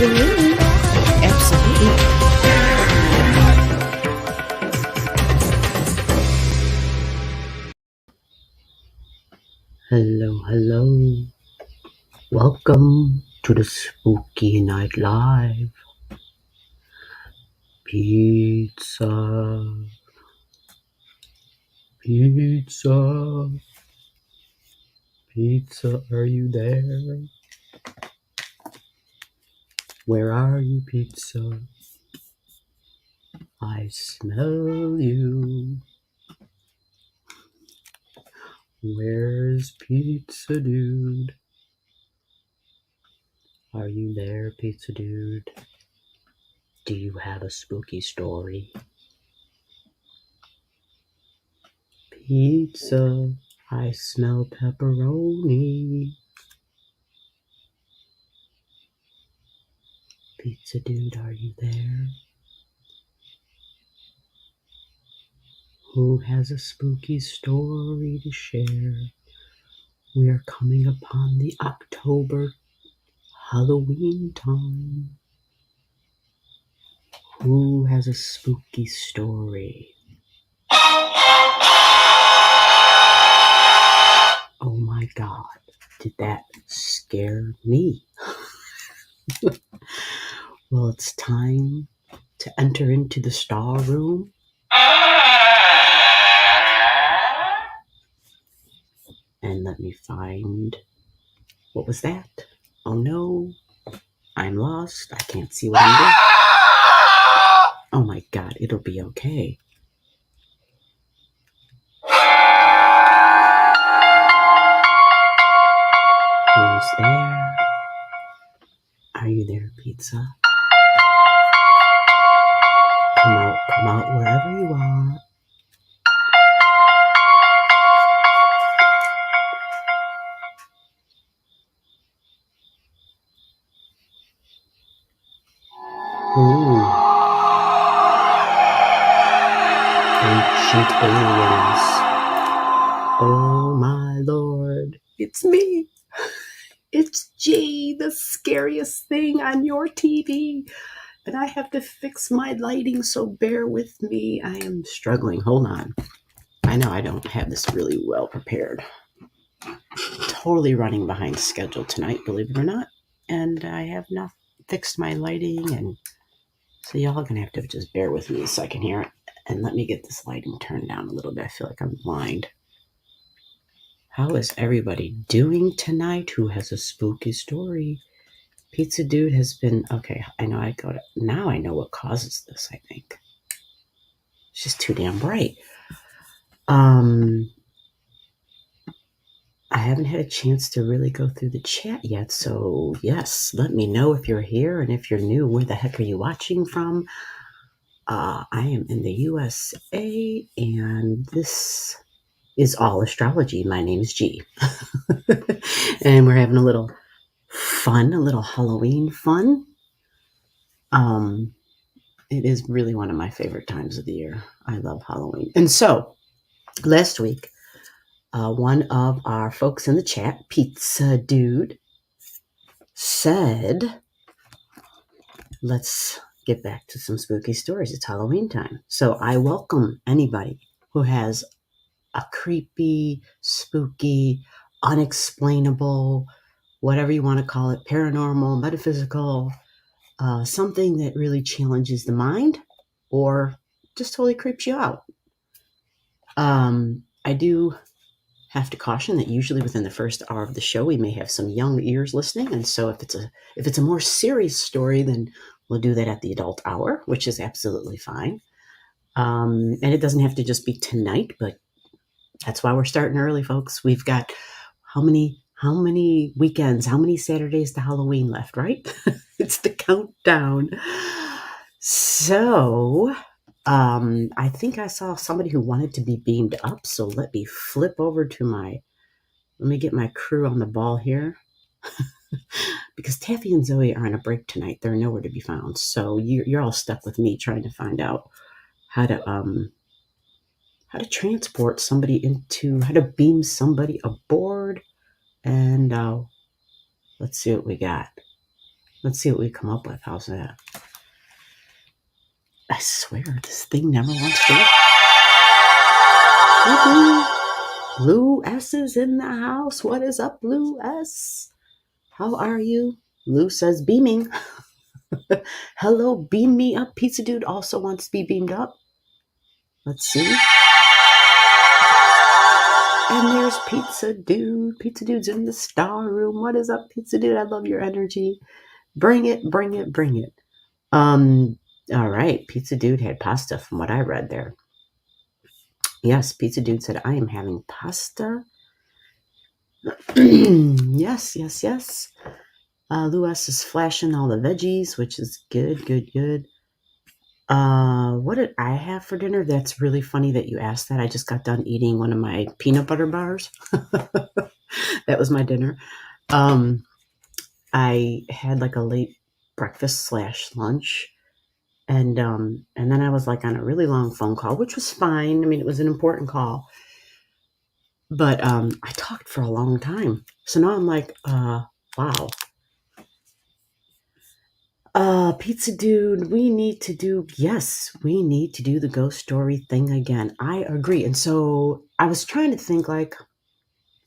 Absolutely. Absolutely. Hello. Welcome to the Spooky Night Live. Pizza. Pizza, are you there? Where are you, pizza? I smell you. Where's Pizza Dude? Are you there, Pizza Dude? Do you have a spooky story? Pizza, I smell pepperoni. Pizza Dude, are you there? Who has a spooky story to share? We are coming upon the October Halloween time. Who has a spooky story? Oh my God, did that scare me? Well, it's time to enter into the star room. And let me find, what was that? Oh no, I'm lost. I can't see what I'm doing. Oh my God, it'll be okay. Who's there? Are you there, Pizza? Come out wherever you are. Ooh. Ancient aliens. Oh my Lord, it's me. It's G, the scariest thing on your TV. And I have to fix my lighting, so bear with me. I am struggling. Hold on. I know I don't have this really well prepared. Totally running behind schedule tonight, believe it or not. And I have not fixed my lighting, and so y'all are going to have to just bear with me a second here. And let me get this lighting turned down a little bit. I feel like I'm blind. How is everybody doing tonight? Who has a spooky story? Pizza Dude has been, okay, now I know what causes this, I think. It's just too damn bright. I haven't had a chance to really go through the chat yet, so yes, let me know if you're here, and if you're new, where the heck are you watching from? I am in the USA, and this is Allastrology. My name is G. And we're having a little Halloween fun. It is really one of my favorite times of the year. I love Halloween. And so, last week, one of our folks in the chat, Pizza Dude, said, let's get back to some spooky stories. It's Halloween time. So I welcome anybody who has a creepy, spooky, unexplainable, whatever you want to call it, paranormal, metaphysical, something that really challenges the mind or just totally creeps you out. I do have to caution that usually within the first hour of the show, we may have some young ears listening. And so if it's a more serious story, then we'll do that at the adult hour, which is absolutely fine. And it doesn't have to just be tonight, but that's why we're starting early, folks. We've got how many weekends, how many Saturdays to Halloween left, right? It's the countdown. So I think I saw somebody who wanted to be beamed up. So let me get my crew on the ball here. Because Taffy and Zoe are on a break tonight. They're nowhere to be found. So you're all stuck with me trying to find out how to transport somebody how to beam somebody aboard. And let's see what we got. Let's see what we come up with. How's that? I swear, this thing never wants to. Blue S is in the house. What is up, Blue S? How are you? Lou says beaming. Hello, beam me up. Pizza Dude also wants to be beamed up. Let's see. And there's Pizza Dude. Pizza Dude's in the star room. What is up, Pizza Dude? I love your energy. Bring it, bring it, bring it. All right. Pizza Dude had pasta from what I read there. Yes, Pizza Dude said, I am having pasta. Yes, yes, yes. Louis is flashing all the veggies, which is good, good, good. What did I have for dinner? That's really funny that you asked that. I just got done eating one of my peanut butter bars. That was my dinner. I had like a late breakfast / lunch. And then I was like on a really long phone call, which was fine. I mean, it was an important call. But I talked for a long time. So now I'm like, wow. Pizza Dude, we need to do the ghost story thing again. I agree. And so I was trying to think, like,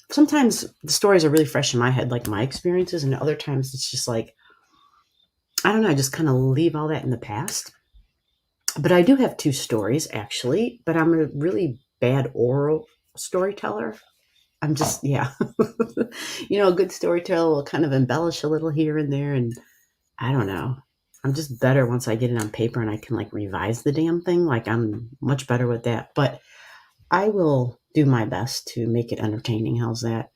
sometimes the stories are really fresh in my head, like my experiences, and other times it's just like, I don't know, I just kind of leave all that in the past. But I do have 2 stories, actually, but I'm a really bad oral storyteller. I'm just, yeah. A good storyteller will kind of embellish a little here and there, and I don't know. I'm just better once I get it on paper and I can like revise the damn thing. Like I'm much better with that. But I will do my best to make it entertaining. How's that?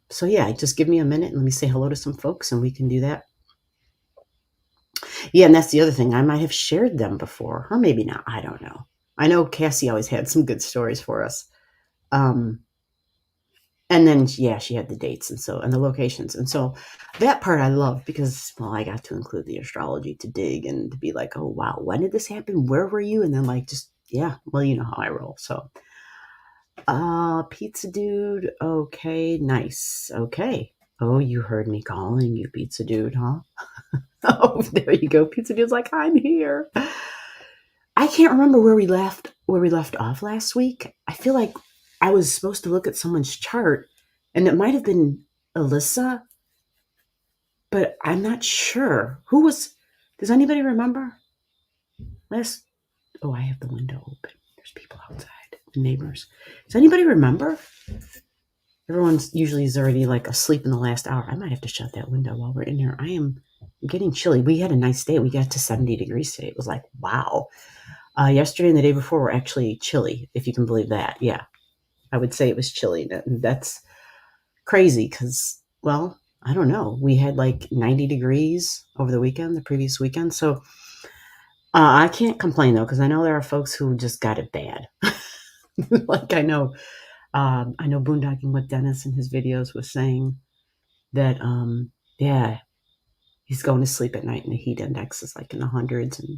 So yeah, just give me a minute and let me say hello to some folks and we can do that. Yeah, and that's the other thing. I might have shared them before, or maybe not. I don't know. I know Cassie always had some good stories for us. And then, yeah, she had the dates and the locations. And so that part I love because, well, I got to include the astrology to dig and to be like, oh, wow, when did this happen? Where were you? And then like, just, yeah, well, you know how I roll. So, Pizza Dude. Okay, nice. Okay. Oh, you heard me calling you Pizza Dude, huh? Oh, there you go. Pizza Dude's like, I'm here. I can't remember where we left off last week. I feel like I was supposed to look at someone's chart, and it might have been Alyssa, but I'm not sure. Who was? Does anybody remember? Oh, I have the window open. There's people outside, the neighbors. Does anybody remember? Everyone's usually is already like asleep in the last hour. I might have to shut that window while we're in here. I'm getting chilly. We had a nice day. We got to 70 degrees today. It was like, wow. Yesterday and the day before were actually chilly, if you can believe that. Yeah, I would say it was chilly. That's crazy because, well, I don't know. We had like 90 degrees over the previous weekend. So I can't complain though, because I know there are folks who just got it bad. Like I know Boondocking with Dennis in his videos was saying that, yeah, he's going to sleep at night and the heat index is like in the hundreds. And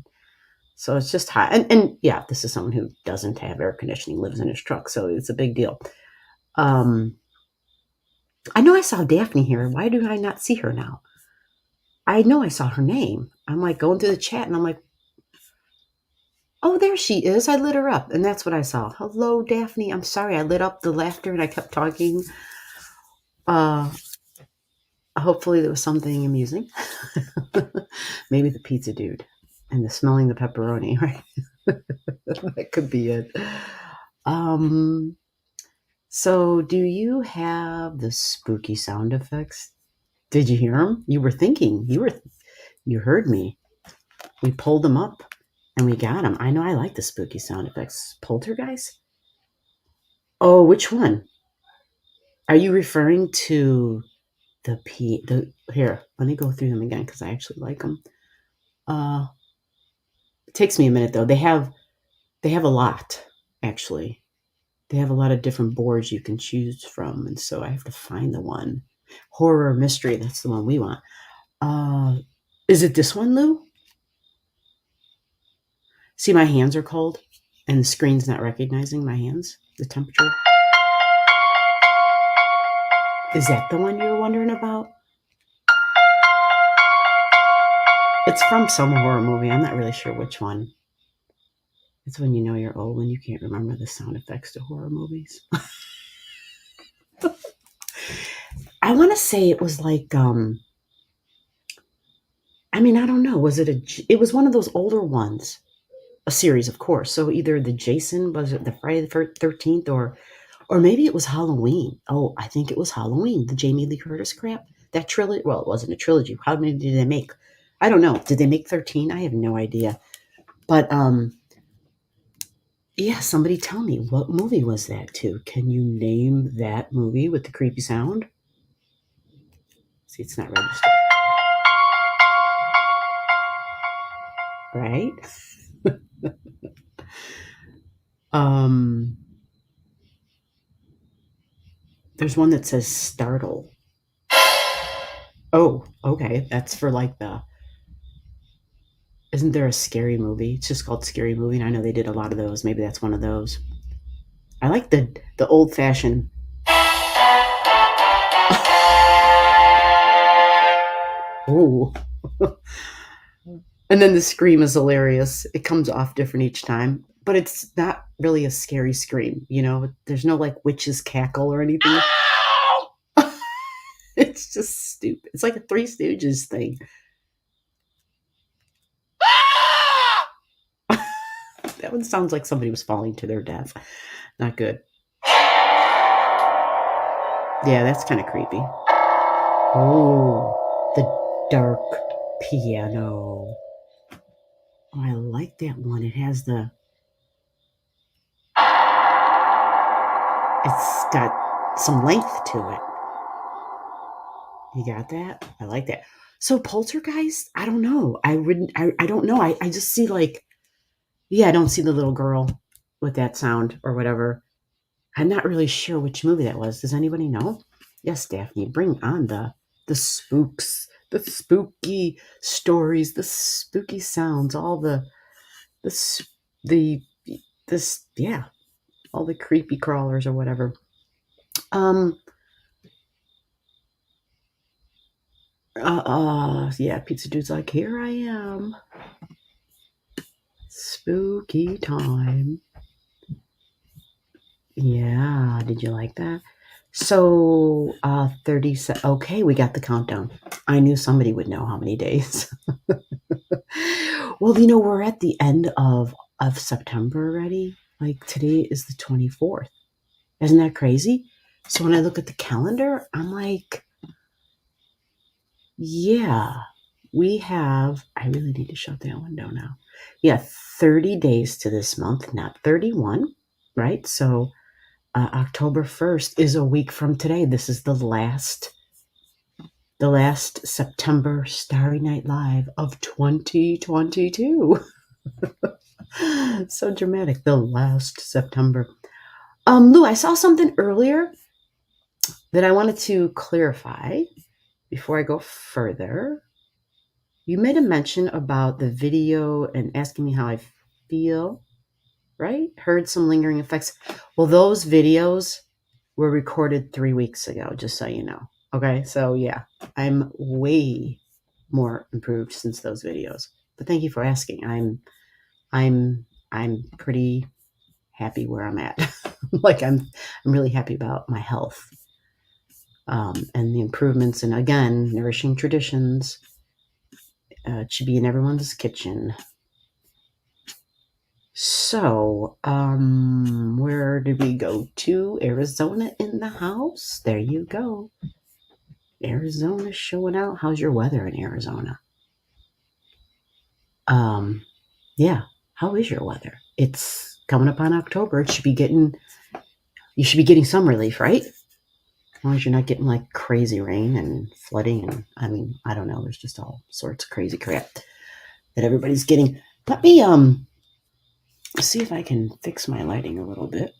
so it's just hot. And yeah, this is someone who doesn't have air conditioning, lives in his truck. So it's a big deal. I know I saw Daphne here. Why do I not see her now? I know I saw her name. I'm like going through the chat and I'm like, oh, there she is. I lit her up. And that's what I saw. Hello, Daphne. I'm sorry. I lit up the laughter and I kept talking. Hopefully there was something amusing. Maybe the Pizza Dude and the smelling the pepperoni, right? That could be it. So do you have the spooky sound effects? Did you hear them? You were thinking. You heard me. We pulled them up and we got them. I know I like the spooky sound effects. Poltergeist? Oh, which one? Are you referring to here, let me go through them again because I actually like them. It takes me a minute though. They have a lot, actually. They have a lot of different boards you can choose from, and so I have to find the one. Horror mystery, that's the one we want. Is it this one, Lou? See, my hands are cold and the screen's not recognizing my hands, the temperature. Is that the one you were wondering about? It's from some horror movie. I'm not really sure which one. It's when you know you're old when you can't remember the sound effects to horror movies. I want to say it was like, I mean, I don't know. Was it it was one of those older ones, a series, of course. So either the Jason, was it the Friday the 13th, or maybe it was Halloween. Oh, I think it was Halloween, the Jamie Lee Curtis crap. That trilogy, well, it wasn't a trilogy. How many did they make? I don't know. Did they make 13? I have no idea. But yeah, somebody tell me, what movie was that too? Can you name that movie with the creepy sound? See, it's not registered. Right? There's one that says Startle. Oh, okay. That's for like isn't there a scary movie? It's just called Scary Movie, and I know they did a lot of those. Maybe that's one of those. I like the old fashioned. Oh. And then the scream is hilarious. It comes off different each time, but it's not really a scary scream. There's no like witch's cackle or anything. It's just stupid. It's like a Three Stooges thing. That one sounds like somebody was falling to their death. Not good. Yeah, that's kind of creepy. Oh, the dark piano. Oh, I like that one. It has it's got some length to it. You got that? I like that. So Poltergeist, I don't know. I don't know. I just see like, yeah, I don't see the little girl with that sound or whatever. I'm not really sure which movie that was. Does anybody know? Yes, Daphne, bring on the spooks, the spooky stories, the spooky sounds, all the this yeah, all the creepy crawlers or whatever. Yeah, Pizza Dude's like, here I am. Spooky time. Yeah, did you like that? So, 30 okay, we got the countdown. I knew somebody would know how many days. Well, we're at the end of September already. Like today is the 24th. Isn't that crazy? So when I look at the calendar, I'm like, yeah, I really need to shut that window now. Yeah, 30 days to this month, not 31, right? So October 1st is a week from today. This is the last September Starry Night Live of 2022. So dramatic. The last September. Lou, I saw something earlier that I wanted to clarify before I go further. You made a mention about the video and asking me how I feel, right? Heard some lingering effects. Well, those videos were recorded 3 weeks ago, just so you know. Okay, so yeah, I'm way more improved since those videos. But thank you for asking. I'm pretty happy where I'm at. Like I'm really happy about my health, and the improvements. And again, nourishing traditions. It should be in everyone's kitchen. So, where did we go to? Arizona in the house. There you go. Arizona showing out. How's your weather in Arizona? Yeah. How is your weather? It's coming up on October. You should be getting some relief, right? As long as you're not getting like crazy rain and flooding, and I don't know. There's just all sorts of crazy crap that everybody's getting. Let me see if I can fix my lighting a little bit.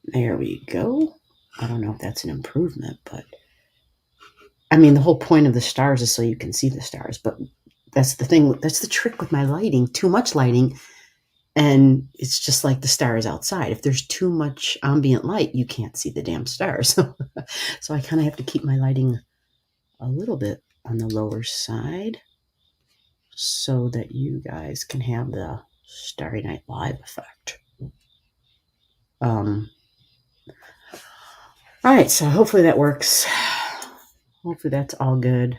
There we go. I don't know if that's an improvement, but the whole point of the stars is so you can see the stars. But that's the thing. That's the trick with my lighting. Too much lighting, and it's just like the stars outside. If there's too much ambient light, you can't see the damn stars. So I kind of have to keep my lighting a little bit on the lower side so that you guys can have the Starry Night Live effect. All right, so hopefully that works. Hopefully that's all good.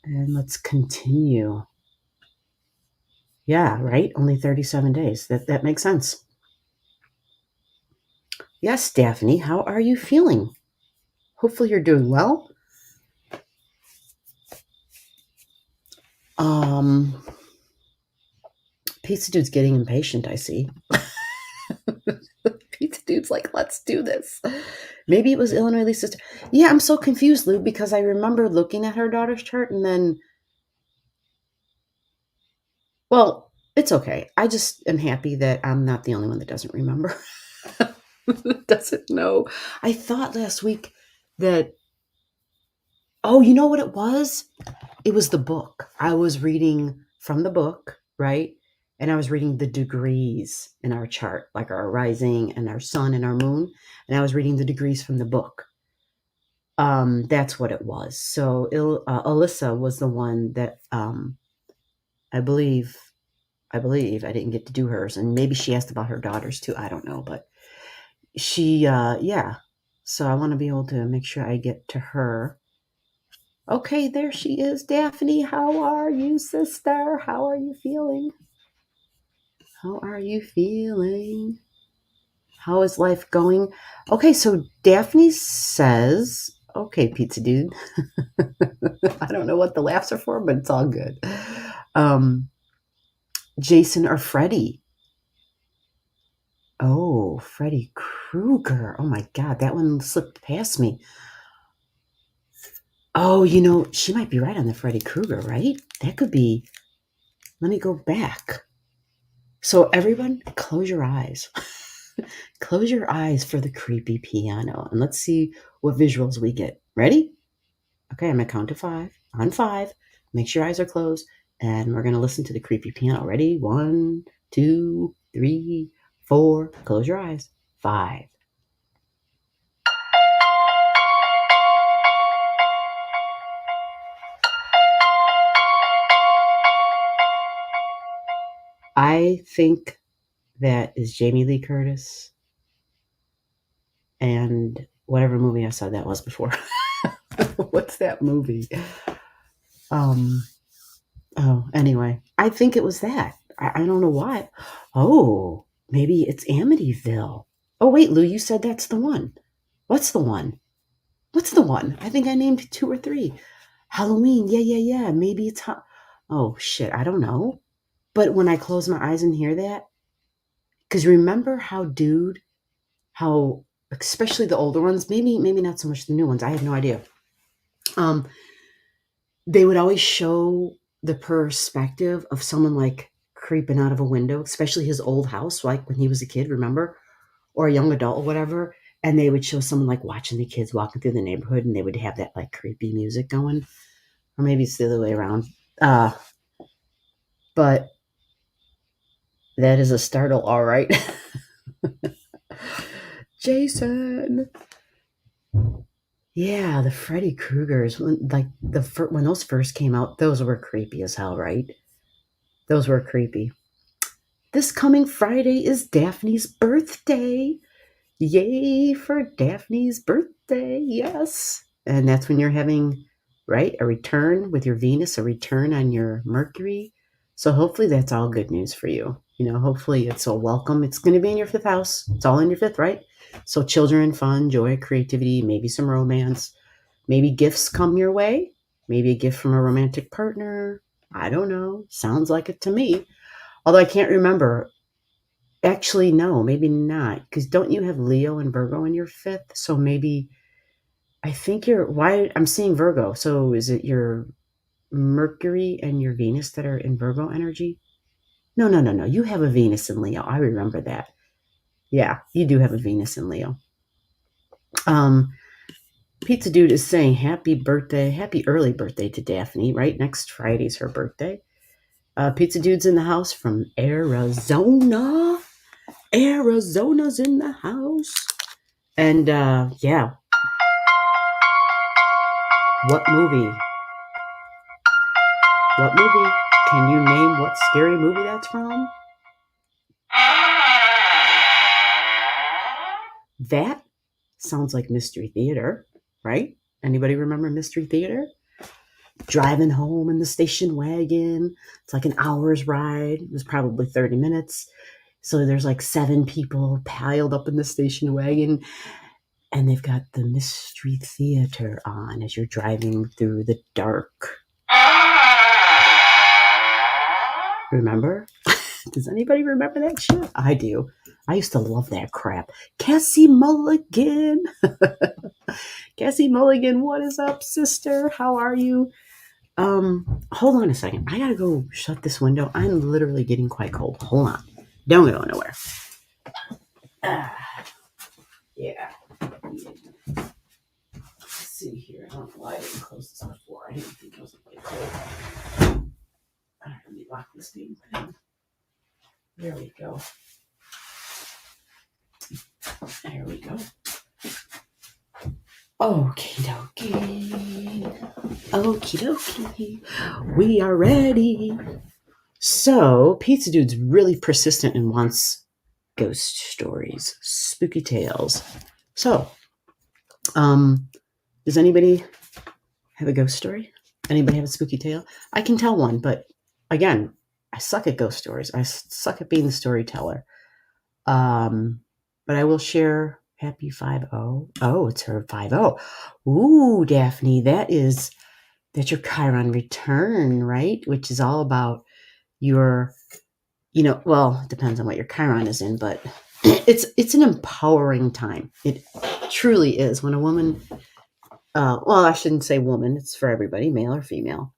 And let's continue. Yeah, right? Only 37 days. That makes sense. Yes, Daphne, how are you feeling? Hopefully you're doing well. Pizza Dude's getting impatient, I see. Pizza Dude's like, let's do this. Maybe it was Illinois Lisa's. Yeah, I'm so confused, Lou, because I remember looking at her daughter's chart and then, well, it's okay. I just am happy that I'm not the only one that doesn't remember. Doesn't know. I thought last week that, oh, you know what it was? It was the book. I was reading from the book, right? And I was reading the degrees in our chart, like our rising and our sun and our moon. And I was reading the degrees from the book. That's what it was. So Alyssa was the one that I believe I didn't get to do hers. And maybe she asked about her daughters too. I don't know. But she, yeah. So I want to be able to make sure I get to her. Okay, there she is. Daphne, how are you, sister? How are you feeling? How are you feeling? How is life going? Okay, so Daphne says, okay, Pizza Dude. I don't know what the laughs are for, but it's all good. Jason or Freddie? Oh, Freddy Krueger. Oh my God, that one slipped past me. Oh, you know, she might be right on the Freddy Krueger, right? That could be. Let me go back. So everyone, close your eyes. Close your eyes for the creepy piano, and let's see what visuals we get. Ready? Okay, I'm going to count to 5. On 5, make sure your eyes are closed, and we're going to listen to the creepy piano. Ready? 1, 2, 3, 4. Close your eyes. 5. I think that is Jamie Lee Curtis and whatever movie I saw that was before. What's that movie? Anyway, I think it was that. I don't know why. Oh, maybe it's Amityville. Oh, wait, Lou, you said that's the one. What's the one? What's the one? I think I named 2 or 3. Halloween. Yeah. Maybe it's oh, shit. I don't know. But when I close my eyes and hear that, because remember how, especially the older ones, maybe not so much the new ones. I have no idea. They would always show the perspective of someone like creeping out of a window, especially his old house, like when he was a kid, remember? Or a young adult or whatever. And they would show someone like watching the kids walking through the neighborhood and they would have that like creepy music going. Or maybe it's the other way around. But that is a startle, all right. Jason. Yeah, the Freddy Kruegers, when those first came out, those were creepy as hell, right? Those were creepy. This coming Friday is Daphne's birthday. Yay for Daphne's birthday, yes. And that's when you're having, right, a return with your Venus, a return on your Mercury. So hopefully that's all good news for you. You know, hopefully it's all welcome. It's going to be in your 5th house. It's all in your 5th, right? So children, fun, joy, creativity, maybe some romance, maybe gifts come your way, maybe a gift from a romantic partner. I don't know. Sounds like it to me. Although I can't remember. Actually, no, maybe not. Because don't you have Leo and Virgo in your 5th? So maybe, I think I'm seeing Virgo. So is it your Mercury and your Venus that are in Virgo energy? No. You have a Venus in Leo. I remember that. Yeah, you do have a Venus in Leo. Pizza Dude is saying happy early birthday to Daphne, right? Next Friday's her birthday. Pizza Dude's in the house from Arizona. Arizona's in the house. And yeah. What movie? What movie? Can you name what scary movie that's from? That sounds like Mystery Theater, right? Anybody remember Mystery Theater? Driving home in the station wagon. It's like an hour's ride. It was probably 30 minutes. So there's like 7 people piled up in the station wagon, and they've got the Mystery Theater on as you're driving through the dark. Remember? Does anybody remember that shit? I do. I used to love that crap. Cassie Mulligan. Cassie Mulligan, what is up, sister? How are you? Hold on a second. I gotta go shut this window. I'm literally getting quite cold. Hold on. Don't go nowhere. Yeah. Let's see here. I don't know why I didn't close this before. I didn't think it was like cold. All right, let me lock this thing. There we go. There we go. Okie dokie. Okie dokie. We are ready. So, Pizza Dude's really persistent and wants ghost stories, spooky tales. So, does anybody have a ghost story? Anybody have a spooky tale? I can tell one, but again, I suck at ghost stories. I suck at being the storyteller. But I will share happy 5-0. Oh, it's her 5-0. Ooh, Daphne, that's your Chiron return, right? Which is all about your, well, it depends on what your Chiron is in, but it's an empowering time. It truly is. When a woman, well, I shouldn't say woman, it's for everybody, male or female.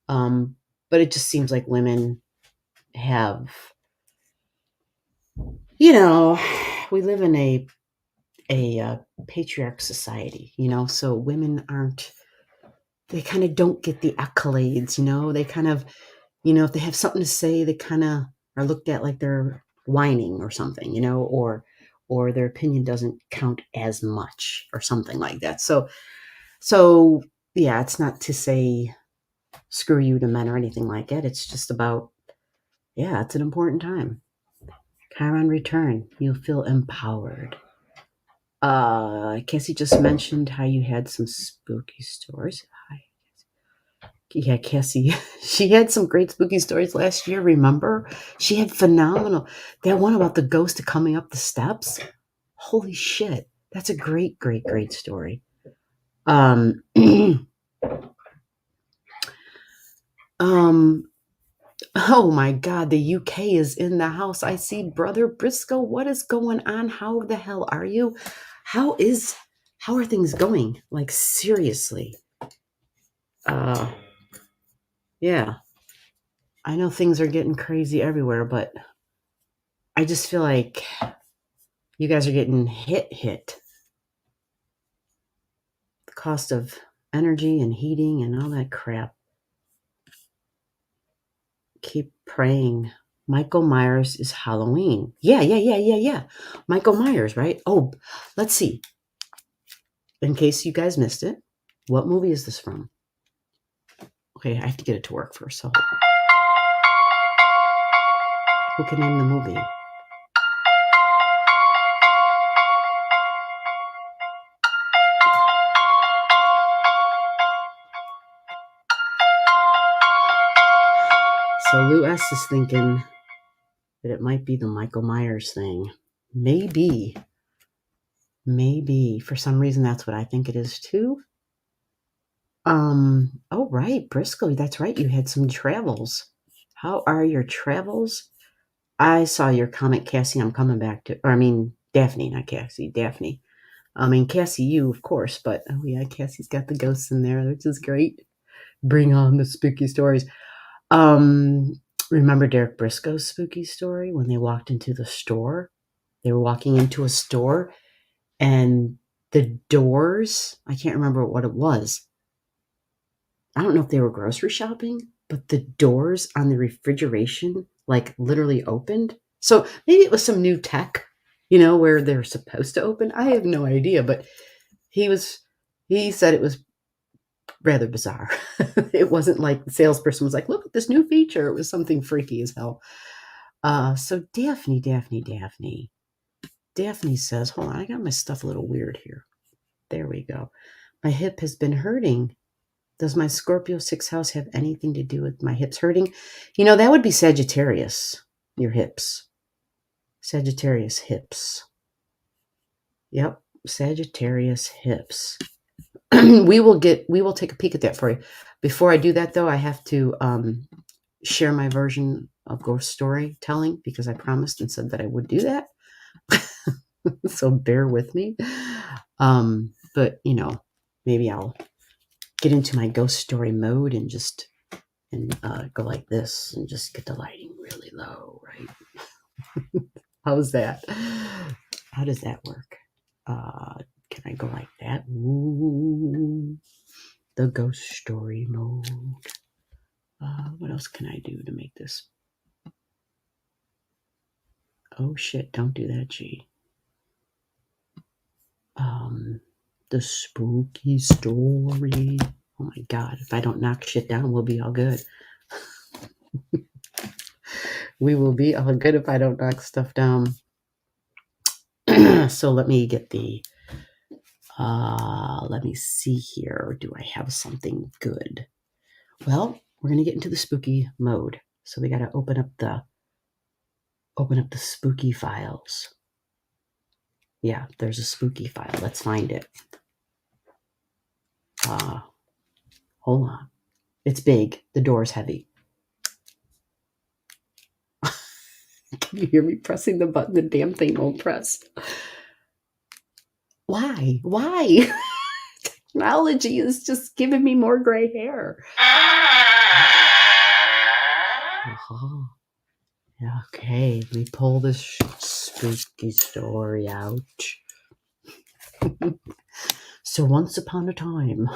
But it just seems like women have, we live in a patriarch society, so women they kind of don't get the accolades, they kind of, if they have something to say, they kind of are looked at like they're whining or something, or their opinion doesn't count as much or something like that. So yeah, it's not to say screw you to men or anything like that. It's just about, yeah, it's an important time. Chiron return. You'll feel empowered. Cassie just mentioned how you had some spooky stories. Hi. Yeah, Cassie, she had some great spooky stories last year, remember? She had phenomenal. That one about the ghost coming up the steps. Holy shit. That's a great, great, great story. Oh my God, the UK is in the house. I see Brother Briscoe. What is going on? How the hell are you? How are things going? Like, seriously. Yeah. I know things are getting crazy everywhere, but I just feel like you guys are getting hit. The cost of energy and heating and all that crap. Keep praying. Michael Myers is Halloween. Yeah. Michael Myers, right? Oh, let's see. In case you guys missed it, what movie is this from? Okay, I have to get it to work first. So, who can name the movie? So Lou S is thinking that it might be the Michael Myers thing. Maybe. For some reason, that's what I think it is too. Oh, right, Briscoe. That's right. You had some travels. How are your travels? I saw your comment, Cassie. I'm coming back to, Daphne, not Cassie. Daphne. Cassie, you, of course, but oh yeah, Cassie's got the ghosts in there, which is great. Bring on the spooky stories. Remember Derek Briscoe's spooky story when they walked into the store? They were walking into a store and the doors, I can't remember what it was. I don't know if they were grocery shopping, but the doors on the refrigeration like literally opened. So maybe it was some new tech, where they're supposed to open. I have no idea, but he said it was rather bizarre. It wasn't like the salesperson was like, look at this new feature. It was something freaky as hell. So Daphne says, hold on, I got my stuff a little weird here. There we go. My hip has been hurting. Does my Scorpio 6th house have anything to do with my hips hurting? You know, that would be Sagittarius, your hips. Sagittarius hips. Yep, Sagittarius hips. We will take a peek at that for you. Before I do that, though, I have to share my version of ghost storytelling because I promised and said that I would do that. So bear with me. But, you know, maybe I'll get into my ghost story mode and just go like this and just get the lighting really low, right? How's that? How does that work? Can I go like that? Ooh, the ghost story mode. What else can I do to make this? Oh shit, don't do that, G. The spooky story. Oh my god, if I don't knock shit down, we'll be all good. We will be all good if I don't knock stuff down. So let me get the let me see here. Do I have something good? Well, we're gonna get into the spooky mode. So we gotta open up the spooky files. Yeah, there's a spooky file. Let's find it. Hold on. It's big. The door's heavy. Can you hear me pressing the button? The damn thing won't press. Why? Technology is just giving me more gray hair. Okay, let me pull this spooky story out. So once upon a time,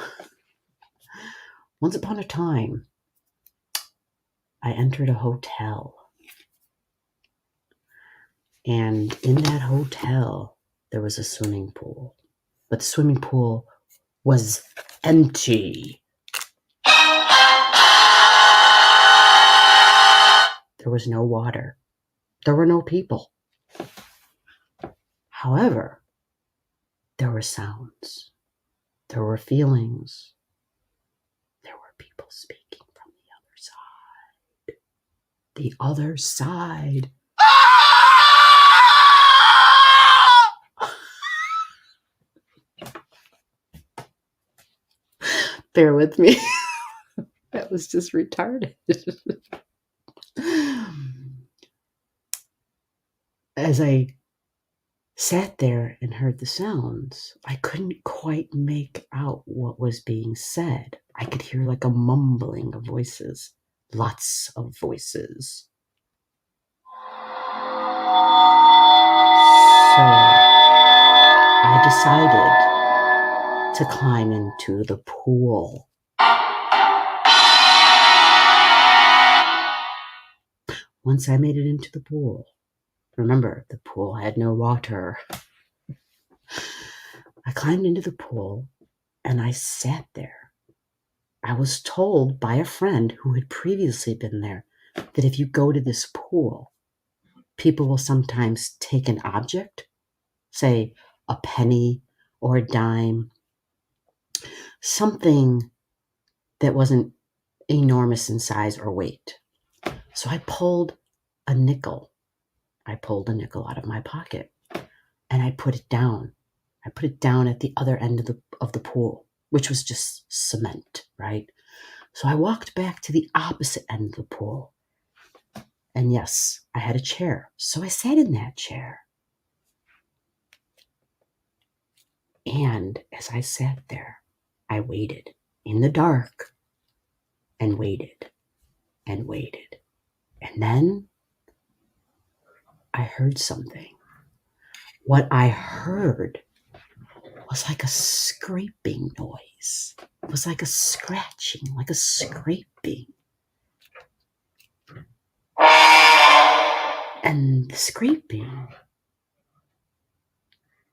I entered a hotel. And in that hotel, there was a swimming pool. But the swimming pool was empty. There was no water. There were no people. However, there were sounds. There were feelings. There were people speaking from the other side. The other side. Bear with me. That was just retarded. As I sat there and heard the sounds, I couldn't quite make out what was being said. I could hear like a mumbling of voices. Lots of voices. So I decided to climb into the pool. Once I made it into the pool, remember, the pool had no water. I climbed into the pool and I sat there. I was told by a friend who had previously been there that if you go to this pool, people will sometimes take an object, say a penny or a dime, something that wasn't enormous in size or weight. So I pulled a nickel. Out of my pocket and I put it down. I put it down at the other end of the pool, which was just cement, right? So I walked back to the opposite end of the pool. And yes, I had a chair. So I sat in that chair. And as I sat there, I waited in the dark and waited and waited. And then I heard something. What I heard was like a scraping noise. It was like a scratching, like a scraping. And the scraping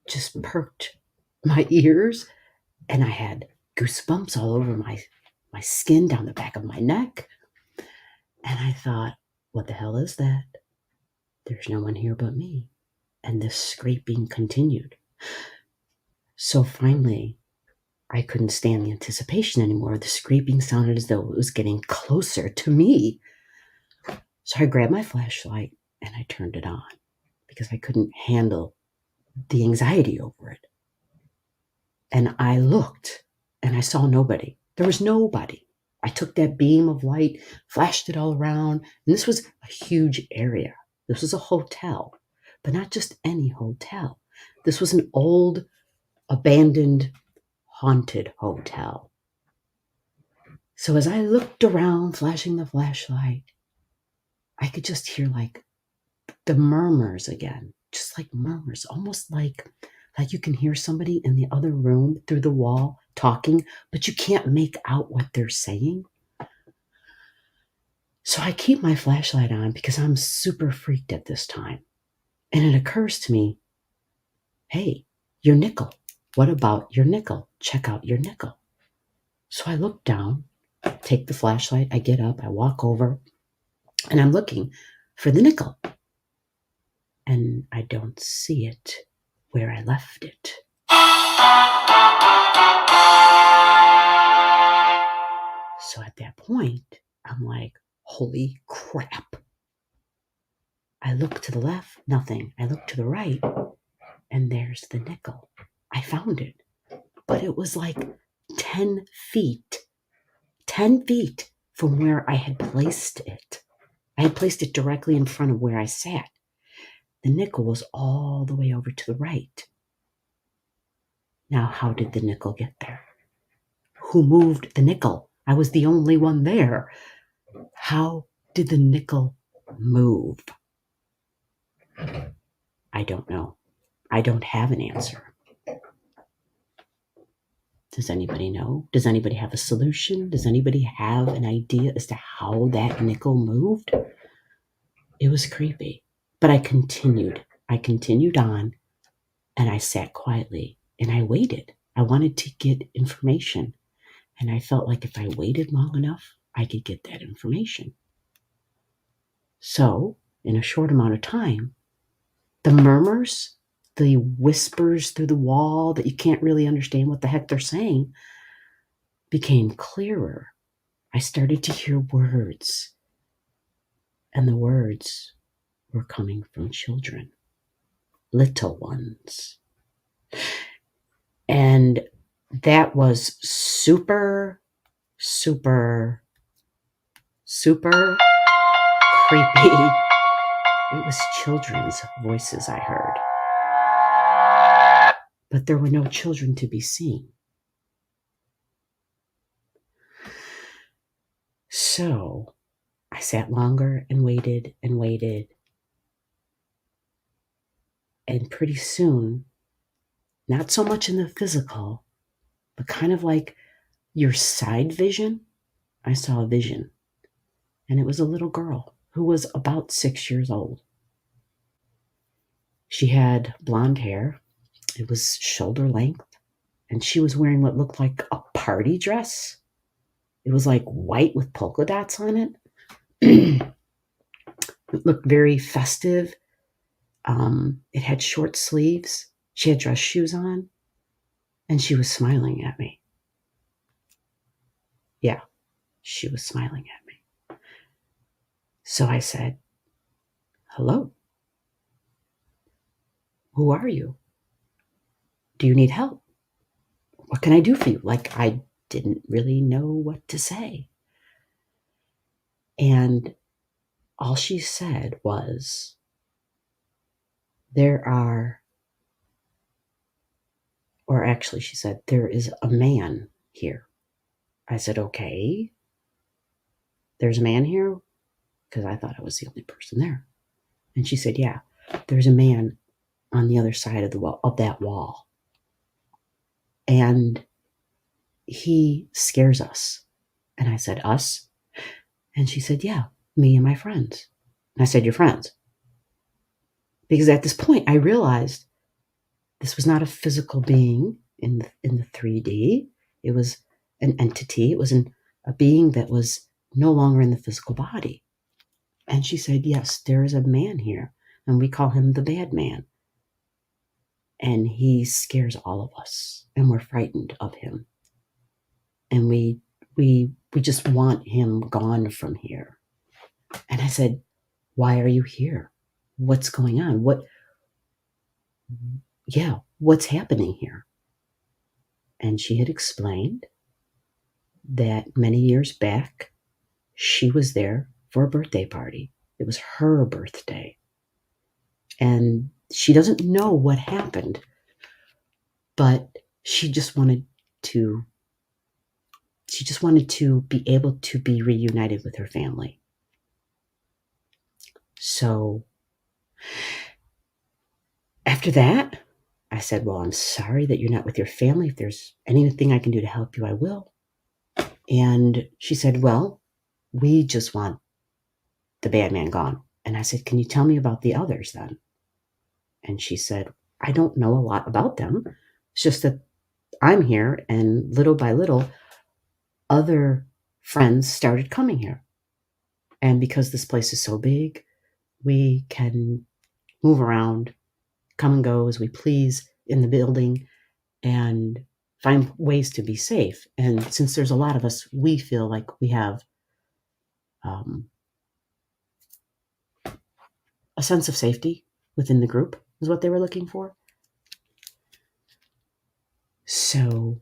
just perked my ears, and I had goosebumps all over my skin, down the back of my neck. And I thought, what the hell is that? There's no one here but me. And the scraping continued. So finally, I couldn't stand the anticipation anymore. The scraping sounded as though it was getting closer to me. So I grabbed my flashlight and I turned it on because I couldn't handle the anxiety over it. And I looked and I saw nobody. There was nobody. I took that beam of light, flashed it all around, and this was a huge area. This was a hotel, but not just any hotel. This was an old, abandoned, haunted hotel. So as I looked around, flashing the flashlight, I could just hear like the murmurs again, just like murmurs, almost like you can hear somebody in the other room through the wall talking, but you can't make out what they're saying. So I keep my flashlight on because I'm super freaked at this time. And it occurs to me, hey, your nickel. What about your nickel? Check out your nickel. So I look down, take the flashlight, I get up, I walk over, and I'm looking for the nickel. And I don't see it where I left it. So at that point, I'm like, holy crap. I look to the left, nothing. I look to the right, and there's the nickel. I found it, but it was like 10 feet from where I had placed it. I had placed it directly in front of where I sat. The nickel was all the way over to the right. Now, how did the nickel get there? Who moved the nickel? I was the only one there. How did the nickel move? I don't know. I don't have an answer. Does anybody know? Does anybody have a solution? Does anybody have an idea as to how that nickel moved? It was creepy. But I continued. I continued on, and I sat quietly, and I waited. I wanted to get information, and I felt like if I waited long enough, I could get that information. So, in a short amount of time, the murmurs, the whispers through the wall that you can't really understand what the heck they're saying, became clearer. I started to hear words, and the words were coming from children, little ones. And that was super, super, super creepy. It was children's voices I heard. But there were no children to be seen. So I sat longer and waited and waited. And pretty soon, not so much in the physical, but kind of like your side vision, I saw a vision. And it was a little girl who was about 6 years old. She had blonde hair. It was shoulder length. And she was wearing what looked like a party dress. It was like white with polka dots on it. It looked very festive. It had short sleeves. She had dress shoes on. And she was smiling at me. Yeah, she was smiling at me. So I said, hello. Who are you? Do you need help? What can I do for you? Like, I didn't really know what to say. And all she said was, she said, there is a man here. I said, okay. There's a man here? Because I thought I was the only person there. And she said, yeah, there's a man on the other side of the wall, of that wall. And he scares us. And I said, us? And she said, yeah, me and my friends. And I said, your friends? Because at this point, I realized this was not a physical being in the 3D. It was an entity. It was a being that was no longer in the physical body. And she said, yes, there is a man here, and we call him the bad man. And he scares all of us, and we're frightened of him. And we just want him gone from here. And I said, why are you here? What's going on? What's happening here? And she had explained that many years back, she was there for a birthday party. It was her birthday. And she doesn't know what happened, but she just wanted to be able to be reunited with her family. So after that, I said, well, I'm sorry that you're not with your family. If there's anything I can do to help you, I will. And she said, well, we just want the bad man gone. And I said, can you tell me about the others then? And she said, I don't know a lot about them. It's just that I'm here, and little by little, other friends started coming here. And because this place is so big, we can move around, come and go as we please in the building, and find ways to be safe. And since there's a lot of us, we feel like we have a sense of safety within the group, is what they were looking for. So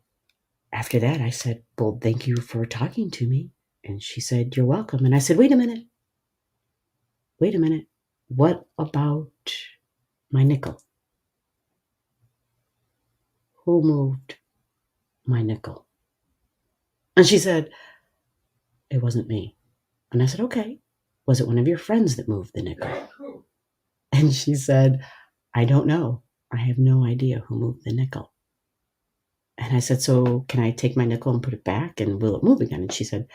after that, I said, well, thank you for talking to me. And she said, you're welcome. And I said, wait a minute. What about my nickel? Who moved my nickel? And she said, it wasn't me. And I said, okay. Was it one of your friends that moved the nickel? And she said, I don't know. I have no idea who moved the nickel. And I said, so can I take my nickel and put it back, and will it move again? And she said,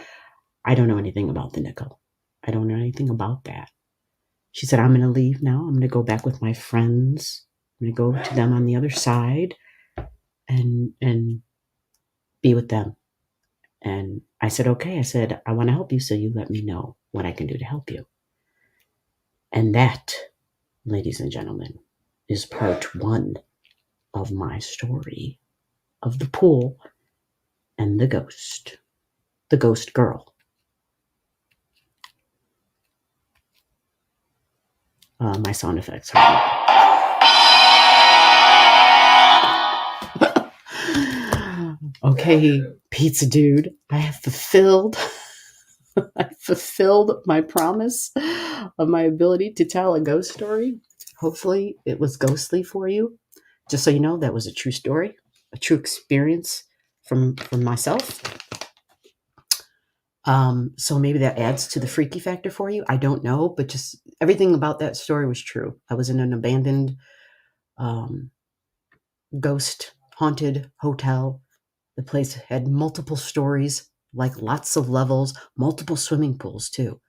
I don't know anything about the nickel. I don't know anything about that. She said, I'm going to leave now. I'm going to go back with my friends. I'm going to go to them on the other side and be with them. And I said, okay. I said, I want to help you, so you let me know what I can do to help you. And that, ladies and gentlemen, is part 1 of my story of the pool and the ghost girl. My sound effects. Okay, pizza dude, I have fulfilled my promise of my ability to tell a ghost story. Hopefully it was ghostly for you. Just so you know, that was a true story, a true experience from myself. So maybe that adds to the freaky factor for you. I don't know, but just everything about that story was true. I was in an abandoned ghost haunted hotel. The place had multiple stories, like lots of levels, multiple swimming pools too.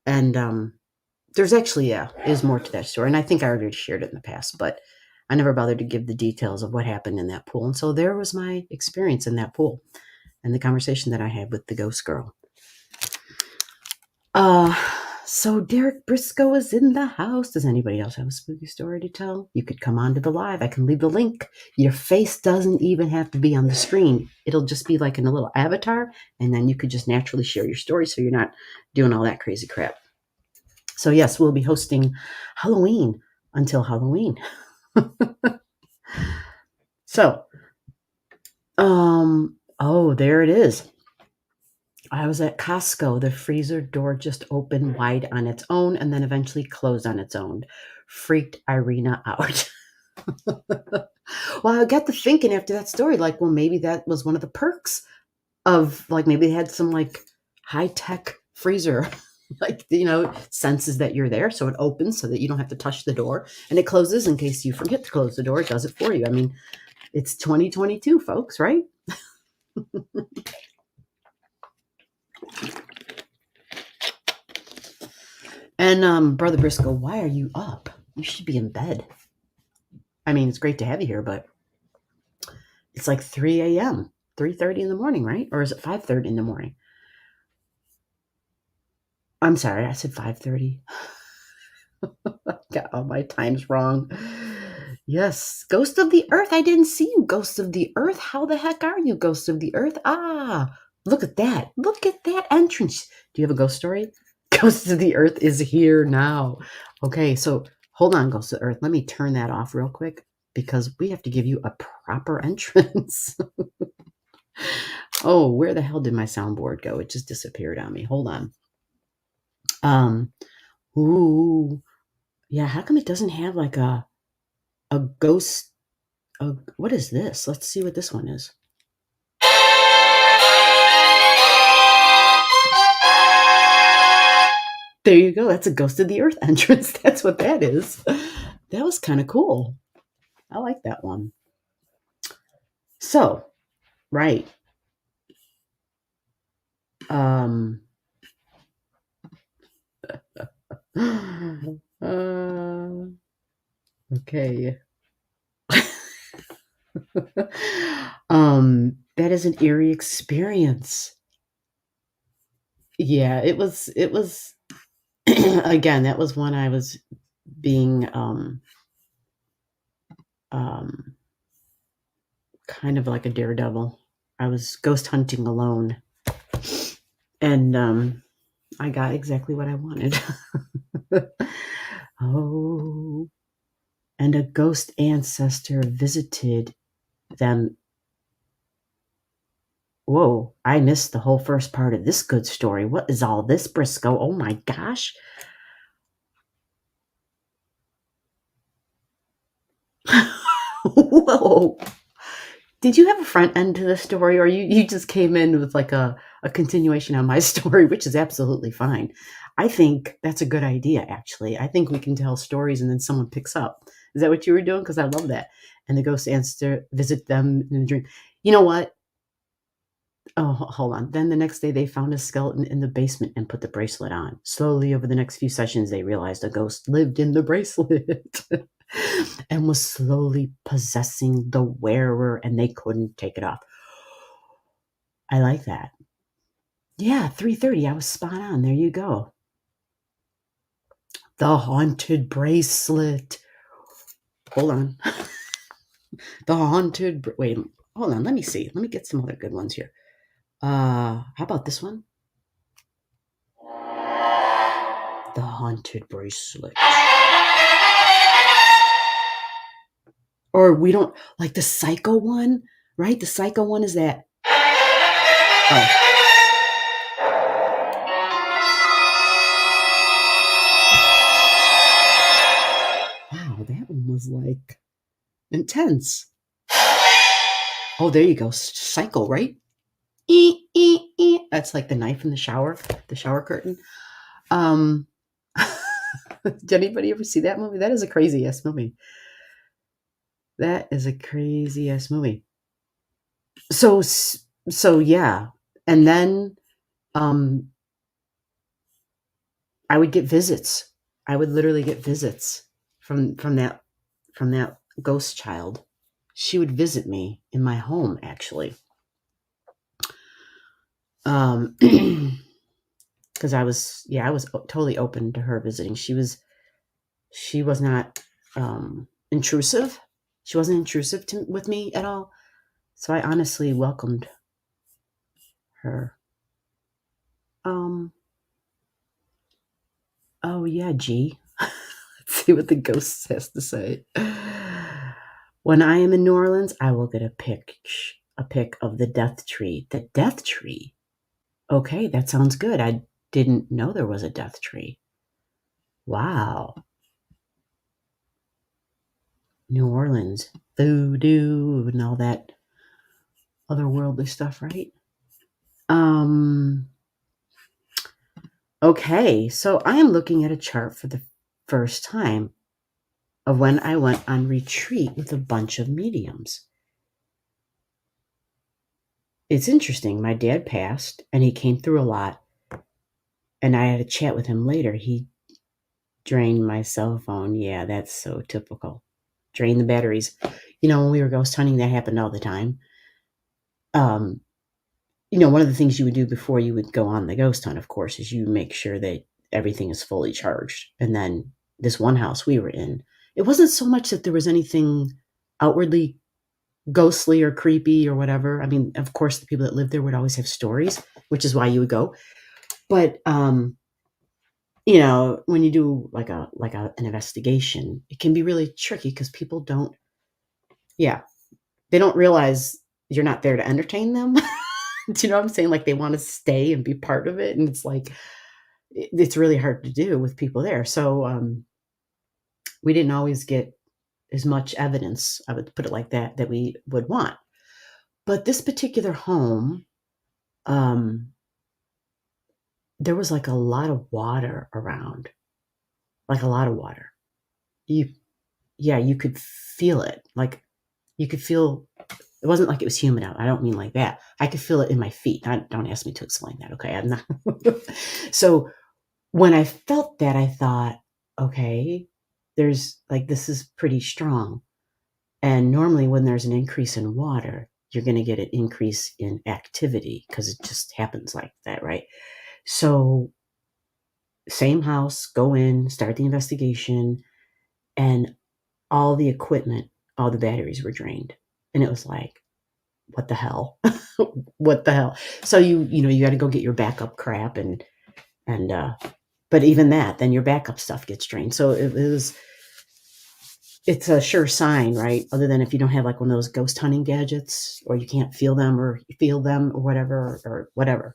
And there's actually, is more to that story. And I think I already shared it in the past, but I never bothered to give the details of what happened in that pool. And so there was my experience in that pool and the conversation that I had with the ghost girl. So Derek Briscoe is in the house. Does anybody else have a spooky story to tell? You could come on to the live. I can leave the link. Your face doesn't even have to be on the screen. It'll just be like in a little avatar, and then you could just naturally share your story so you're not doing all that crazy crap. So yes, we'll be hosting Halloween until Halloween. So, oh, there it is. I was at Costco. The freezer door just opened wide on its own and then eventually closed on its own. Freaked Irina out. Well, I got to thinking after that story, like, well, maybe that was one of the perks of, like, maybe they had some, like, high-tech freezer, like, senses that you're there. So it opens so that you don't have to touch the door, and it closes in case you forget to close the door. It does it for you. I mean, it's 2022, folks, right? And Brother Briscoe, why are you up? You should be in bed. I mean, it's great to have you here, but it's like 3 a.m. 3:30 in the morning, right? Or is it 5:30 in the morning? I'm sorry, I said 5:30. Got all my times wrong. Yes, Ghost of the Earth. I didn't see you, Ghost of the Earth. How the heck are you, Ghost of the Earth? Ah, look at that. Look at that entrance. Do you have a ghost story? Ghost of the Earth is here now. Okay, so hold on, Ghost of the Earth. Let me turn that off real quick because we have to give you a proper entrance. Oh, where the hell did my soundboard go? It just disappeared on me. Hold on. Ooh. Yeah, how come it doesn't have like a ghost? What is this? Let's see what this one is. There you go. That's a Ghost of the Earth entrance. That's what that is. That was kind of cool. I like that one. So, right. Okay. That is an eerie experience. Yeah, it was again, that was when I was being kind of like a daredevil. I was ghost hunting alone. And I got exactly what I wanted. Oh, and a ghost ancestor visited them. Whoa, I missed the whole first part of this good story. What is all this, Briscoe? Oh my gosh. Whoa. Did you have a front end to the story, or you just came in with like a continuation on my story, which is absolutely fine. I think that's a good idea, actually. I think we can tell stories and then someone picks up. Is that what you were doing? Because I love that. And the ghost ancestor visit them in a dream. You know what? Oh, hold on. Then the next day, they found a skeleton in the basement and put the bracelet on. Slowly, over the next few sessions, they realized a ghost lived in the bracelet and was slowly possessing the wearer, and they couldn't take it off. I like that. Yeah, 3:30. I was spot on. There you go. The haunted bracelet. Hold on. The haunted. Wait, hold on. Let me see. Let me get some other good ones here. How about this one? The haunted bracelet. Or we don't like the psycho one, right? The psycho one is that. Oh. Wow, that one was like intense. Oh, there you go. Psycho, right? That's like the knife in the shower curtain. Did anybody ever see that movie? That is a crazy ass movie. That is a crazy ass movie. So yeah, and then I would get visits. I would literally get visits from that ghost child. She would visit me in my home, actually. Because I was totally open to her visiting. She was not intrusive. She wasn't intrusive with me at all. So I honestly welcomed her. Oh yeah, G. Let's see what the ghost has to say. When I am in New Orleans, I will get a pic of the death tree. The death tree. Okay, that sounds good. I didn't know there was a death tree. Wow. New Orleans, voodoo and all that otherworldly stuff, right? Okay, so I am looking at a chart for the first time of when I went on retreat with a bunch of mediums. It's interesting. My dad passed and he came through a lot, and I had a chat with him later. He drained my cell phone. Yeah, that's so typical. Drain the batteries. You know, when we were ghost hunting, that happened all the time. one of the things you would do before you would go on the ghost hunt, of course, is you make sure that everything is fully charged. And then this one house we were in, it wasn't so much that there was anything outwardly ghostly or creepy or whatever. I mean, of course, the people that lived there would always have stories, which is why you would go. But when you do like an investigation, it can be really tricky because people don't, they don't realize you're not there to entertain them. Do you know what I'm saying? Like they want to stay and be part of it, and it's like it's really hard to do with people there. So we didn't always get as much evidence, I would put it like that we would want. But this particular home, there was like a lot of water around, like a lot of water. You could feel it. Like you could feel, it wasn't like it was humid out. I don't mean like that. I could feel it in my feet. Don't ask me to explain that. Okay. I'm not. So when I felt that, I thought, okay, there's like, this is pretty strong. And normally when there's an increase in water, you're going to get an increase in activity because it just happens like that, right? So same house, go in, start the investigation, and all the equipment, all the batteries were drained. And it was like, what the hell? What the hell? So you got to go get your backup crap and but even that, then your backup stuff gets drained. So it's a sure sign, right? Other than if you don't have like one of those ghost hunting gadgets, or you can't feel them or whatever, whatever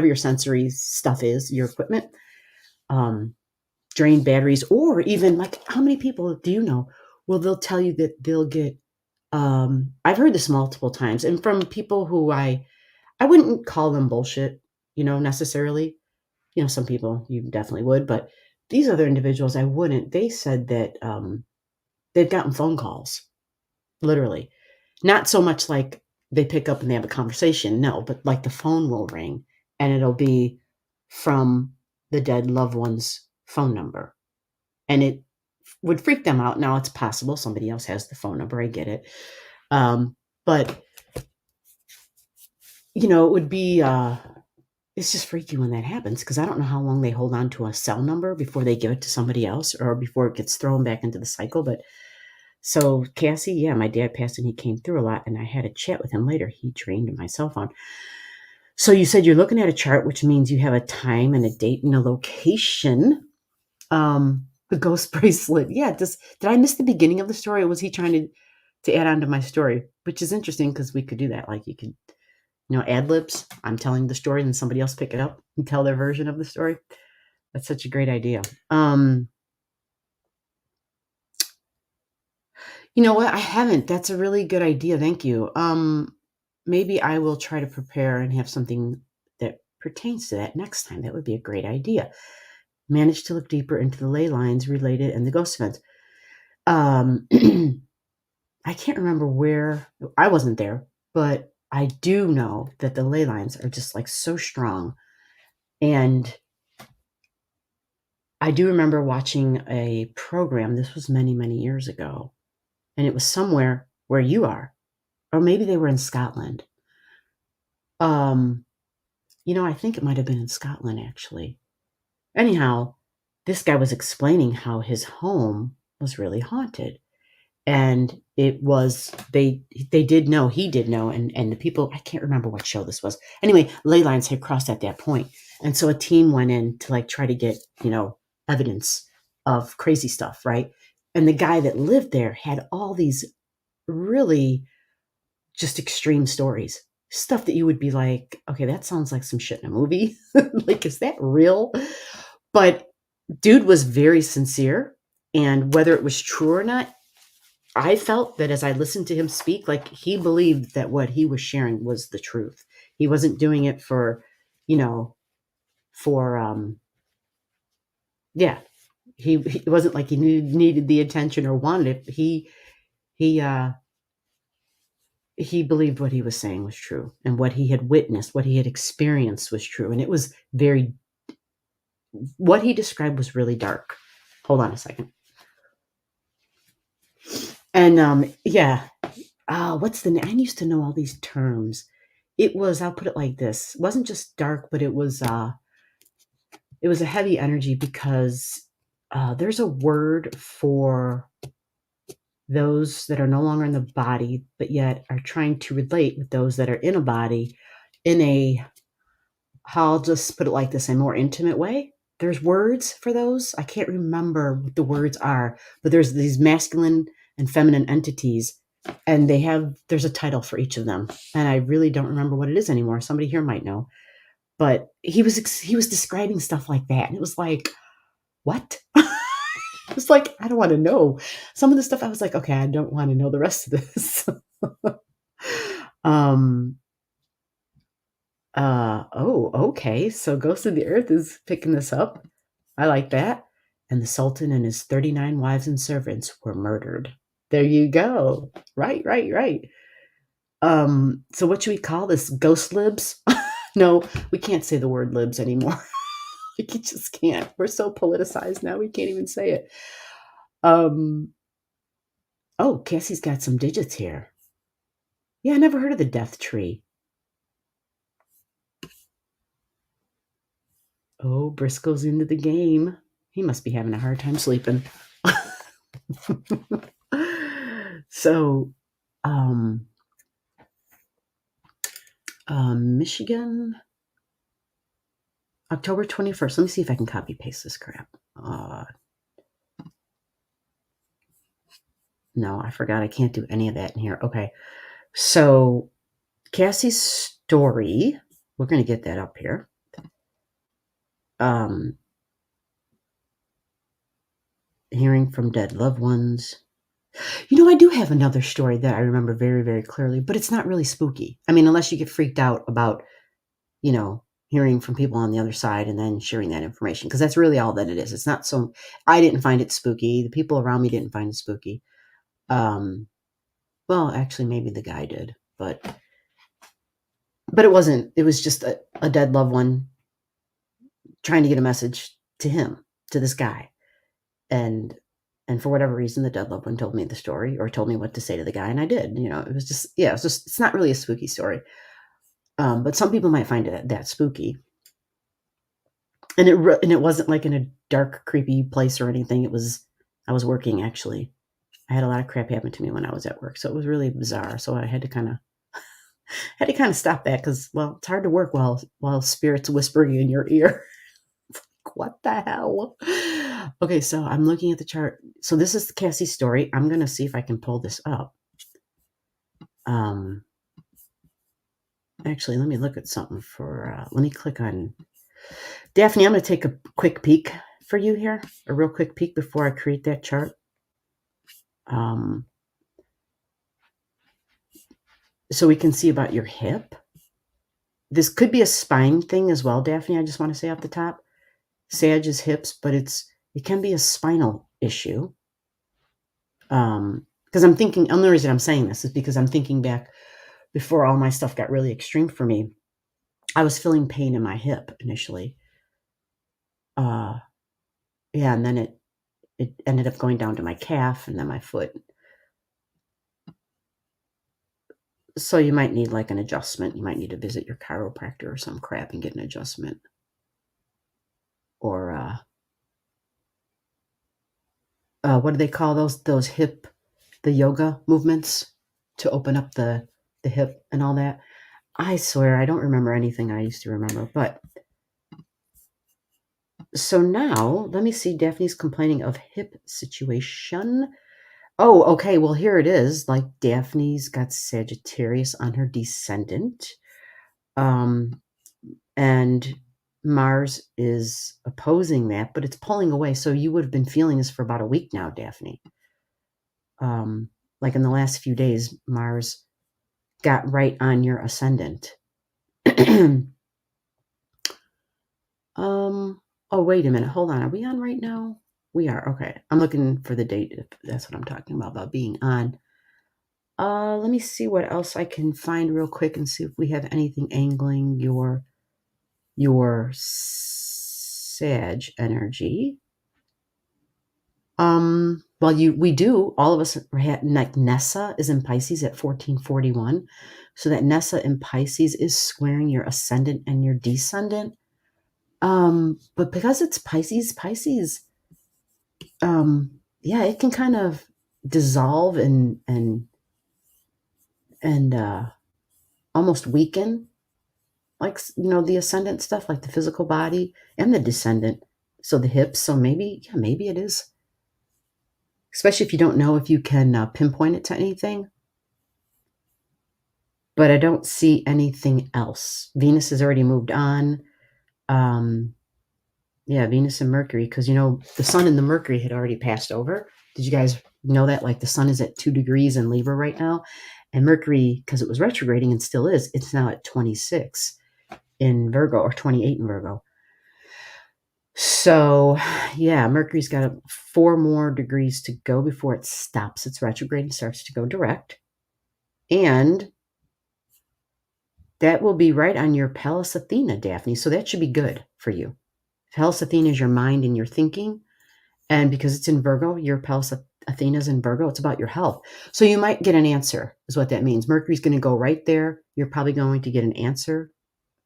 your sensory stuff is, your equipment, drained batteries, or even like, how many people do you know? Well, they'll tell you that they'll get, I've heard this multiple times, and from people who I wouldn't call them bullshit, necessarily. Some people you definitely would, but these other individuals I wouldn't. They said that they've gotten phone calls, literally. Not so much like they pick up and they have a conversation, no, but like the phone will ring and it'll be from the dead loved one's phone number. And it would freak them out. Now it's possible somebody else has the phone number, I get it. But it would be it's just freaky when that happens, because I don't know how long they hold on to a cell number before they give it to somebody else or before it gets thrown back into the cycle. But so Cassie, my dad passed and he came through a lot, and I had a chat with him later. He drained my cell phone. So you said you're looking at a chart, which means you have a time and a date and a location. The ghost bracelet. Yeah. Did I miss the beginning of the story, or was he trying to add on to my story? Which is interesting because we could do that. Like you could, ad libs. I'm telling the story and somebody else pick it up and tell their version of the story. That's such a great idea. You know what? I haven't. That's a really good idea. Thank you. Maybe I will try to prepare and have something that pertains to that next time. That would be a great idea. Manage to look deeper into the ley lines related and the ghost events. I can't remember where. I wasn't there, but I do know that the ley lines are just like so strong. And I do remember watching a program. This was many, many years ago. And it was somewhere where you are. Or maybe they were in Scotland. I think it might have been in Scotland, actually. Anyhow, this guy was explaining how his home was really haunted. And it was, they did know, he did know, and the people, I can't remember what show this was. Anyway, ley lines had crossed at that point. And so a team went in to like try to get, evidence of crazy stuff, right? And the guy that lived there had all these really just extreme stories, stuff that you would be like, okay, that sounds like some shit in a movie. Like, is that real? But dude was very sincere. And whether it was true or not, I felt that as I listened to him speak, like he believed that what he was sharing was the truth. He wasn't doing it for, he wasn't like he needed the attention or wanted it. He believed what he was saying was true, and what he had witnessed, what he had experienced was true. And it was what he described was really dark. Hold on a second. And what's the name? I used to know all these terms. it was, I'll put it like this. It wasn't just dark, but it was a heavy energy because there's a word for those that are no longer in the body, but yet are trying to relate with those that are in a body in a, I'll just put it like this, a more intimate way. There's words for those. I can't remember what the words are, but there's these masculine and feminine entities, and there's a title for each of them. And I really don't remember what it is anymore. Somebody here might know. But he was describing stuff like that. And it was like, what? It's like, I don't want to know. Some of the stuff I was like, okay, I don't want to know the rest of this. Okay. So Ghost of the Earth is picking this up. I like that. And the Sultan and his 39 wives and servants were murdered. There you go. Right. So what should we call this? Ghost libs? No, we can't say the word libs anymore. We just can't. We're so politicized now. We can't even say it. Oh, Cassie's got some digits here. Yeah, I never heard of the death tree. Oh, Briscoe's into the game. He must be having a hard time sleeping. So, Michigan, October 21st. Let me see if I can copy paste this crap. No, I forgot. I can't do any of that in here. Okay. So Cassie's story, we're going to get that up here. Hearing from dead loved ones. I do have another story that I remember very, very clearly, but it's not really spooky. I mean, unless you get freaked out about, hearing from people on the other side and then sharing that information, because that's really all that it is. It's not so, I didn't find it spooky. The people around me didn't find it spooky. Well, actually, maybe the guy did, but it wasn't. It was just a dead loved one trying to get a message to him, to this guy. And for whatever reason, the dead loved one told me the story or told me what to say to the guy. And I did, it was just, it's not really a spooky story. But some people might find it that spooky. And it wasn't like in a dark, creepy place or anything. I was working, actually. I had a lot of crap happen to me when I was at work. So it was really bizarre. So I had to kind of stop that because, well, it's hard to work while spirits whispering in your ear. What the hell? Okay, so I'm looking at the chart. So this is Cassie's story. I'm going to see if I can pull this up. Actually, let me look at something let me click on Daphne. I'm going to take a quick peek for you here, a real quick peek before I create that chart. So we can see about your hip. This could be a spine thing as well, Daphne. I just want to say off the top. Sag is hips, but it can be a spinal issue. Because I'm thinking, the only reason I'm saying this is because I'm thinking back before all my stuff got really extreme for me. I was feeling pain in my hip initially. And then it ended up going down to my calf and then my foot. So you might need like an adjustment. You might need to visit your chiropractor or some crap and get an adjustment. Or what do they call those hip, the yoga movements to open up the hip and all that? I swear I don't remember anything I used to remember. But so now let me see. Daphne's complaining of hip situation. Oh, okay. Well, here it is. Like Daphne's got Sagittarius on her descendant. And Mars is opposing that, but it's pulling away. So you would have been feeling this for about a week now, Daphne. Like in the last few days, Mars got right on your ascendant. Oh, wait a minute. Hold on. Are we on right now? We are. Okay. I'm looking for the date. If that's what I'm talking about being on. Let me see what else I can find real quick and see if we have anything angling your Sag energy. Well, we do, all of us, like Nessa is in Pisces at 1441. So that Nessa in Pisces is squaring your ascendant and your descendant. But because it's Pisces, yeah, it can kind of dissolve and almost weaken, like, the ascendant stuff, like the physical body and the descendant. So the hips. So maybe it is, especially if you don't know if you can pinpoint it to anything. But I don't see anything else. Venus has already moved on. Yeah, Venus and Mercury, because the Sun and the Mercury had already passed over. Did you guys know that? Like the Sun is at 2 degrees in Libra right now, and Mercury, because it was retrograding and still is, it's now at 26 in Virgo, or 28 in Virgo. So yeah, Mercury's got 4 more degrees to go before it stops its retrograde and starts to go direct. And that will be right on your Pallas Athena, Daphne. So that should be good for you. Pallas Athena is your mind and your thinking. And because it's in Virgo, your Pallas Athena's in Virgo, it's about your health. So you might get an answer, is what that means. Mercury's going to go right there. You're probably going to get an answer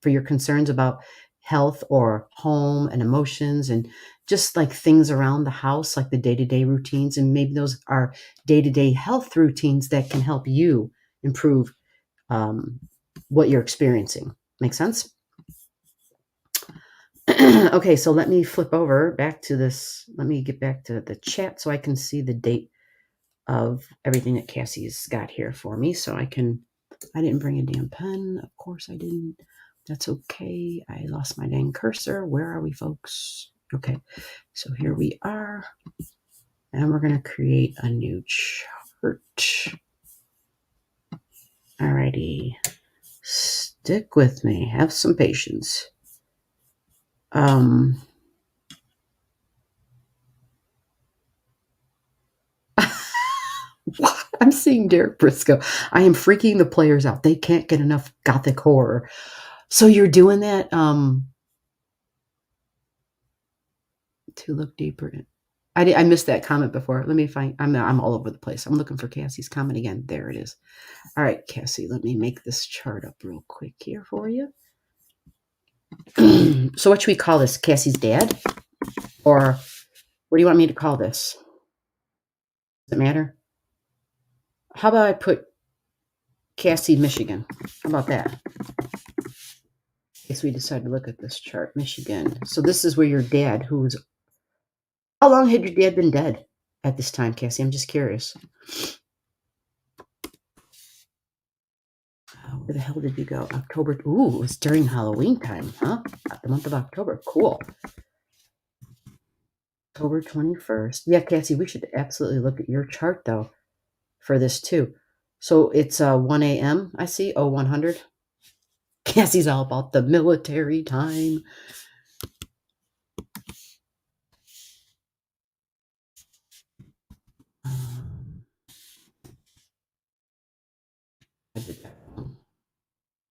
for your concerns about health or home and emotions and just like things around the house, like the day-to-day routines. And maybe those are day-to-day health routines that can help you improve what you're experiencing. Make sense? Okay, so let me flip over back to this. Let me get back to the chat so I can see the date of everything that Cassie's got here for me. So I didn't bring a damn pen. Of course I didn't. That's okay. I lost my dang cursor. Where are we, folks? Okay, so here we are. And we're going to create a new chart. Alrighty. Stick with me. Have some patience. I'm seeing Derek Briscoe. I am freaking the players out. They can't get enough gothic horror. So you're doing that to look deeper in. I missed that comment before. Let me find. I'm all over the place. I'm looking for Cassie's comment again. There it is. All right, Cassie. Let me make this chart up real quick here for you. So what should we call this? Cassie's dad, or what do you want me to call this? Does it matter? How about I put Cassie, Michigan? How about that? In case we decide to look at this chart, Michigan. So this is where your dad, who's... How long had your dad been dead at this time, Cassie? I'm just curious. Where the hell did you go? October. Ooh, it was during Halloween time, huh? The month of October. Cool. October 21st. Yeah, Cassie, we should absolutely look at your chart, though, for this, too. So it's 1 a.m., I see. 0100. Cassie's all about the military time.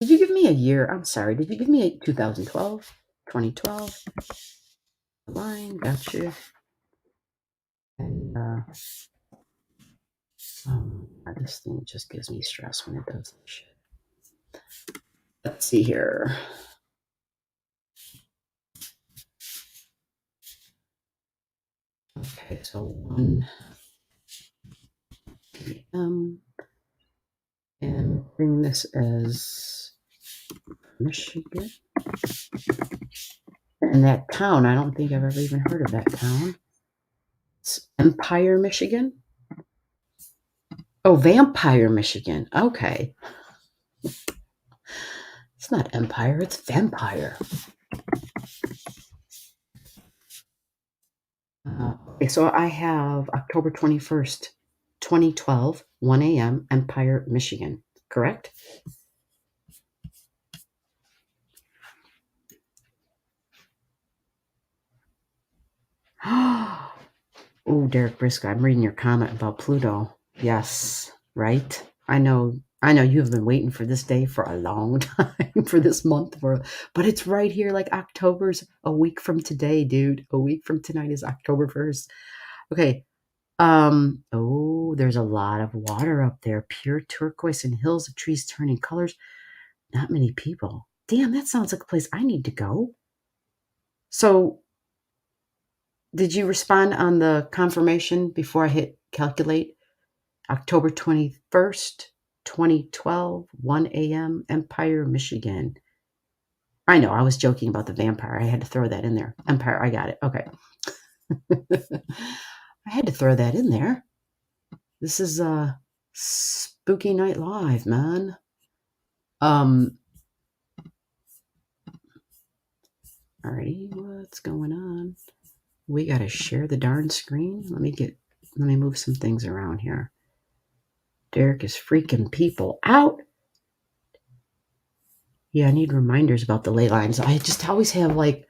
Did you give me a year? I'm sorry. Did you give me a 2012? 2012? Line, gotcha. And this thing just gives me stress when it does this shit. Let's see here. Okay, so 1 p.m. and bring this as Michigan. And that town, I don't think I've ever even heard of that town. It's Empire, Michigan. Oh, Vampire, Michigan. Okay. It's not Empire, it's Vampire. Okay, so I have October 21st, 2012, 1 a.m., Empire, Michigan, correct? Oh, Derek Briscoe, I'm reading your comment about Pluto. Yes, right? I know you have been waiting for this day for a long time, for this month, but it's right here. Like October's a week from today, dude. A week from tonight is October 1st. Okay, Oh, there's a lot of water up there. Pure turquoise and hills of trees turning colors. Not many people. Damn, that sounds like a place I need to go. So, did you respond on the confirmation before I hit calculate? October 21st, 2012, 1 a.m., Empire, Michigan. I know, I was joking about the vampire. I had to throw that in there. Empire, I got it. Okay. I had to throw that in there. This is a spooky night live, man. Alrighty, what's going on? We gotta share the darn screen. Let me move some things around here. Derek is freaking people out. Yeah, I need reminders about the ley lines. I just always have like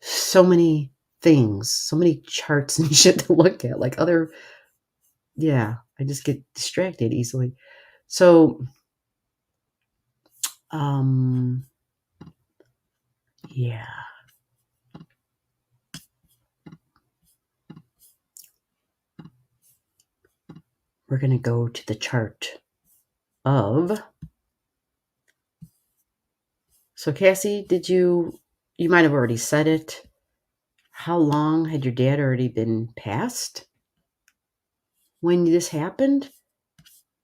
so many things, so many charts and shit to look at. Like I just get distracted easily. So, yeah. We're going to go to the chart of. So, Cassie, you might have already said it. How long had your dad already been passed when this happened?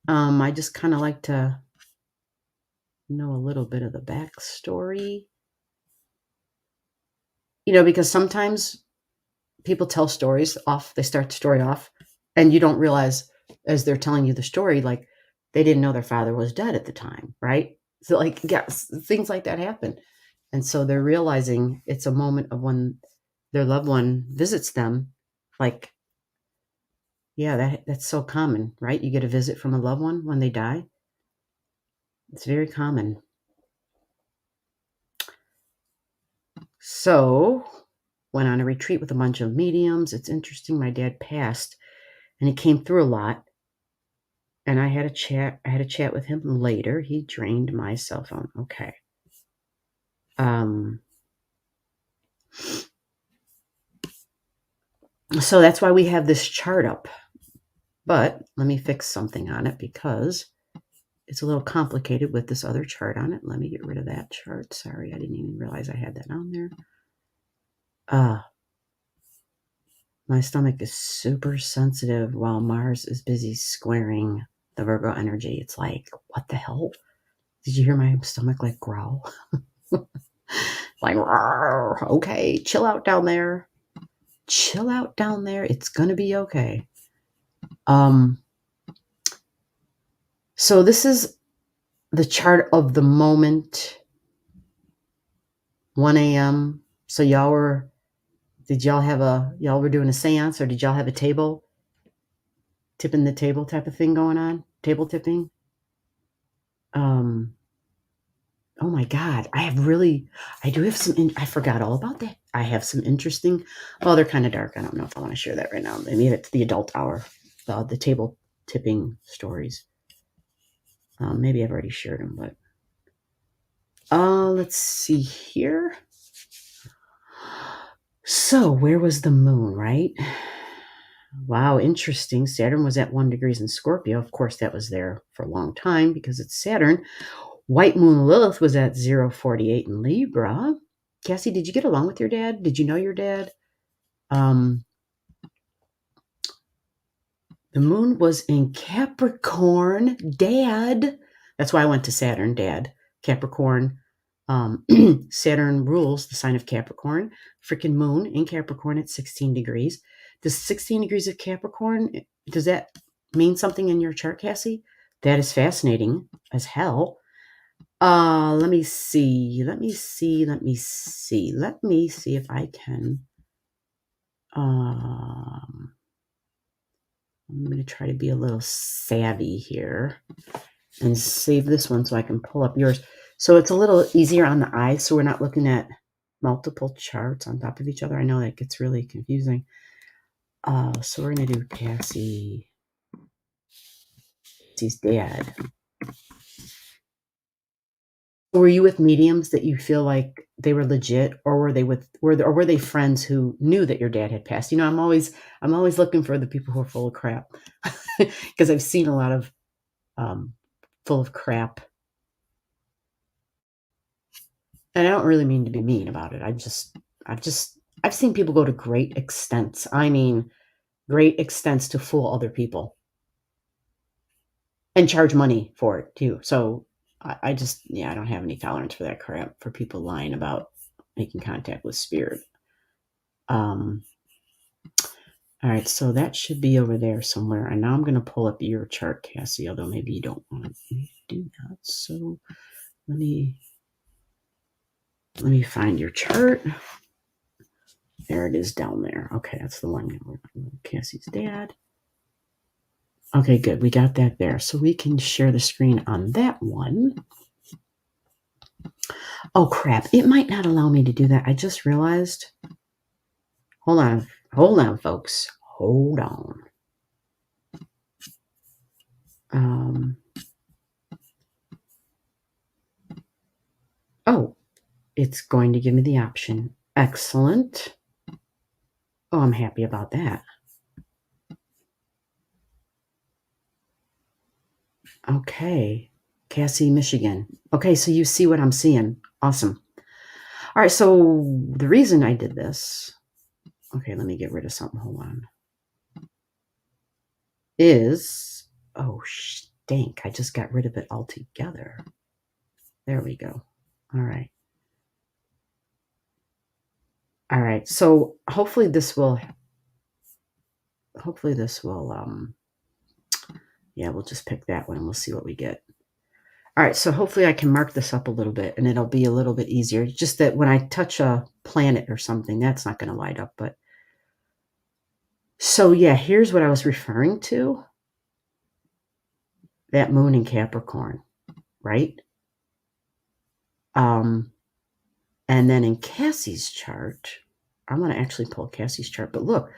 I just kind of like to know a little bit of the backstory. Because sometimes people tell stories off, they start the story off, and you don't realize as they're telling you the story, like they didn't know their father was dead at the time, right? So things like that happen. And so they're realizing it's a moment of when their loved one visits them. Like, yeah, that's so common, right? You get a visit from a loved one when they die. It's very common. So, went on a retreat with a bunch of mediums. It's interesting. My dad passed, and he came through a lot. And I had a chat with him later. He drained my cell phone. Okay. So that's why we have this chart up. But let me fix something on it because it's a little complicated with this other chart on it. Let me get rid of that chart. Sorry, I didn't even realize I had that on there. My stomach is super sensitive while Mars is busy squaring the Virgo energy. It's like, what the hell? Did you hear my stomach like growl? Like, okay, chill out down there. Chill out down there. It's going to be okay. So this is the chart of the moment, 1 a.m. So y'all were doing a seance, or did y'all have a table, tipping the table type of thing going on? Table tipping? Oh my God, I do have I forgot all about that. I have some interesting, they're kind of dark. I don't know if I want to share that right now. Maybe it's the adult hour, the table tipping stories. Maybe I've already shared them, but let's see here. So where was the moon, right? Wow, interesting. Saturn was at 1 degrees in Scorpio. Of course, that was there for a long time because it's Saturn. White moon Lilith was at 048 in Libra. Cassie, did you get along with your dad? Did you know your dad? The moon was in Capricorn. Dad. That's why I went to Saturn, Dad. Capricorn. Saturn rules the sign of Capricorn. Freaking moon in Capricorn at 16 degrees. Does 16 degrees of Capricorn, does that mean something in your chart, Cassie? That is fascinating as hell. Let me see if I can. I'm going to try to be a little savvy here and save this one so I can pull up yours. So it's a little easier on the eyes, so we're not looking at multiple charts on top of each other. I know that gets really confusing. So we're going to do Cassie's dad. were you with mediums that you feel like they were legit, or were they friends who knew that your dad had passed? You know, I'm always looking for the people who are full of crap, because I've seen a lot of full of crap, and I don't really mean to be mean about it. I've seen people go to great extents. I mean, great extents to fool other people and charge money for it too. So I don't have any tolerance for that crap, for people lying about making contact with spirit. All right, so that should be over there somewhere. And now I'm going to pull up your chart, Cassie, although maybe you don't want to do that. So let me find your chart. There it is down there. Okay, that's the one. Cassie's dad. Okay, good. We got that there. So we can share the screen on that one. Oh, crap. It might not allow me to do that. I just realized. Hold on, folks. Hold on. Oh, it's going to give me the option. Excellent. Oh, I'm happy about that. Okay. Cassie, Michigan. Okay, so you see what I'm seeing. Awesome. All right, so the reason I did this, okay, let me get rid of something. Hold on. Is, oh, stink. I just got rid of it altogether. There we go. All right. All right, so hopefully this will, yeah, we'll just pick that one and we'll see what we get. All right, so hopefully I can mark this up a little bit and it'll be a little bit easier. Just that when I touch a planet or something, that's not going to light up. But so yeah, here's what I was referring to. That moon in Capricorn, right? And then in Cassie's chart, I'm going to actually pull Cassie's chart. But look,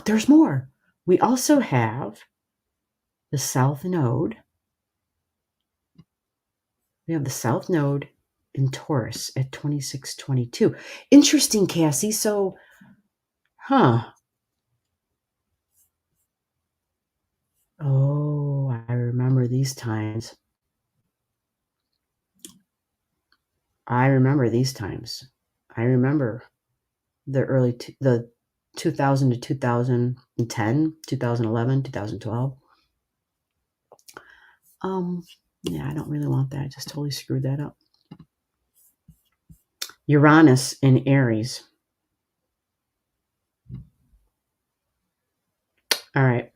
there's more. We also have the South Node. We have the South Node in Taurus at 2622. Interesting, Cassie. So, oh, I remember these times. I remember the 2000 to 2010, 2011, 2012. Yeah, I don't really want that. I just totally screwed that up. Uranus in Aries. All right.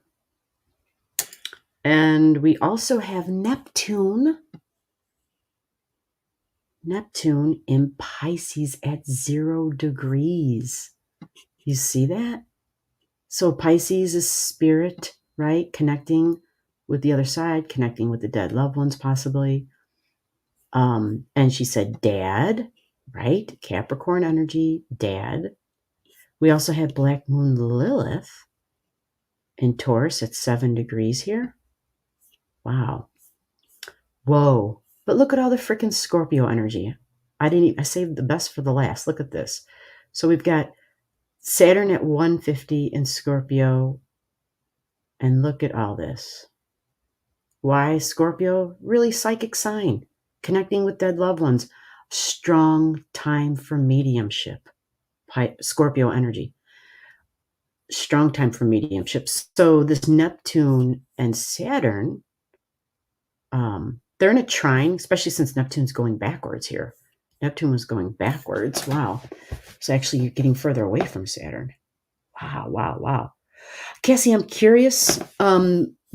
And we also have Neptune in Pisces at 0 degrees. You see that? So Pisces is spirit, right? Connecting with the other side, connecting with the dead loved ones possibly. And she said, Dad, right? Capricorn energy, Dad. We also had Black Moon Lilith in Taurus at 7 degrees here. Wow. Whoa. But look at all the freaking Scorpio energy. I saved the best for the last. Look at this. So we've got Saturn at 150 in Scorpio. And look at all this. Why Scorpio? Really psychic sign. Connecting with dead loved ones. Strong time for mediumship. Scorpio energy. Strong time for mediumship. So this Neptune and Saturn, they're in a trine, especially since Neptune's going backwards here. Neptune was going backwards. Wow. So actually you're getting further away from Saturn. Wow. Cassie, I'm curious,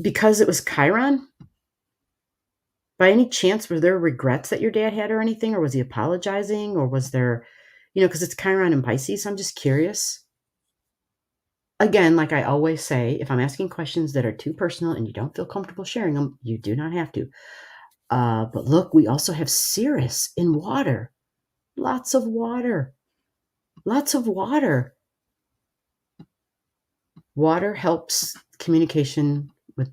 because it was Chiron, by any chance, were there regrets that your dad had or anything? Or was he apologizing? Or was there, because it's Chiron and Pisces, I'm just curious. Again, like I always say, if I'm asking questions that are too personal and you don't feel comfortable sharing them, you do not have to. But look, we also have Sirius in water. Lots of water. Water helps communication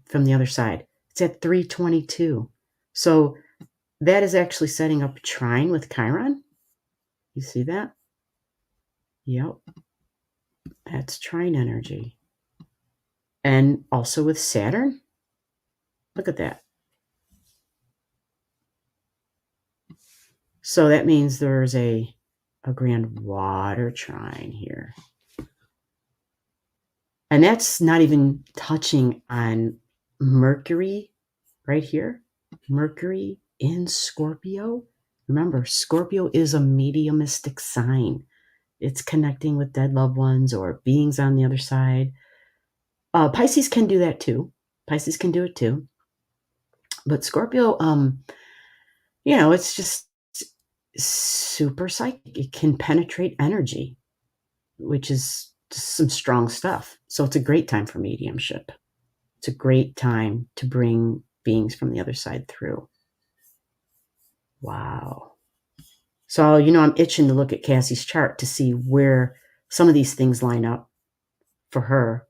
from the other side. It's at 322. So that is actually setting up a trine with Chiron. You see that? Yep. That's trine energy. And also with Saturn. Look at that. So that means there's a grand water trine here. And that's not even touching on Mercury right here. Mercury in Scorpio. Remember, Scorpio is a mediumistic sign. It's connecting with dead loved ones or beings on the other side. Pisces can do that too. Pisces can do it too. But Scorpio, it's just super psychic. It can penetrate energy, which is some strong stuff. So it's a great time for mediumship. It's a great time to bring beings from the other side through. Wow. So, I'm itching to look at Cassie's chart to see where some of these things line up for her.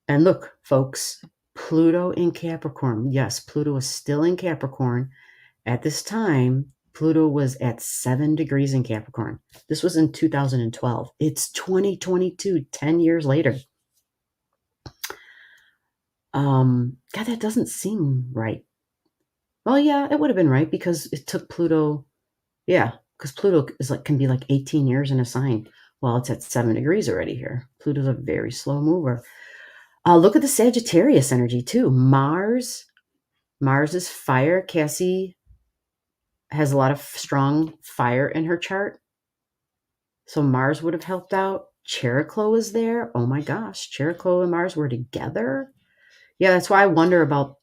And look, folks, Pluto in Capricorn. Yes, Pluto is still in Capricorn. At this time, Pluto was at 7 degrees in Capricorn. This was in 2012. It's 2022, 10 years later. God, that doesn't seem right. Well, yeah, it would have been right because it took Pluto. Yeah, because Pluto can be like 18 years in a sign. Well, it's at 7 degrees already here. Pluto's a very slow mover. Look at the Sagittarius energy too. Mars is fire. Cassie has a lot of strong fire in her chart. So Mars would have helped out. Chericlo is there. Oh my gosh, Chericlo and Mars were together. Yeah, that's why I wonder about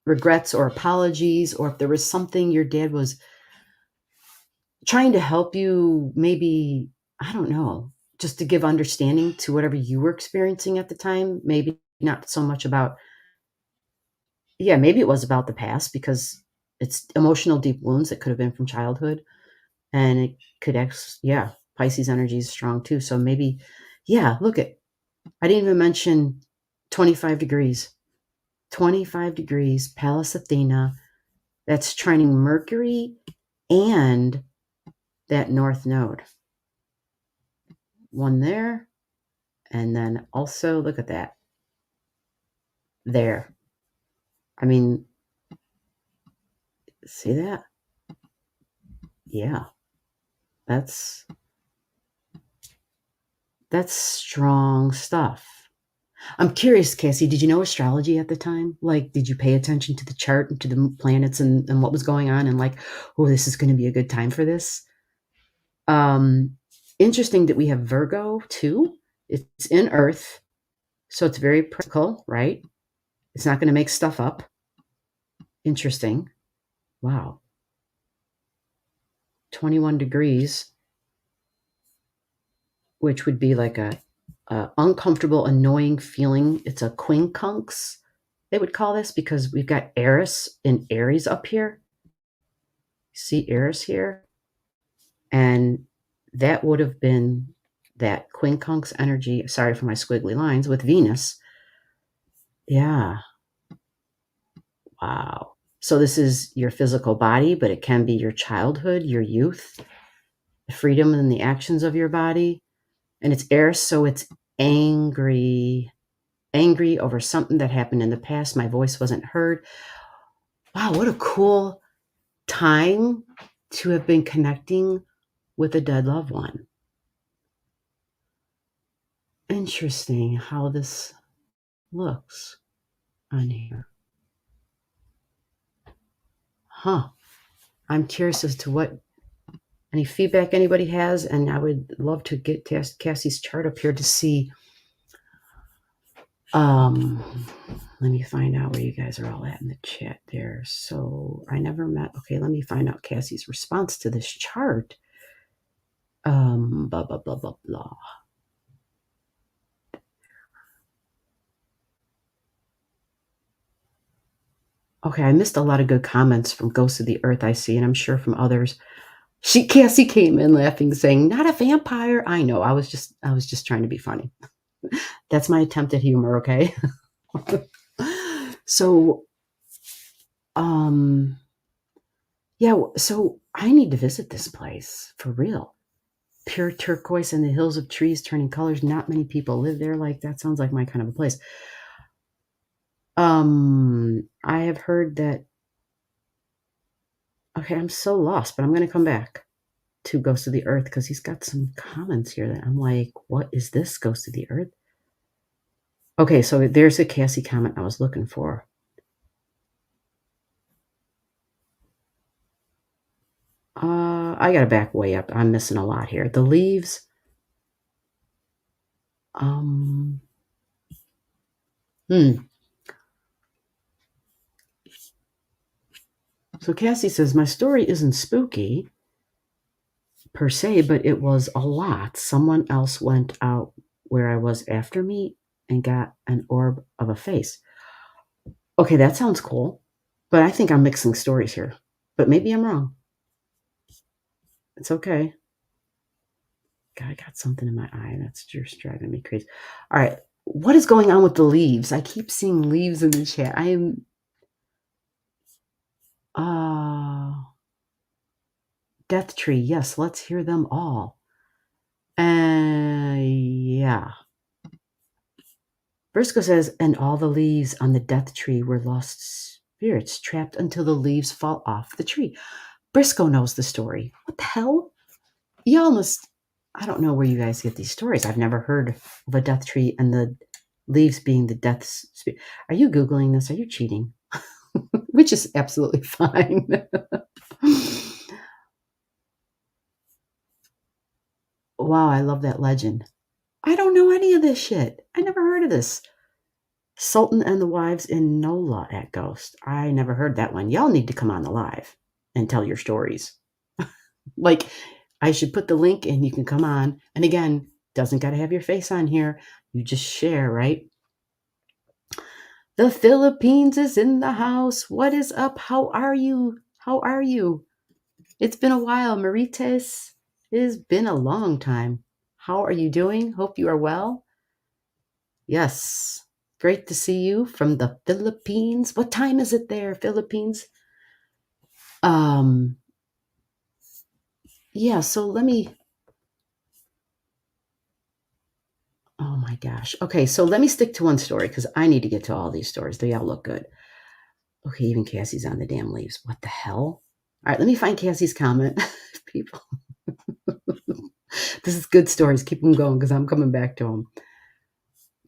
regrets or apologies, or if there was something your dad was trying to help you, maybe, I don't know, just to give understanding to whatever you were experiencing at the time. Maybe not so much about, maybe it was about the past because it's emotional deep wounds that could have been from childhood. And it could, Pisces energy is strong too. So maybe, look at, I didn't even mention 25 degrees. 25 degrees, Pallas Athena. That's trining Mercury and that North Node. One there. And then also, look at that. There. I mean, see that? Yeah. That's strong stuff. I'm curious, Cassie, did you know astrology at the time? Like, did you pay attention to the chart and to the planets and what was going on? And like, oh, this is going to be a good time for this. Interesting that we have Virgo too. It's in Earth. So it's very practical, right? It's not going to make stuff up. Interesting. Wow. 21 degrees, which would be like a uncomfortable, annoying feeling. It's a quincunx, they would call this, because we've got Eris and Aries up here. See Eris here? And that would have been that quincunx energy. Sorry for my squiggly lines with Venus. Yeah. Wow. So this is your physical body, but it can be your childhood, your youth, the freedom and the actions of your body. And it's Eris, so it's angry over something that happened in the past. My voice wasn't heard. Wow, what a cool time to have been connecting with a dead loved one. Interesting how this looks on here. Huh. I'm curious as to what any feedback anybody has, and I would love to get Cassie's chart up here to see. Let me find out where you guys are all at in the chat there. So I never met. Okay, let me find out Cassie's response to this chart. Blah, blah, blah, blah, blah. Okay, I missed a lot of good comments from Ghosts of the Earth, I see, and I'm sure from others. Cassie came in laughing, saying, "Not a vampire." I know. I was just trying to be funny. That's my attempt at humor, okay? So, Yeah, so I need to visit this place for real. Pure turquoise and the hills of trees turning colors. Not many people live there. Like, that sounds like my kind of a place. I have heard that. Okay, I'm so lost, but I'm going to come back to Ghost of the Earth because he's got some comments here that I'm like, what is this Ghost of the Earth? Okay, so there's a Cassie comment I was looking for. I got to back way up. I'm missing a lot here. The leaves. So Cassie says, my story isn't spooky per se, but it was a lot. Someone else went out where I was after me and got an orb of a face. Okay, that sounds cool, but I think I'm mixing stories here, but maybe I'm wrong. It's okay. God, I got something in my eye that's just driving me crazy. All right, what is going on with the leaves? I keep seeing leaves in the chat. I am Death Tree. Yes, let's hear them all. Yeah. Briscoe says, and all the leaves on the death tree were lost spirits trapped until the leaves fall off the tree. Briscoe knows the story. What the hell? Y'all must, I don't know where you guys get these stories. I've never heard of a death tree and the leaves being the death spirit. Are you Googling this? Are you cheating? Which is absolutely fine. Wow, I love that legend. I don't know any of this shit. I never heard of this. Sultan and the Wives in Nola at Ghost. I never heard that one. Y'all need to come on the live and tell your stories. Like, I should put the link and you can come on. And again, doesn't got to have your face on here. You just share, right? The Philippines is in the house. What is up? How are you? How are you? It's been a while, Marites. It has been a long time. How are you doing? Hope you are well. Yes. Great to see you from the Philippines. What time is it there, Philippines? Yeah, so let me. Oh my gosh. Okay, so let me stick to one story because I need to get to all these stories. They all look good. Okay, even Cassie's on the damn leaves. What the hell? All right, let me find Cassie's comment. People. This is good stories. Keep them going because I'm coming back to them.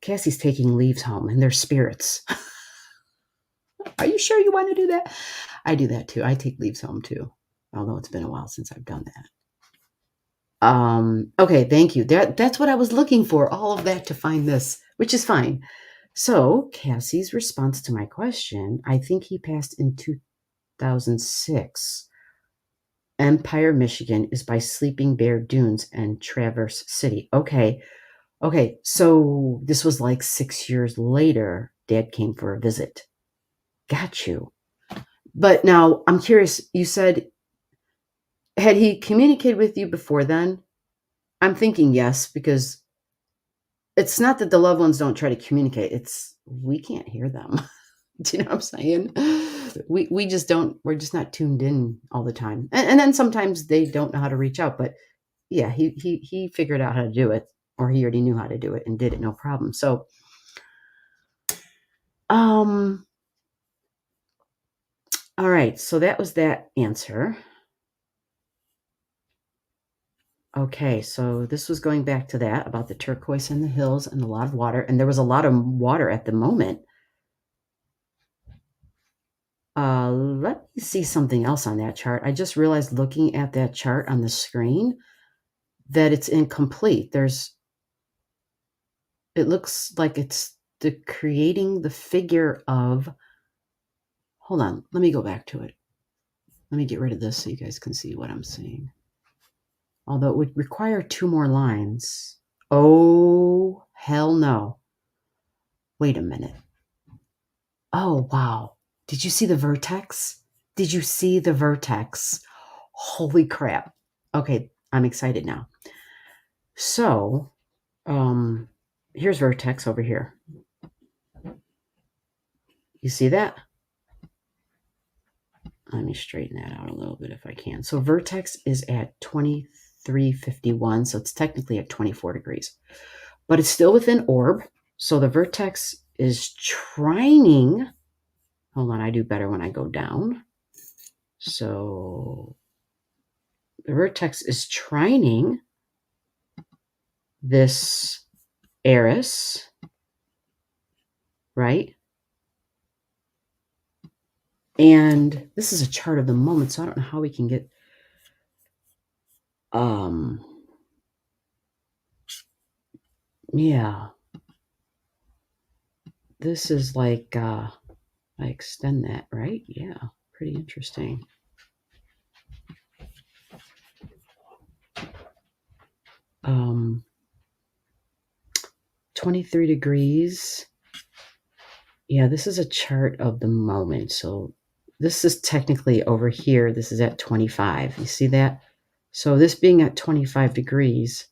Cassie's taking leaves home and they're spirits. Are you sure you want to do that? I do that too. I take leaves home too, although it's been a while since I've done that. Okay, thank you. That's what I was looking for. All of that to find this, which is fine. So Cassie's response to my question, I think he passed in 2006. Empire, Michigan is by Sleeping Bear Dunes and Traverse City. Okay. So this was like 6 years later. Dad came for a visit. Got you. But now I'm curious. You said, had he communicated with you before then? I'm thinking yes, because it's not that the loved ones don't try to communicate. It's we can't hear them. Do you know what I'm saying? We just don't. We're just not tuned in all the time. And then sometimes they don't know how to reach out. But yeah, he figured out how to do it, or he already knew how to do it and did it no problem. So, all right. So that was that answer. Okay, so this was going back to that about the turquoise in the hills and a lot of water. And there was a lot of water at the moment. Let me see something else on that chart. I just realized looking at that chart on the screen that it's incomplete. It looks like it's creating the figure of, hold on, let me go back to it. Let me get rid of this so you guys can see what I'm seeing. Although it would require 2 more lines. Oh, hell no. Wait a minute. Oh, wow. Did you see the vertex? Did you see the vertex? Holy crap. Okay, I'm excited now. So, here's vertex over here. You see that? Let me straighten that out a little bit if I can. So vertex is at 2351, so it's technically at 24 degrees. But it's still within orb. So the vertex is trining. Hold on, I do better when I go down. So the vertex is trining this Eris, right? And this is a chart of the moment, so I don't know how we can get yeah. This is like I extend that, right? Yeah, pretty interesting. Um 23 degrees. Yeah, this is a chart of the moment. So this is technically over here. This is at 25. You see that? So this being at 25 degrees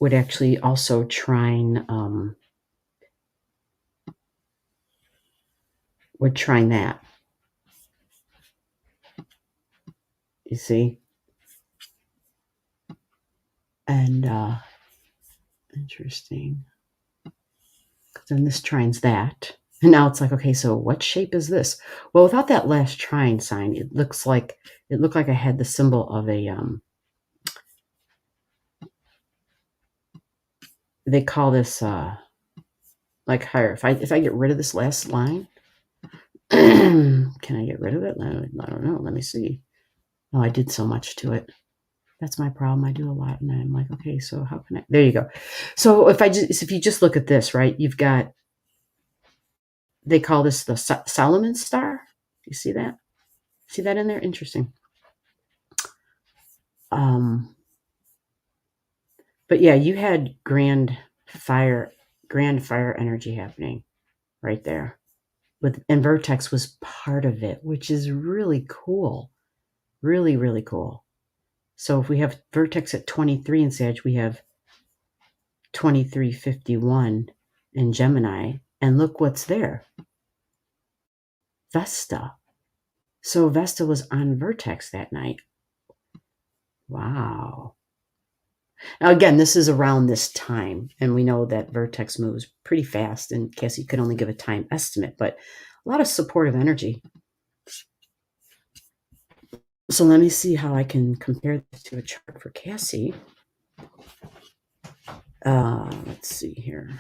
would actually also trine that. You see? And interesting. Then this trines that. And now it's like, okay, so what shape is this? Well, without that last trine sign, it looked like I had the symbol of a they call this like higher. If I get rid of this last line, can I get rid of it? I don't know. Let me see. Oh, I did so much to it. That's my problem. I do a lot, and I'm like, okay, so how can I? There you go. So if you just look at this, right? You've got, they call this the Solomon star. You see that? See that in there? Interesting. But yeah, you had grand fire energy happening right there. And vertex was part of it, which is really cool. Really, really cool. So if we have vertex at 23 in Sag, we have 2351 in Gemini, and look what's there. Vesta. So Vesta was on vertex that night. Wow. Now, again, this is around this time, and we know that vertex moves pretty fast, and Cassie could only give a time estimate, but a lot of supportive energy. So let me see how I can compare this to a chart for Cassie. Let's see here.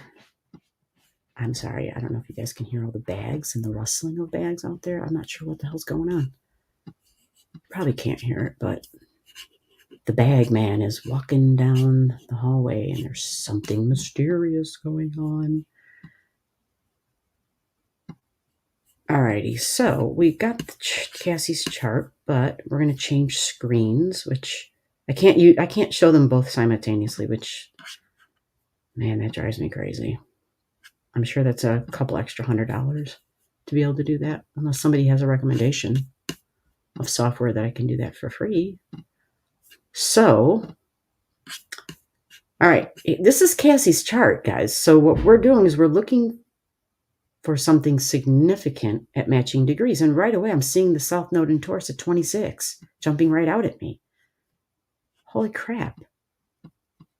I'm sorry, I don't know if you guys can hear all the bags and the rustling of bags out there. I'm not sure what the hell's going on. Probably can't hear it, but the bag man is walking down the hallway, and there's something mysterious going on. Alrighty, so we got Cassie's chart, but we're going to change screens, which I can't show them both simultaneously, which, man, that drives me crazy. I'm sure that's a couple extra $100 to be able to do that, unless somebody has a recommendation of software that I can do that for free. So, all right, this is Cassie's chart, guys. So what we're doing is we're looking for something significant at matching degrees. And right away, I'm seeing the South Node in Taurus at 26, jumping right out at me. Holy crap.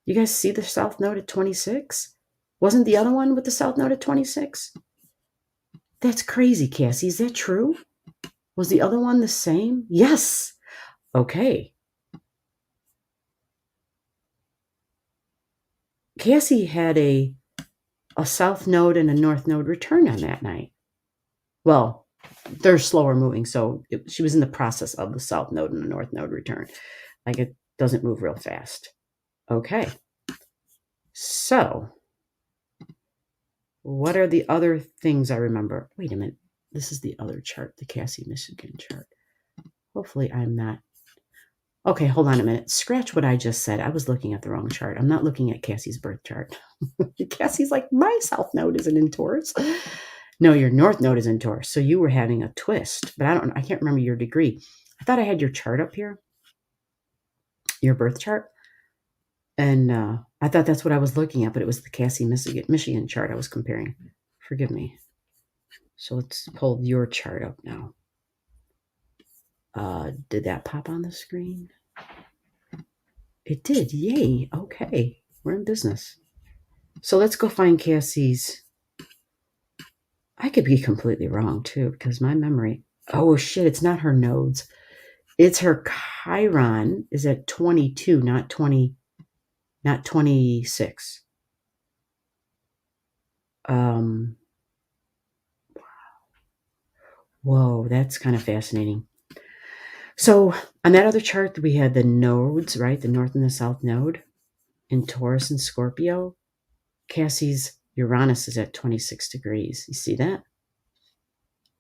You guys see the South Node at 26? Wasn't the other one with the South Node at 26? That's crazy, Cassie. Is that true? Was the other one the same? Yes. Okay. Cassie had a South Node and a North Node return on that night. Well, they're slower moving, so she was in the process of the South Node and the North Node return. Like, it doesn't move real fast. Okay. So, what are the other things I remember? Wait a minute. This is the other chart, the Cassie Michigan chart. Hopefully I'm not. Okay, hold on a minute. Scratch what I just said. I was looking at the wrong chart. I'm not looking at Cassie's birth chart. Cassie's like, my South Node isn't in Taurus. No, your North Node is in Taurus. So you were having a twist, but I can't remember your degree. I thought I had your chart up here, your birth chart. And I thought that's what I was looking at, but it was the Cassie Michigan chart I was comparing. Forgive me. So let's pull your chart up now. Did that pop on the screen? It did. Yay. Okay. We're in business. So let's go find Cassie's. I could be completely wrong too, because my memory. Oh shit! It's not her nodes. It's her Chiron is at 22, not 20, not 26. Whoa, that's kind of fascinating. So on that other chart, we had the nodes, right? The north and the south node in Taurus and Scorpio. Cassie's Uranus is at 26 degrees. You see that?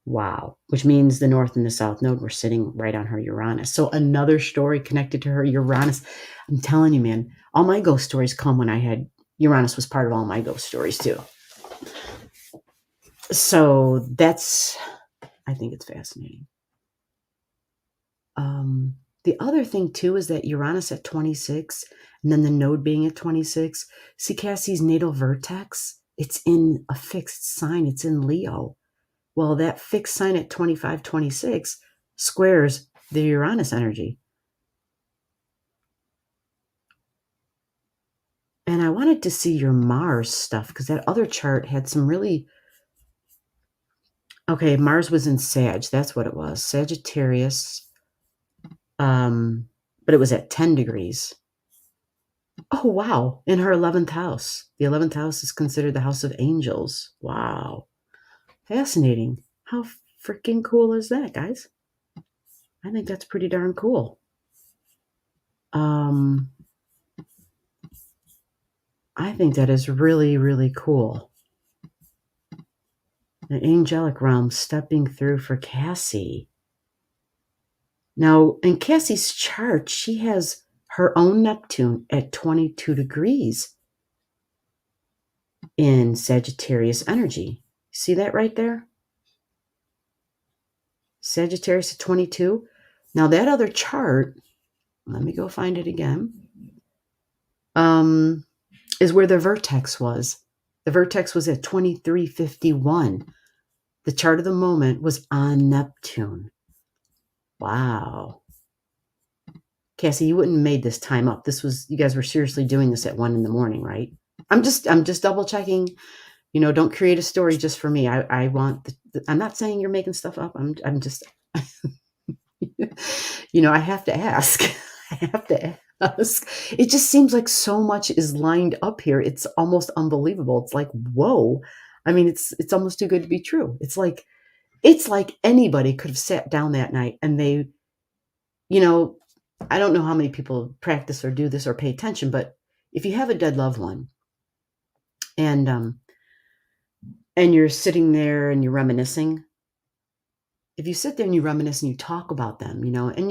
Wow. Which means the north and the south node were sitting right on her Uranus. So another story connected to her Uranus. I'm telling you, man, all my ghost stories come when I had Uranus was part of all my ghost stories too. So that's, I think it's fascinating. The other thing too is that Uranus at 26 and then the node being at 26. See Cassie's natal vertex? It's in a fixed sign. It's in Leo. Well, that fixed sign at 25, 26 squares the Uranus energy. And I wanted to see your Mars stuff because that other chart had some really... Okay, Mars was in Sag. That's what it was. Sagittarius. But it was at 10 degrees. Oh, wow. In her 11th house. The 11th house is considered the house of angels. Wow. Fascinating. How freaking cool is that, guys? I think that's pretty darn cool. I think that is really, really cool. The angelic realm stepping through for Cassie. Now, in Cassie's chart, she has her own Neptune at 22 degrees in Sagittarius energy. See that right there? Sagittarius at 22. Now, that other chart, let me go find it again, is where the vertex was. The vertex was at 2351. The chart of the moment was on Neptune. Wow. Cassie, you wouldn't have made this time up. This was, you guys were seriously doing this at 1 a.m, right? I'm just double checking. Don't create a story just for me. I want, I'm not saying you're making stuff up. I'm just, I have to ask. I have to ask. It just seems like so much is lined up here. It's almost unbelievable. It's like, whoa. I mean, it's almost too good to be true. It's like anybody could have sat down that night and they, I don't know how many people practice or do this or pay attention, but if you have a dead loved one and you're sitting there and you're reminiscing, if you sit there and you reminisce and you talk about them, and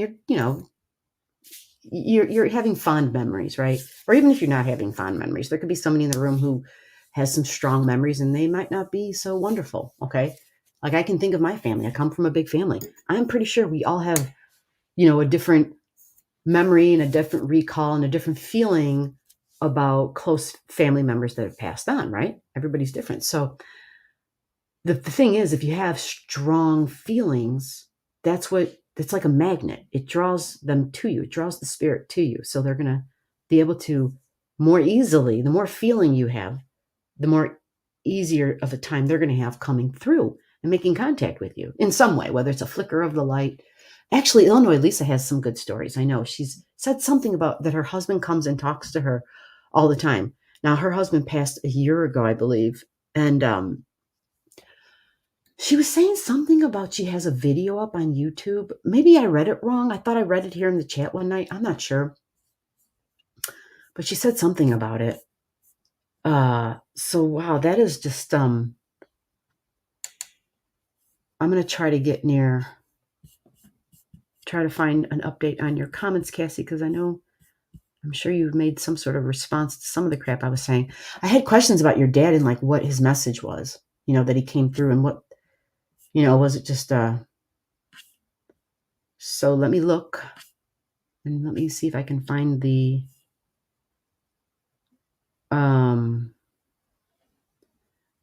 you're having fond memories, right? Or even if you're not having fond memories, there could be somebody in the room who has some strong memories and they might not be so wonderful. Okay. Like I can think of my family. I come from a big family. I'm pretty sure we all have, a different memory and a different recall and a different feeling about close family members that have passed on, right? Everybody's different. So the thing is, if you have strong feelings, it's like a magnet. It draws them to you. It draws the spirit to you. So they're going to be able to more easily, the more feeling you have, the more easier of a time they're going to have coming through and making contact with you in some way, whether it's a flicker of the light. Actually, Illinois Lisa has some good stories. I know she's said something about that her husband comes and talks to her all the time. Now, her husband passed a year ago, I believe. And she was saying something about she has a video up on YouTube. Maybe I read it wrong. I thought I read it here in the chat one night. I'm not sure. But she said something about it. So wow, that is just I'm going to try to find an update on your comments, Cassie, because I'm sure you've made some sort of response to some of the crap I was saying. I had questions about your dad and like what his message was, that he came through and what, was it just, so let me look and let me see if I can find the,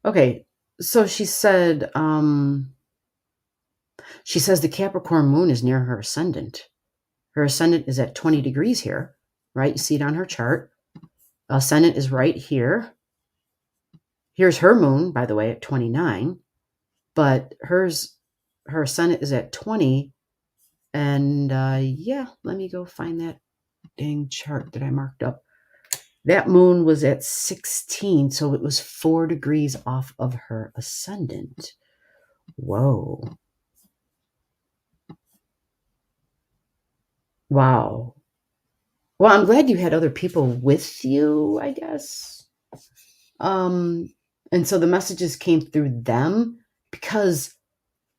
okay. So she said, She says the Capricorn moon is near her ascendant. Her ascendant is at 20 degrees here, right? You see it on her chart. Ascendant is right here. Here's her moon, by the way, at 29. But her ascendant is at 20. And yeah, let me go find that dang chart that I marked up. That moon was at 16, so it was 4 degrees off of her ascendant. Whoa. Wow. Well, I'm glad you had other people with you, I guess. And so the messages came through them, because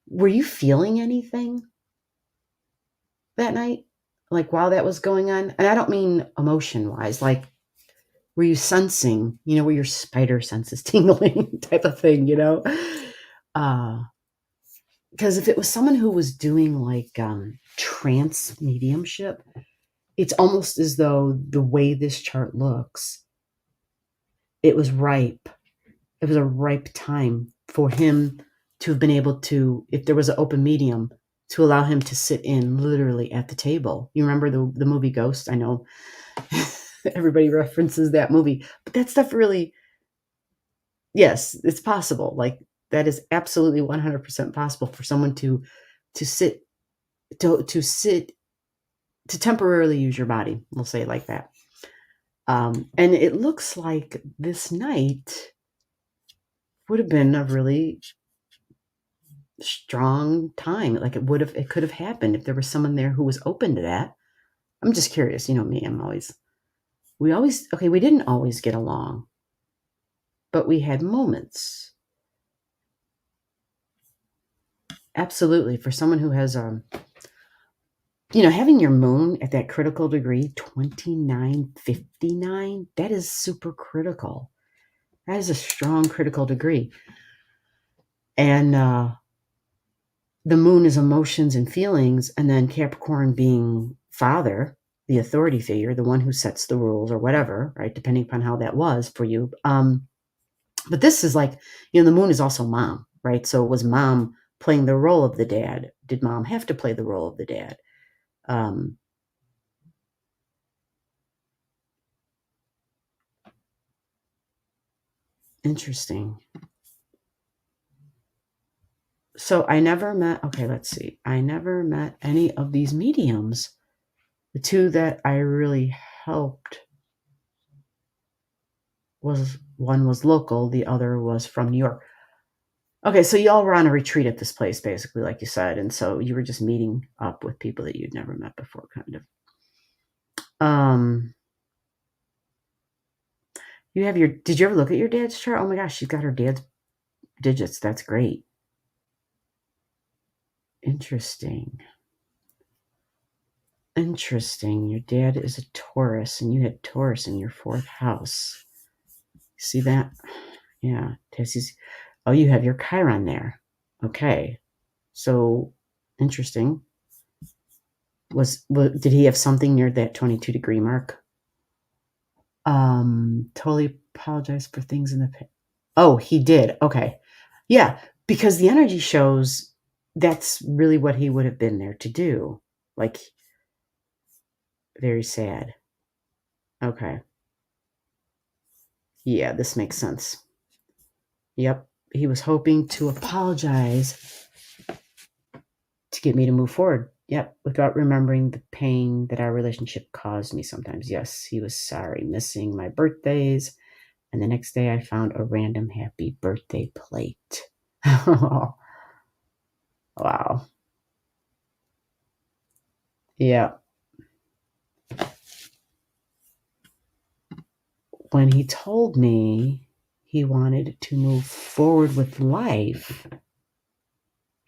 were you feeling anything that night? Like while that was going on? And I don't mean emotion-wise, like were you sensing, were your spider senses tingling type of thing, because if it was someone who was doing like trance mediumship, it's almost as though the way this chart looks, it was ripe. It was a ripe time for him to have been able to, if there was an open medium, to allow him to sit in literally at the table. You remember the movie Ghost? I know everybody references that movie, but that stuff really, yes, it's possible. Like that is absolutely 100% possible for someone to sit, to temporarily use your body. We'll say it like that. And it looks like this night would have been a really strong time. Like it could have happened if there was someone there who was open to that. I'm just curious, me, we didn't always get along, but we had moments. Absolutely. For someone who has, having your moon at that critical degree, 2959, that is super critical. That is a strong critical degree. And the moon is emotions and feelings, and then Capricorn being father, the authority figure, the one who sets the rules or whatever, right? Depending upon how that was for you. But this is like, the moon is also mom, right? So was mom playing the role of the dad? Did mom have to play the role of the dad? Interesting. So I never met, let's see. I never met any of these mediums. The two that I really helped one was local, the other was from New York. Okay, so y'all were on a retreat at this place, basically, like you said, and so you were just meeting up with people that you'd never met before, kind of. Did you ever look at your dad's chart? Oh my gosh, she's got her dad's digits. That's great. Interesting. Your dad is a Taurus, and you had Taurus in your 4th house. See that? Yeah. Oh, you have your Chiron there. Okay. So interesting. Did he have something near that 22 degree mark? Totally apologize for things in the past. Oh, he did. Okay. Yeah, because the energy shows that's really what he would have been there to do. Like, very sad. Okay. Yeah, this makes sense. Yep. He was hoping to apologize to get me to move forward. Yep. Without remembering the pain that our relationship caused me sometimes. Yes, he was sorry, missing my birthdays. And the next day I found a random happy birthday plate. Wow. Yeah. When he told me he wanted to move forward with life,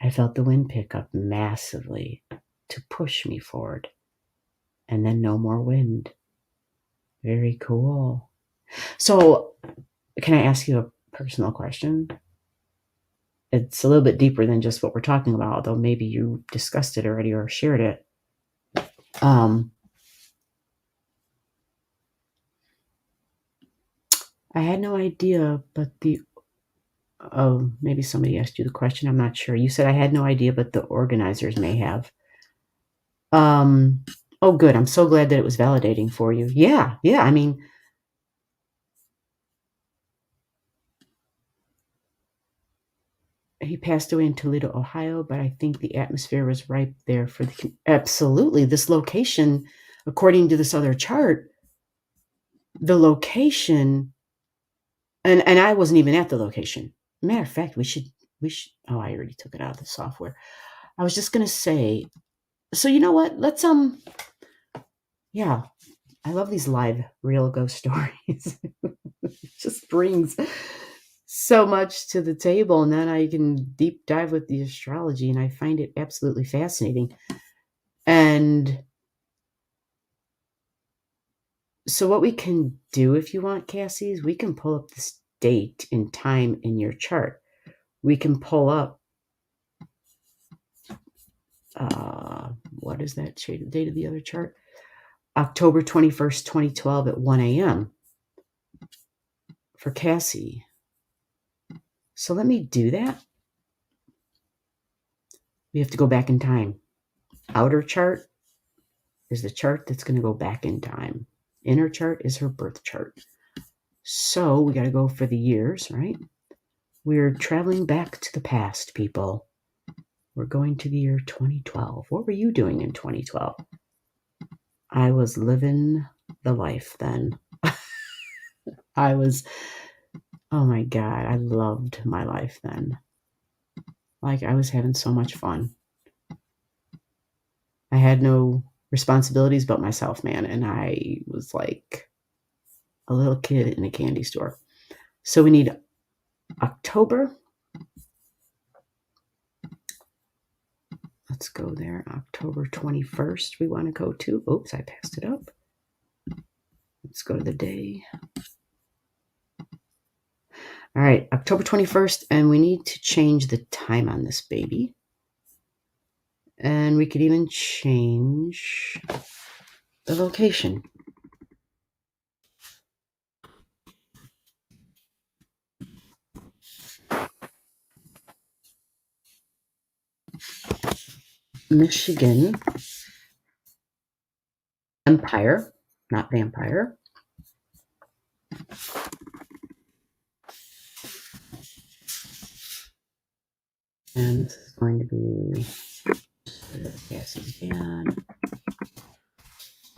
I felt the wind pick up massively to push me forward. And then no more wind. Very cool. So, can I ask you a personal question? It's a little bit deeper than just what we're talking about, although maybe you discussed it already or shared it. I had no idea, but Oh, maybe somebody asked you the question. I'm not sure. You said I had no idea, but the organizers may have. Oh, good. I'm so glad that it was validating for you. Yeah. I mean, he passed away in Toledo, Ohio, but I think the atmosphere was ripe there for the absolutely this location, according to this other chart, the location, and I wasn't even at the location. Matter of fact, we should. Oh, I already took it out of the software. I was just gonna say. So you know what? Let's yeah. I love these live real ghost stories. It just brings so much to the table, and then I can deep dive with the astrology, and I find it absolutely fascinating. And so what we can do, if you want, Cassie, is we can pull up this date and time in your chart. We can pull up what is that date of the other chart? October 21st, 2012 at 1 a.m. for Cassie. So let me do that. We have to go back in time. Outer chart is the chart that's going to go back in time. Inner chart is her birth chart. So we got to go for the years, right? We're traveling back to the past, people. We're going to the year 2012. What were you doing in 2012? I was living the life then. Oh my God, I loved my life then. Like, I was having so much fun. I had no responsibilities but myself, man. And I was like a little kid in a candy store. So we need October. Let's go there. October 21st, we want to go to. Oops, I passed it up. Let's go to the day. All right, October 21st, and we need to change the time on this baby. And we could even change the location. Michigan Empire, not vampire. And this is going to be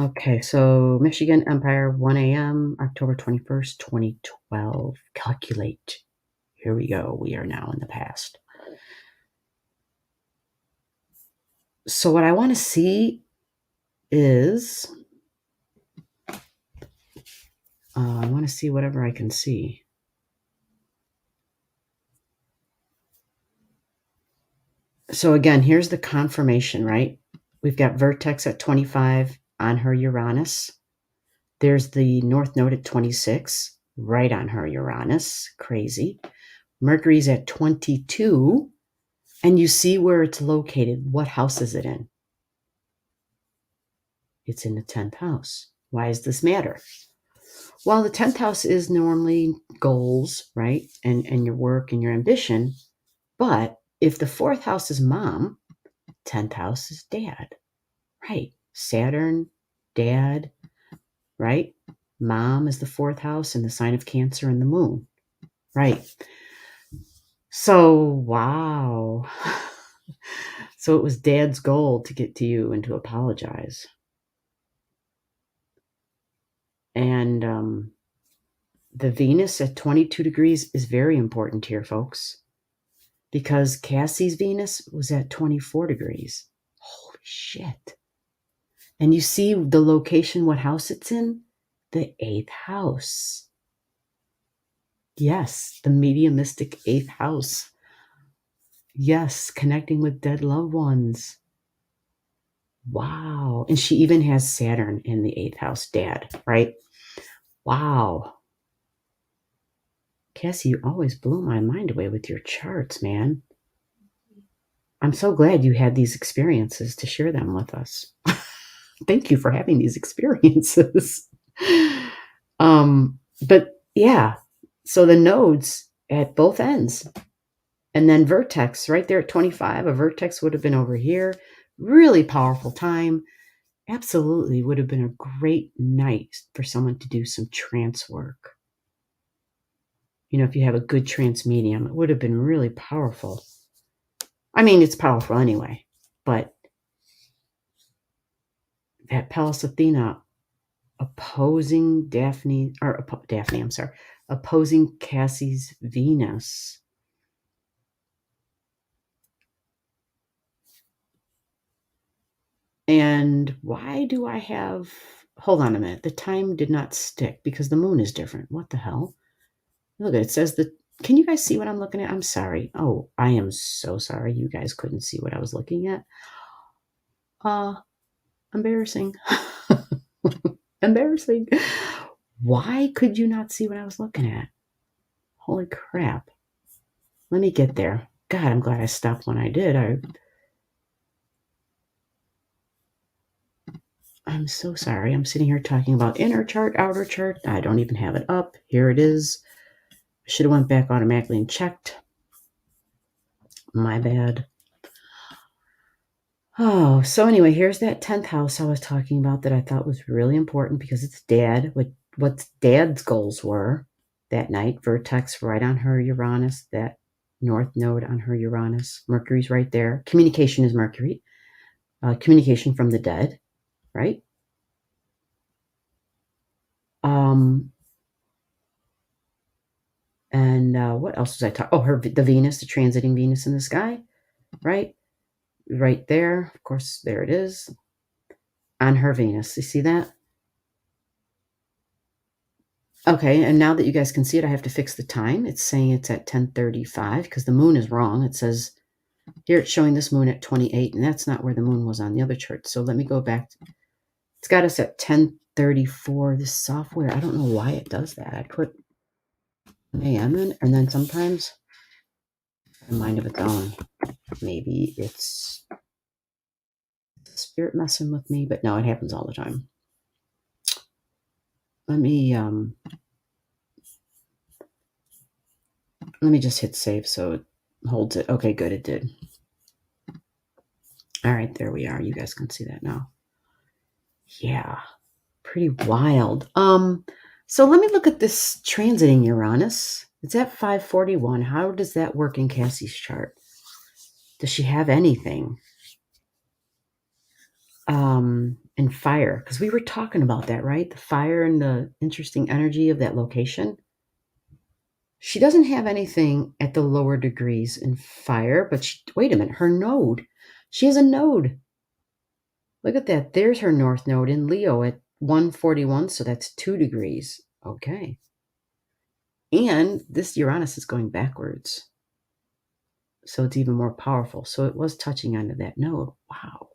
okay, so Michigan Empire, 1 a.m., October 21st, 2012. Calculate. Here we go. We are now in the past. So what I want to see is I want to see whatever I can see. So again, here's the confirmation, right? We've got vertex at 25 on her Uranus. There's the North Node at 26, right on her Uranus. Crazy. Mercury's at 22. And you see where it's located. What house is it in? It's in the 10th house. Why does this matter? Well, the 10th house is normally goals, right? And your work and your ambition. But if the 4th house is mom, 10th house is dad, right? Saturn, dad, right? Mom is the 4th house and the sign of Cancer and the moon, right? So, wow. So it was dad's goal to get to you and to apologize. And the Venus at 22 degrees is very important here, folks, because Cassie's Venus was at 24 degrees. Holy shit. And you see the location, what house it's in? The 8th house. Yes, the mediumistic 8th house. Yes, connecting with dead loved ones. Wow. And she even has Saturn in the 8th house, dad, right? Wow. Cassie, you always blow my mind away with your charts, man. I'm so glad you had these experiences to share them with us. Thank you for having these experiences. But yeah, so the nodes at both ends. And then vertex right there at 25, a vertex would have been over here. Really powerful time. Absolutely would have been a great night for someone to do some trance work. You know, if you have a good trance medium, it would have been really powerful. I mean, it's powerful anyway, but that Pallas Athena opposing opposing Cassie's Venus. And why do I have, hold on a minute, the time did not stick because the moon is different. What the hell? Look, it says that, can you guys see what I'm looking at? I'm sorry. Oh, I am so sorry. You guys couldn't see what I was looking at. Embarrassing. Embarrassing. Why could you not see what I was looking at? Holy crap. Let me get there. God, I'm glad I stopped when I did. I'm so sorry. I'm sitting here talking about inner chart, outer chart. I don't even have it up. Here it is. I should have went back automatically and checked. My bad. Oh, so anyway, here's that 10th house I was talking about that I thought was really important because it's dad, what dad's goals were that night. Vertex right on her Uranus, that north node on her Uranus. Mercury's right there. Communication is Mercury. Communication from the dead, right? And what else was I talking? Oh, the Venus, the transiting Venus in the sky, right? Right there. Of course, there it is. On her Venus. You see that? Okay, and now that you guys can see it, I have to fix the time. It's saying it's at 10:35 because the moon is wrong. It says here it's showing this moon at 28, and that's not where the moon was on the other chart. So let me go back. It's got us at 10:34. This software, I don't know why it does that. I put AM in, and then sometimes I mind of its own. Maybe it's spirit messing with me, but no, it happens all the time. Let me just hit save so it holds it. Okay, good, it did. All right, there we are. You guys can see that now. Yeah, pretty wild. So let me look at this transiting Uranus. It's at 541. How does that work in Cassie's chart? Does she have anything? And fire, because we were talking about that, right? The fire and the interesting energy of that location. She doesn't have anything at the lower degrees in fire, but wait a minute, her node. She has a node. Look at that. There's her north node in Leo at 141, so that's 2 degrees. Okay. And this Uranus is going backwards. So it's even more powerful. So it was touching onto that node. Wow.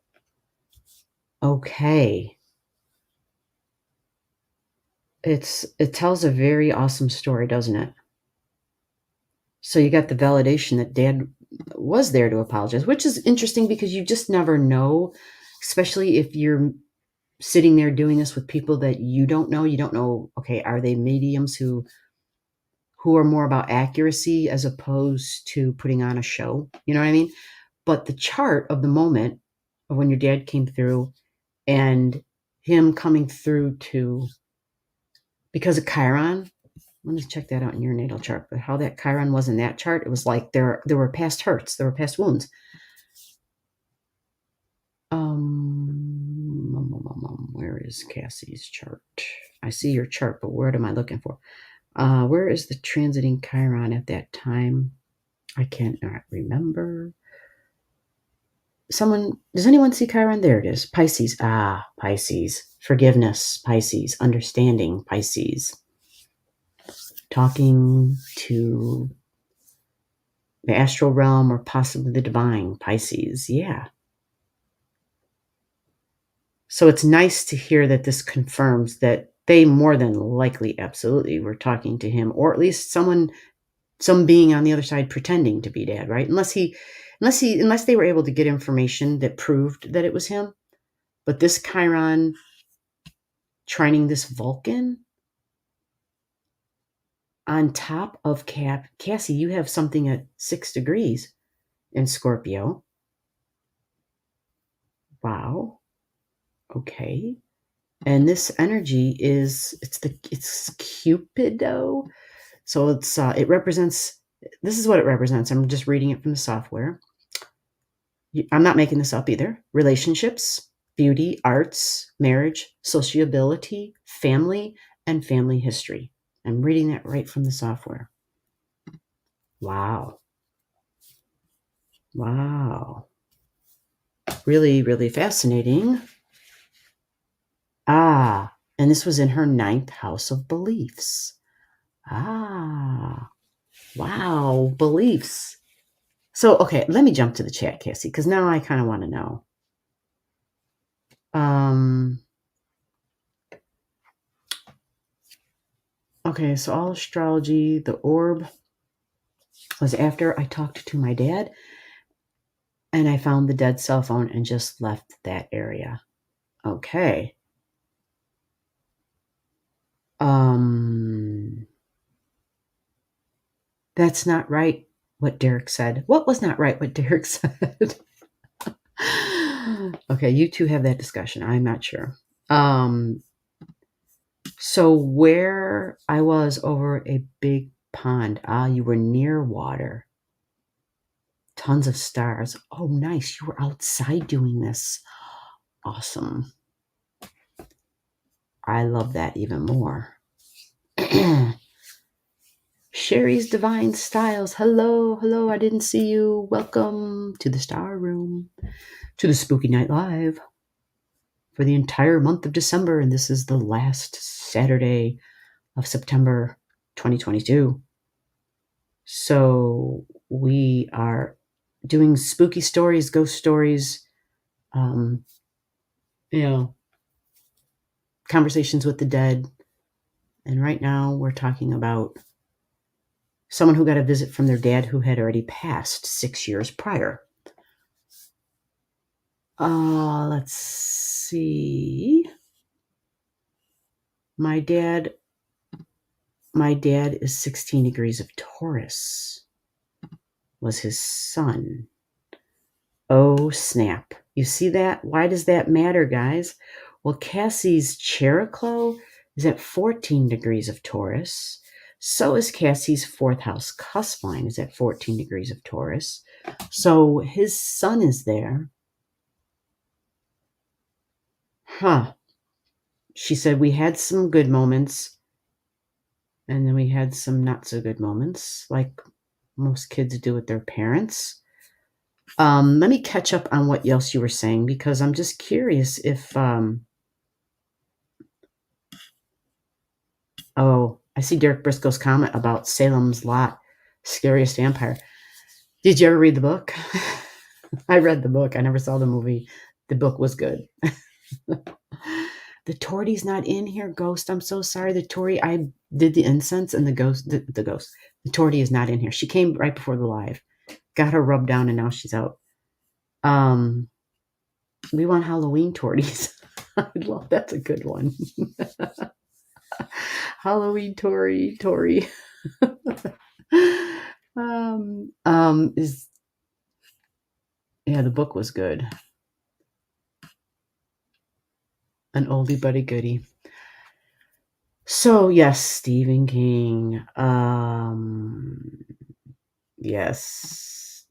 Okay. It tells a very awesome story, doesn't it? So you got the validation that dad was there to apologize, which is interesting because you just never know, especially if you're sitting there doing this with people that you don't know. You don't know, okay, are they mediums who are more about accuracy as opposed to putting on a show? You know what I mean? But the chart of the moment of when your dad came through and him coming through because of Chiron. Let me check that out in your natal chart. But how that Chiron was in that chart, it was like there were past hurts, there were past wounds. Where is Cassie's chart? I see your chart, but what am I looking for? Where is the transiting Chiron at that time? I cannot remember. Does anyone see Chiron? There it is. Pisces. Pisces. Forgiveness, Pisces. Understanding, Pisces. Talking to the astral realm or possibly the divine, Pisces. Yeah. So it's nice to hear that this confirms that they more than likely, absolutely, were talking to him, or at least some being on the other side pretending to be dad, right? Unless they were able to get information that proved that it was him. But this Chiron trining this Vulcan, on top of Cassie, you have something at 6 degrees in Scorpio. Wow. Okay. And this energy it's Cupido. So it represents, this is what it represents. I'm just reading it from the software. I'm not making this up either. Relationships, beauty, arts, marriage, sociability, family, and family history. I'm reading that right from the software. Wow. Wow. Really, really fascinating. Ah, and this was in her 9th house of beliefs. Ah, wow, beliefs. So, okay, let me jump to the chat, Cassie, because now I kind of want to know. Okay, so Allastrology, the orb was after I talked to my dad and I found the dead cell phone and just left that area. Okay. That's not right, what Derek said. What was not right, what Derek said? Okay, you two have that discussion. I'm not sure. So where I was over a big pond. You were near water. Tons of stars. Oh, nice. You were outside doing this. Awesome. I love that even more. Sherry's Divine Styles. Hello, hello. I didn't see you. Welcome to the Star Room, to the Spooky Night Live for the entire month of December. And this is the last Saturday of September 2022. So we are doing spooky stories, ghost stories, conversations with the dead. And right now we're talking about someone who got a visit from their dad who had already passed 6 years prior. Let's see. My dad is 16 degrees of Taurus. Was his son. Oh, snap. You see that? Why does that matter, guys? Well, Cassie's Cheroklo is at 14 degrees of Taurus. So is Cassie's 4th house cusp line is at 14 degrees of Taurus. So his son is there. She said we had some good moments and then we had some not so good moments, like most kids do with their parents. Let me catch up on what else you were saying, because I'm just curious if I see Derek Briscoe's comment about Salem's Lot, Scariest Vampire. Did you ever read the book? I read the book. I never saw the movie. The book was good. The Torty's not in here, Ghost. I'm so sorry. The Torty, I did the incense and the ghost. The Torty is not in here. She came right before the live. Got her rubbed down and now she's out. We want Halloween Torties. I love, that's a good one. Halloween Tory. The book was good. An oldie but a goodie. So yes, Stephen King. Yes,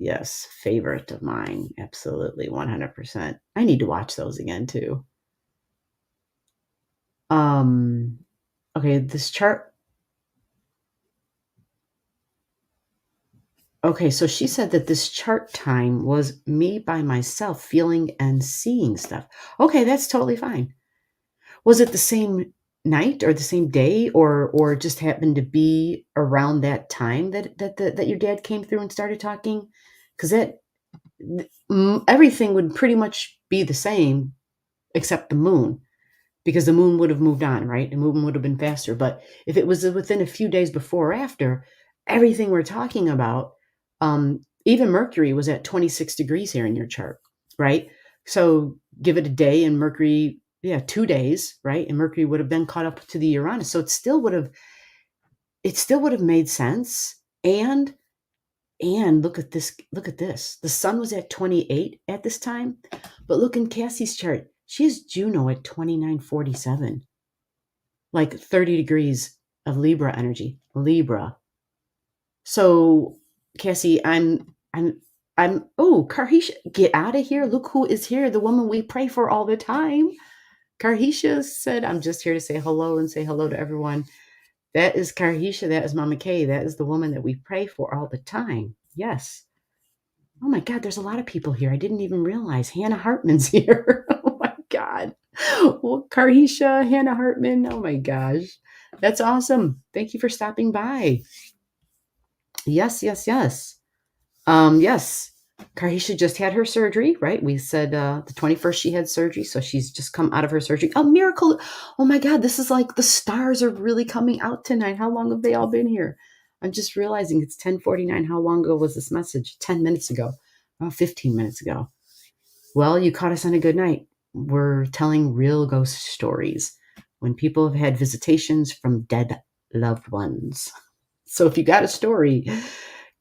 favorite of mine. Absolutely, 100%. I need to watch those again too. Okay, this chart. Okay, so she said that this chart time was me by myself feeling and seeing stuff. Okay, that's totally fine. Was it the same night or the same day, or just happened to be around that time that your dad came through and started talking? Because everything would pretty much be the same except the moon, because the moon would have moved on, right? The moon would have been faster. But if it was within a few days before or after, everything we're talking about, even Mercury was at 26 degrees here in your chart, right? So give it a day and Mercury, 2 days, right? And Mercury would have been caught up to the Uranus. So it still would have, it still would have made sense. And look at this. Look at this. The sun was at 28 at this time, but look in Cassie's chart. She has Juno at 2947, like 30 degrees of Libra energy. Libra. So, Cassie, oh, Karhisha, get out of here. Look who is here. The woman we pray for all the time. Karhisha said, I'm just here to say hello and say hello to everyone. That is Karhisha. That is Mama Kay. That is the woman that we pray for all the time. Yes. Oh my God, there's a lot of people here. I didn't even realize Hannah Hartman's here. Oh my God. Well, Karhisha, Hannah Hartman. Oh my gosh. That's awesome. Thank you for stopping by. Yes, yes, yes. Yes. Karhisha just had her surgery, right? We said the 21st she had surgery, so she's just come out of her surgery. Oh, miracle. Oh my God, this is like the stars are really coming out tonight. How long have they all been here? I'm just realizing it's 10:49. How long ago was this message? 10 minutes ago. Oh, 15 minutes ago. Well, you caught us on a good night. We're telling real ghost stories when people have had visitations from dead loved ones. So if you got a story,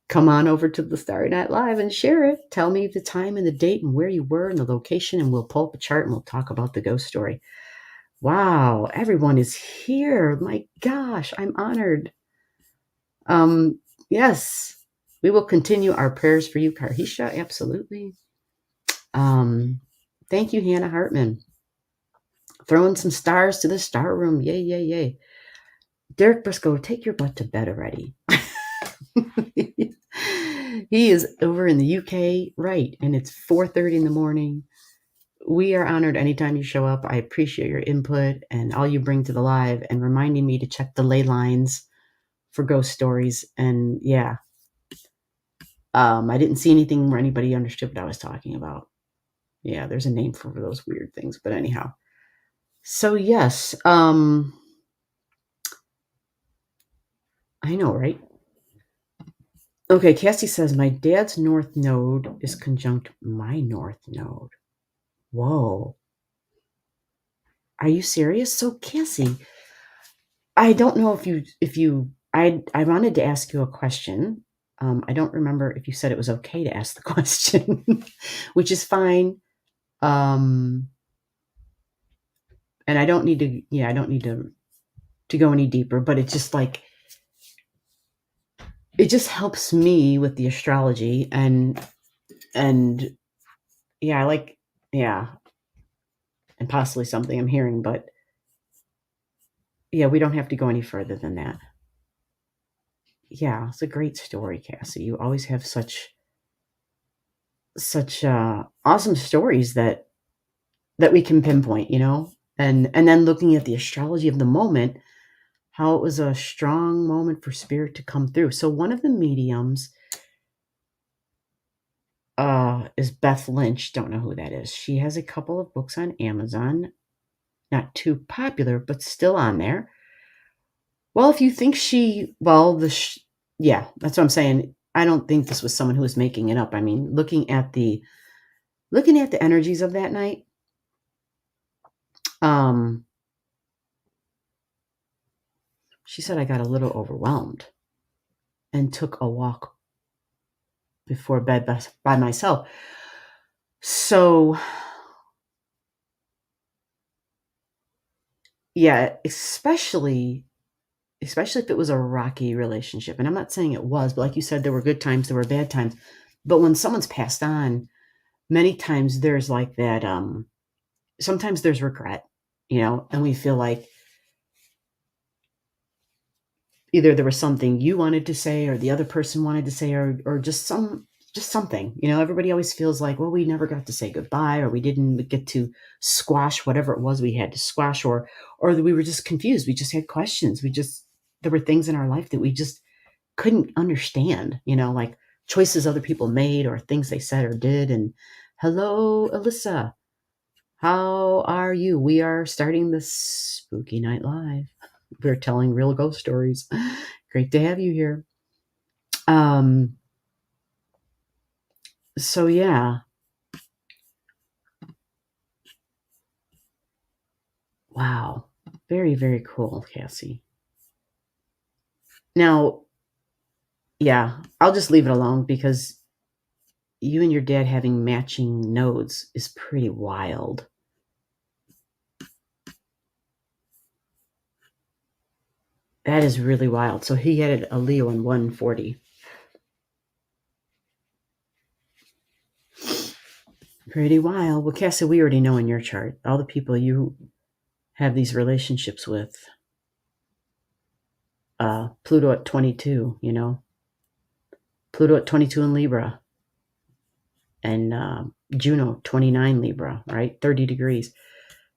come on over to the Starry Night Live and share it. Tell me the time and the date and where you were and the location, and we'll pull up a chart and we'll talk about the ghost story. Wow, everyone is here. My gosh, I'm honored. Yes, we will continue our prayers for you, Karhisha. Absolutely. Thank you, Hannah Hartman. Throwing some stars to the star room. Yay, yay, yay. Derek Briscoe, take your butt to bed already. He is over in the UK, right? And it's 4:30 in the morning. We are honored anytime you show up. I appreciate your input and all you bring to the live and reminding me to check the ley lines for ghost stories. And yeah, I didn't see anything where anybody understood what I was talking about. Yeah, there's a name for those weird things, but anyhow. So yes, I know, right? Okay, Cassie says, my dad's north node is conjunct my north node. Whoa. Are you serious? So Cassie, I don't know I wanted to ask you a question. I don't remember if you said it was okay to ask the question, which is fine. And I don't need to go any deeper, but it's just like, it just helps me with the astrology and yeah, and possibly something I'm hearing, but yeah, we don't have to go any further than that. Yeah, it's a great story, Cassie. You always have such awesome stories that we can pinpoint, and then looking at the astrology of the moment, how it was a strong moment for spirit to come through. So one of the mediums is Beth Lynch. Don't know who that is. She has a couple of books on Amazon, not too popular, but still on there. Well, if you think yeah, that's what I'm saying. I don't think this was someone who was making it up. I mean, looking at the energies of that night, she said I got a little overwhelmed and took a walk before bed by myself. So, yeah, especially if it was a rocky relationship. And I'm not saying it was, but like you said, there were good times, there were bad times. But when someone's passed on, many times there's like that, sometimes there's regret, and we feel like either there was something you wanted to say or the other person wanted to say, or just something, everybody always feels like, well, we never got to say goodbye, or we didn't get to squash whatever it was we had to squash, or we were just confused. We just had questions. There were things in our life that we just couldn't understand, like choices other people made or things they said or did. And hello, Alyssa. How are you? We are starting this spooky night live. We're telling real ghost stories. Great to have you here. So yeah. Wow. Very, very cool, Cassie. Now, yeah, I'll just leave it alone because you and your dad having matching nodes is pretty wild. That is really wild. So he had a Leo in 140. Pretty wild. Well, Cassie, we already know in your chart, all the people you have these relationships with. Pluto at 22, Pluto at 22 in Libra. And Juno, 29 Libra, right? 30 degrees.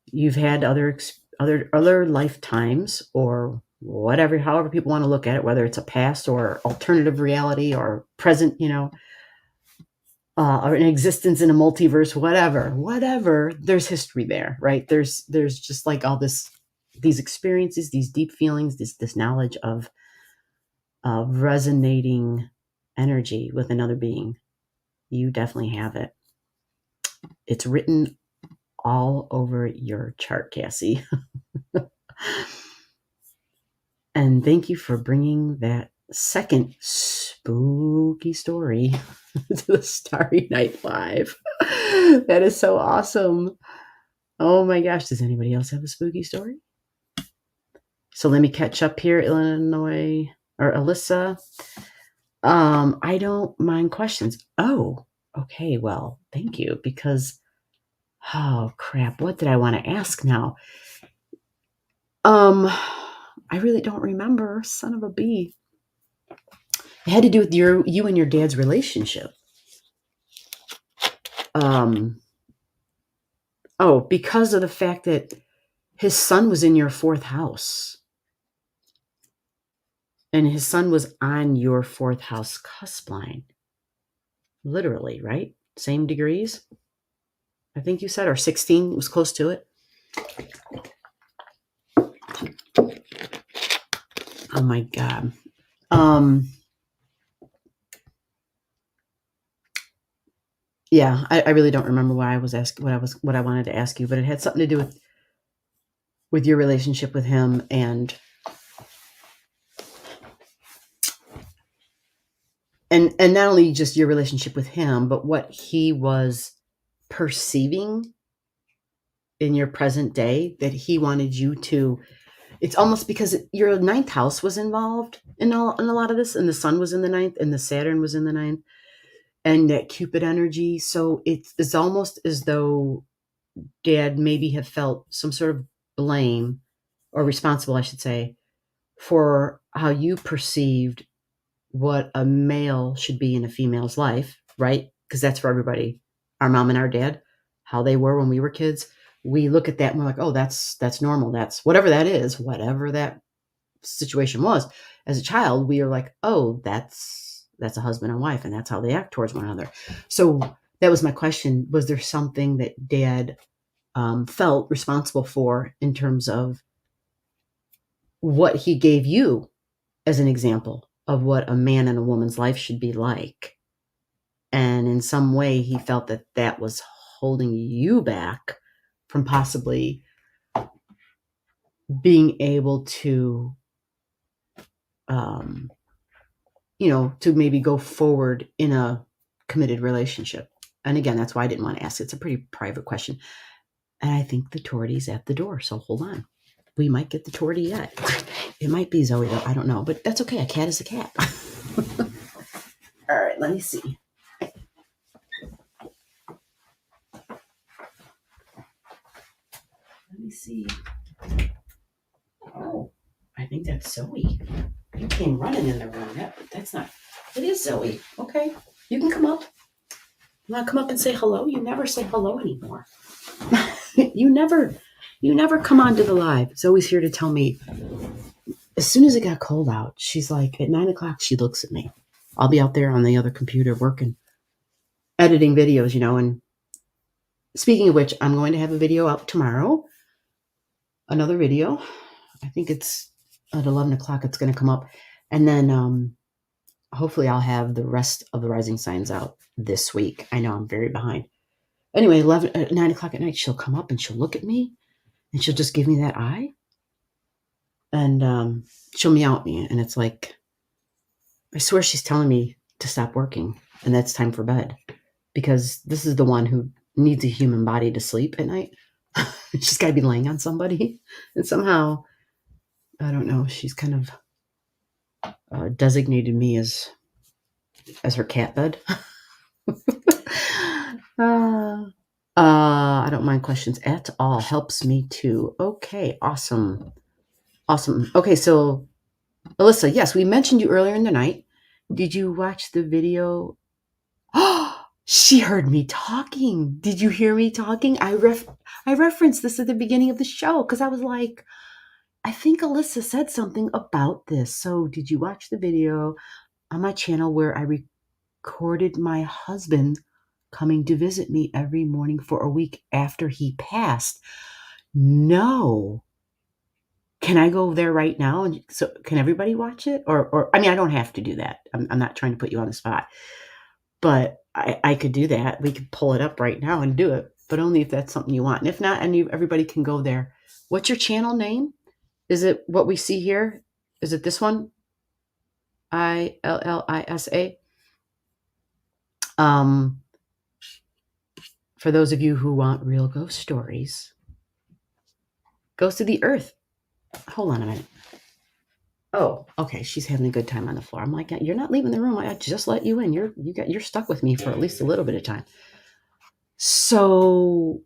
You've had other lifetimes or whatever, however people want to look at it, whether it's a past or alternative reality or present, or an existence in a multiverse, whatever, there's history there, right? There's just like all these experiences, these deep feelings, this knowledge of resonating energy with another being. You definitely have it. It's written all over your chart, Cassie. And thank you for bringing that second spooky story to the Starry Night Live. That is so awesome. Oh my gosh, does anybody else have a spooky story? So let me catch up here, Illinois or Alyssa. I don't mind questions. Oh, okay, well, thank you, because oh crap, what did I want to ask now? I really don't remember, son of a bee. It had to do with you and your dad's relationship. Because of the fact that his son was in your 4th house. And his son was on your 4th house cusp line. Literally, right? Same degrees, I think you said, or 16. It was close to it. Oh my God. Yeah, I really don't remember what I was asking, what I wanted to ask you, but it had something to do with your relationship with him and not only just your relationship with him, but what he was perceiving in your present day that he wanted you to. It's almost because your 9th house was involved in a lot of this, and the sun was in the 9th, and the Saturn was in the 9th, and that Cupid energy. So it's almost as though Dad maybe have felt some sort of blame, or responsible, I should say, for how you perceived what a male should be in a female's life, right? Because that's for everybody. Our mom and our dad, how they were when we were kids. We look at that and we're like, oh, that's normal. That's whatever that is, whatever that situation was. As a child, we are like, oh, that's a husband and wife, and that's how they act towards one another. So that was my question. Was there something that Dad felt responsible for in terms of what he gave you as an example of what a man and a woman's life should be like? And in some way, he felt that was holding you back from possibly being able to, to maybe go forward in a committed relationship. And again, that's why I didn't want to ask. It's a pretty private question. And I think the torty's at the door. So hold on. We might get the torty yet. It might be Zoe, though. I don't know. But that's okay. A cat is a cat. All right. Let me see. Let me see. Oh, I think that's Zoe. You came running in the room. That's not. It is Zoe. Okay. You can come up. You want to come up and say hello? You never say hello anymore. You never come onto the live. Zoe's here to tell me. As soon as it got cold out, she's like, at 9 o'clock, she looks at me. I'll be out there on the other computer working, editing videos, and speaking of which, I'm going to have a video up tomorrow. Another video. I think it's at 11 o'clock it's going to come up. And then hopefully I'll have the rest of the rising signs out this week. I know I'm very behind. Anyway, 9 o'clock at night, she'll come up and she'll look at me and she'll just give me that eye. And she'll meow at me. And it's like, I swear she's telling me to stop working and that's time for bed, because this is the one who needs a human body to sleep at night. She's got to be laying on somebody. And somehow, I don't know, she's kind of designated me as her cat bed. I don't mind questions at all. Helps me too. Okay, awesome. Awesome. Okay, so Alyssa, yes, we mentioned you earlier in the night. Did you watch the video? Oh, she heard me talking. Did you hear me talking? I referenced this at the beginning of the show because I was like, I think Alyssa said something about this. So did you watch the video on my channel where I recorded my husband coming to visit me every morning for a week after he passed? No. Can I go there right now? And so can everybody watch it? Or I mean, I don't have to do that. I'm not trying to put you on the spot, but I could do that. We could pull it up right now and do it, but only if that's something you want. And if not, everybody can go there. What's your channel name? Is it what we see here? Is it this one? Illisa. For those of you who want real ghost stories, Ghost of the Earth. Hold on a minute. Oh, okay. She's having a good time on the floor. I'm like, you're not leaving the room. I just let you in. You're stuck with me for at least a little bit of time. So,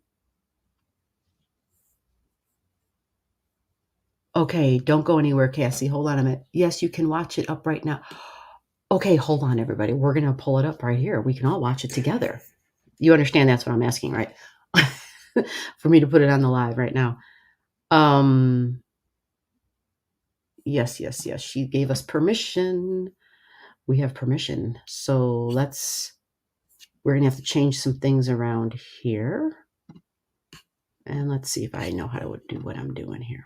okay, don't go anywhere, Cassie. Hold on a minute. Yes, you can watch it up right now. Okay, hold on, everybody. We're going to pull it up right here. We can all watch it together. You understand that's what I'm asking, right? For me to put it on the live right now. Yes. She gave us permission. We have permission. So we're going to have to change some things around here. And let's see if I know how to do what I'm doing here.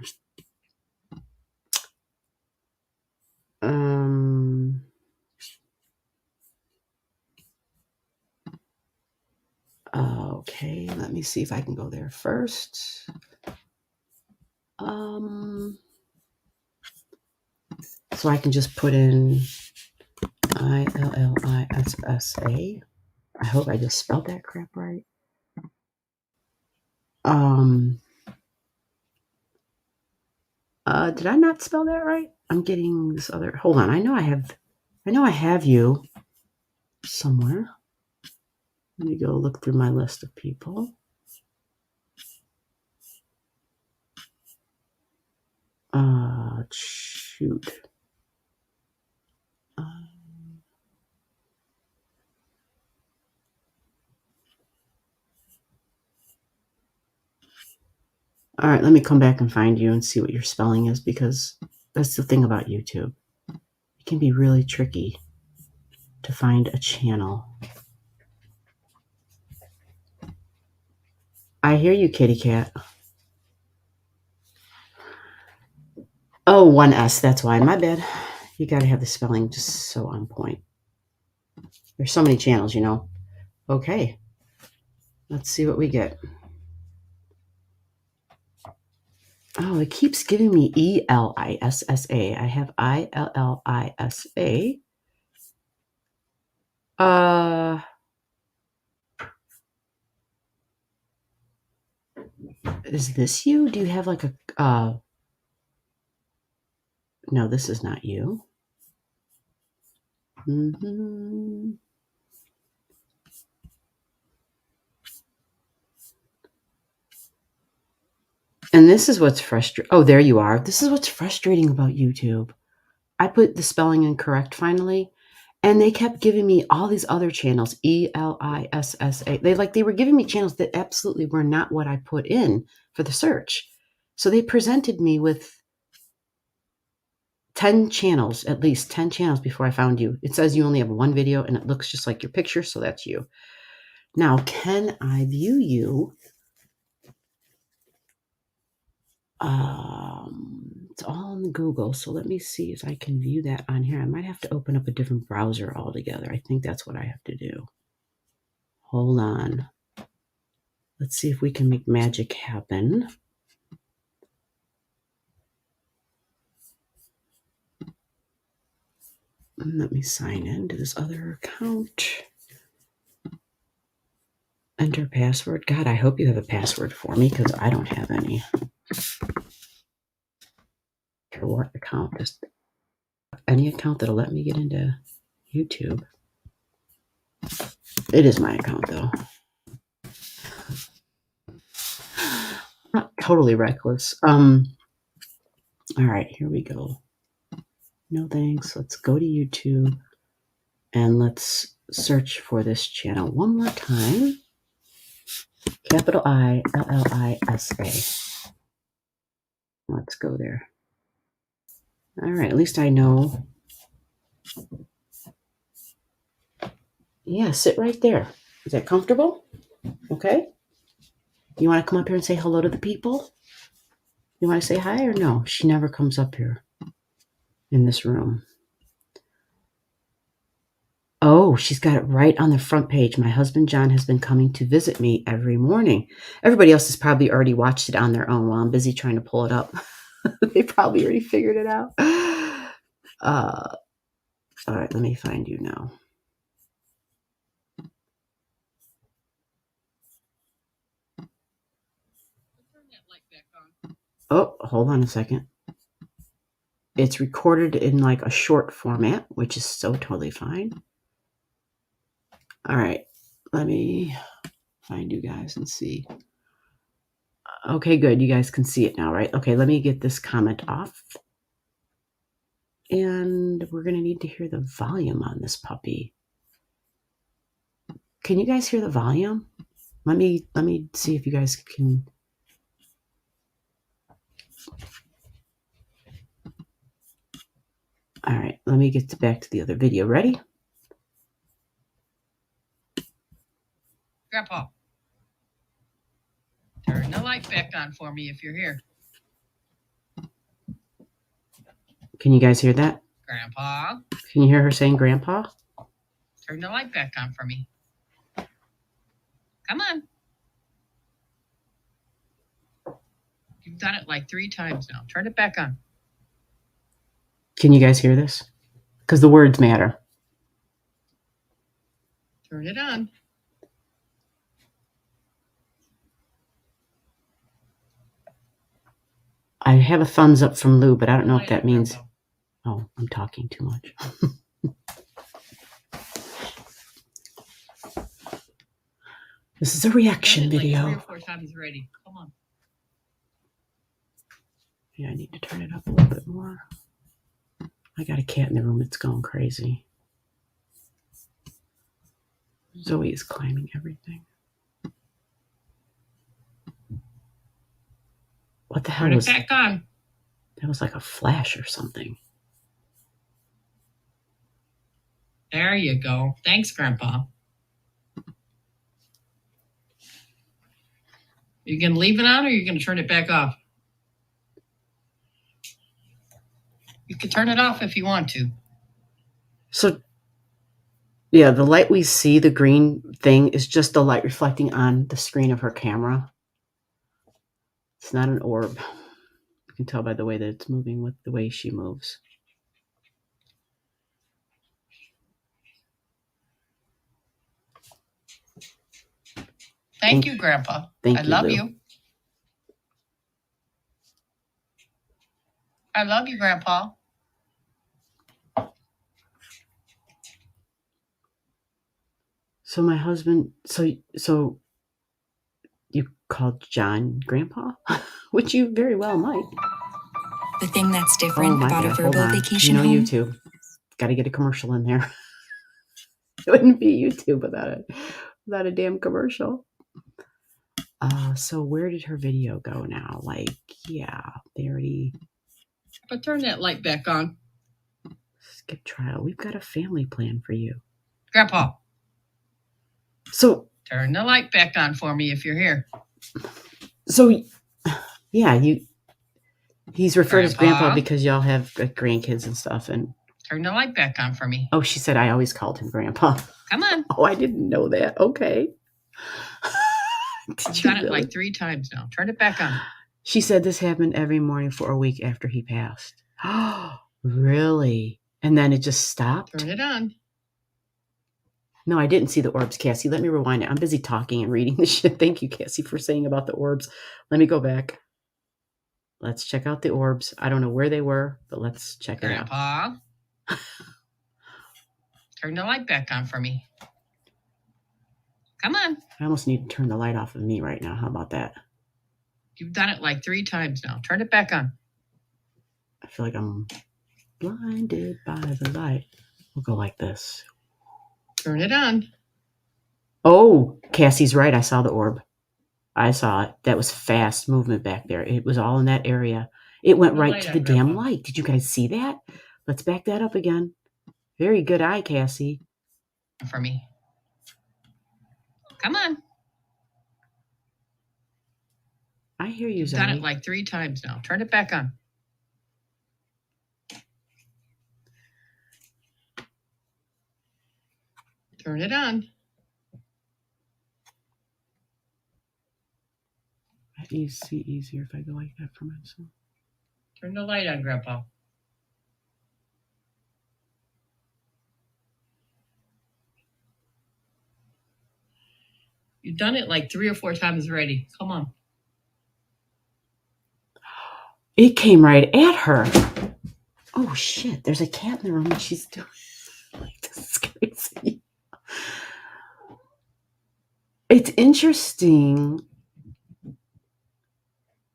Okay, let me see if I can go there first. So I can just put in Illissa. I hope I just spelled that crap right. Did I not spell that right? I'm getting this other. Hold on. I know I have you somewhere. Let me go look through my list of people. Shoot. All right, let me come back and find you and see what your spelling is, because that's the thing about YouTube. It can be really tricky to find a channel. I hear you, kitty cat. Oh, 1S, that's why. My bad. You got to have the spelling just so on point. There's so many channels, you know. Okay. Let's see what we get. Oh, it keeps giving me Elissa. I have Illisa. Is this you? Do you have like a no, this is not you. And this is what's frustrating. Oh, there you are. This is what's frustrating about YouTube. I put the spelling incorrect finally, and they kept giving me all these other channels, Elissa. They were giving me channels that absolutely were not what I put in for the search. So they presented me with 10 channels, at least 10 channels before I found you. It says you only have one video and it looks just like your picture, so that's you. Now, can I view you? It's all in Google, so let me see if I can view that on here. I might have to open up a different browser altogether. I think that's what I have to do. Hold on. Let's see if we can make magic happen. Let me sign in to this other account. Enter password. God, I hope you have a password for me because I don't have any. Or what account? Just any account that'll let me get into YouTube. It is my account though. Not totally reckless. All right, here we go. No thanks. Let's go to YouTube and let's search for this channel one more time. Capital ILLISA. Let's go there. All right, at least I know. Yeah, sit right there. Is that comfortable? Okay. You want to come up here and say hello to the people? You want to say hi or no? She never comes up here in this room. Oh, she's got it right on the front page. My husband, John, has been coming to visit me every morning. Everybody else has probably already watched it on their own while I'm busy trying to pull it up. They probably already figured it out. All right, let me find you now. Oh, hold on a second. It's recorded in like a short format, which is so totally fine. All right, let me find you guys and see. Okay, good. You guys can see it now, right? Okay, let me get this comment off. And we're going to need to hear the volume on this puppy. Can you guys hear the volume? Let me see if you guys can. All right, let me get back to the other video. Ready? Grandpa, turn the light back on for me if you're here. Can you guys hear that? Grandpa. Can you hear her saying grandpa? Turn the light back on for me. Come on. You've done it like 3 times now. Turn it back on. Can you guys hear this? Because the words matter. Turn it on. I have a thumbs up from Lou, but I don't know if that means... Oh, I'm talking too much. This is a reaction video. Like 3 or 4 times ready. Come on. Yeah, I need to turn it up a little bit more. I got a cat in the room. It's going crazy. Zoe is climbing everything. What the hell was that? Turn it back on. That was like a flash or something. There you go. Thanks, Grandpa. You going to leave it on or you going to turn it back off? You can turn it off if you want to. So, yeah, the light we see, the green thing, is just the light reflecting on the screen of her camera. It's not an orb. You can tell by the way that it's moving with the way she moves. Thank you, Grandpa. Thank I you, love Lou. you. I love you, Grandpa. So my husband, so you called John Grandpa, which you very well might. The thing that's different about a verbal vacation you know, home. YouTube. Got to get a commercial in there. It wouldn't be YouTube without a damn commercial. So where did her video go now? Like, yeah, they already... But turn that light back on. Skip trial. We've got a family plan for you. Grandpa. So... Turn the light back on for me if you're here. So, yeah, he's referred as Grandpa because y'all have grandkids and stuff. And turn the light back on for me. Oh, she said I always called him Grandpa. Come on. Oh, I didn't know that. Okay. You've done it like 3 times now. Turn it back on. She said this happened every morning for a week after he passed. Oh, really? And then it just stopped. Turn it on. No, I didn't see the orbs, Cassie. Let me rewind it. I'm busy talking and reading the shit. Thank you, Cassie, for saying about the orbs. Let me go back. Let's check out the orbs. I don't know where they were, but let's check it out. Grandpa, turn the light back on for me. Come on. I almost need to turn the light off of me right now. How about that? You've done it like 3 times now. Turn it back on. I feel like I'm blinded by the light. We'll go like this. Turn it on. Oh, Cassie's right. I saw the orb. I saw it. That was fast movement back there. It was all in that area. It went right to the damn light. Did you guys see that? Let's back that up again. Very good eye, Cassie. For me. Come on. I hear you, You've done it like 3 times now. Turn it back on. Turn it on. It's easier if I go like that for myself. Turn the light on, Grandpa. You've done it like 3 or 4 times already. Come on. It came right at her. Oh, shit. There's a cat in the room and she's doing like this is crazy. It's interesting.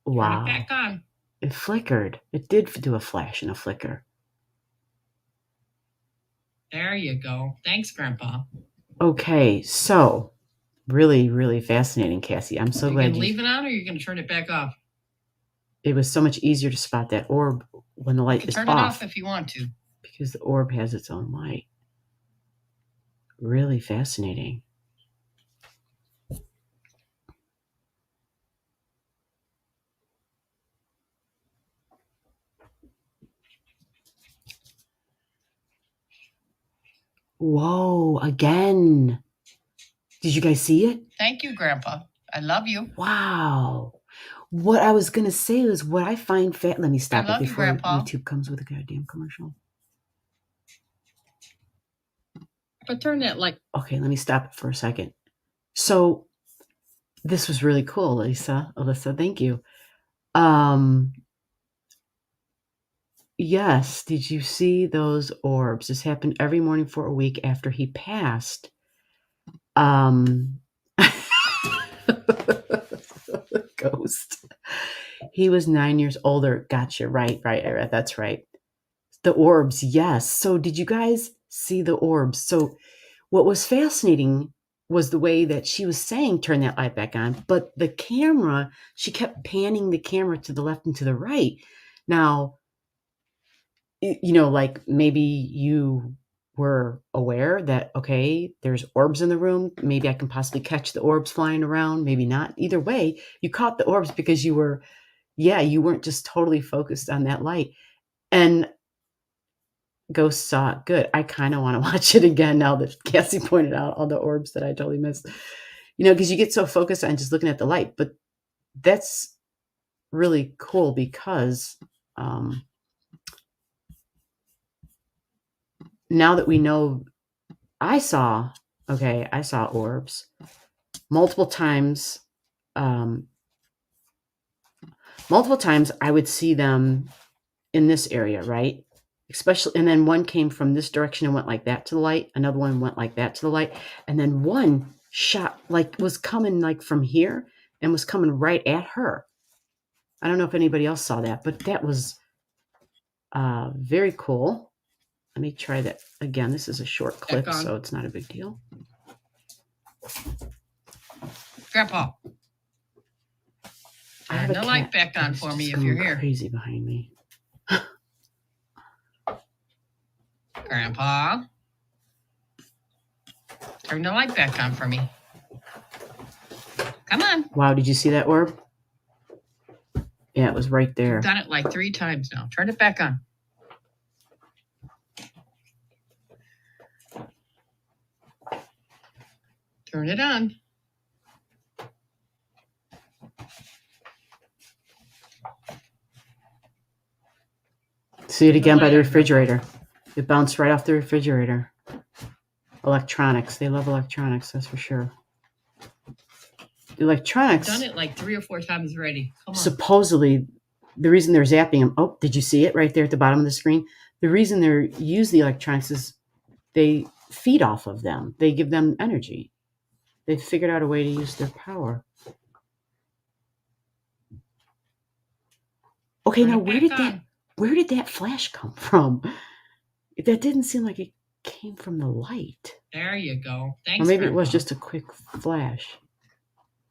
Wow. Turn it back on. It flickered. It did do a flash and a flicker. There you go. Thanks, Grandpa. Okay, so really, really fascinating, Cassie. I'm so glad you leave it on, or you're going to turn it back off? It was so much easier to spot that orb when the light is off. Turn it off if you want to. Because the orb has its own light. Really fascinating. Whoa, again. Did you guys see it? Thank you, Grandpa. I love you. Wow. What I was going to say is what I find let me stop it before YouTube comes with a goddamn commercial. But turn that light. Okay, let me stop it for a second. So this was really cool, Alyssa, thank you. Yes, did you see those orbs? This happened every morning for a week after he passed. Ghost. He was 9 years older. Gotcha. Right. That's right. The orbs. Yes. So did you guys see the orbs? So what was fascinating was the way that she was saying, turn that light back on, but the camera, she kept panning the camera to the left and to the right. Now, like maybe you were aware that, okay, there's orbs in the room. Maybe I can possibly catch the orbs flying around. Maybe not. Either way, you caught the orbs because you weren't just totally focused on that light. And Ghost saw it. Good. I kind of want to watch it again now that Cassie pointed out all the orbs that I totally missed. Because you get so focused on just looking at the light. But that's really cool because now that we know, I saw orbs multiple times. Multiple times I would see them in this area, right? Especially, and then one came from this direction and went like that to the light. Another one went like that to the light. And then one shot, was coming from here and was coming right at her. I don't know if anybody else saw that, but that was very cool. Let me try that again. This is a short clip, so it's not a big deal. Grandpa, turn the light back on for me if you're here. Crazy behind me. Grandpa, turn the light back on for me. Come on. Wow, did you see that orb? Yeah, it was right there. You've done it like 3 times now. Turn it back on. Turn it on. See it again by the refrigerator. It bounced right off the refrigerator. Electronics. They love electronics, that's for sure. Electronics. I've done it like 3 or 4 times already. Come on. Supposedly, the reason they're zapping them. Oh, did you see it right there at the bottom of the screen? The reason they use the electronics is they feed off of them. They give them energy. They've figured out a way to use their power. Okay, now where did that flash come from? That didn't seem like it came from the light. There you go. Thanks. Or maybe Grandpa. it was just a quick flash.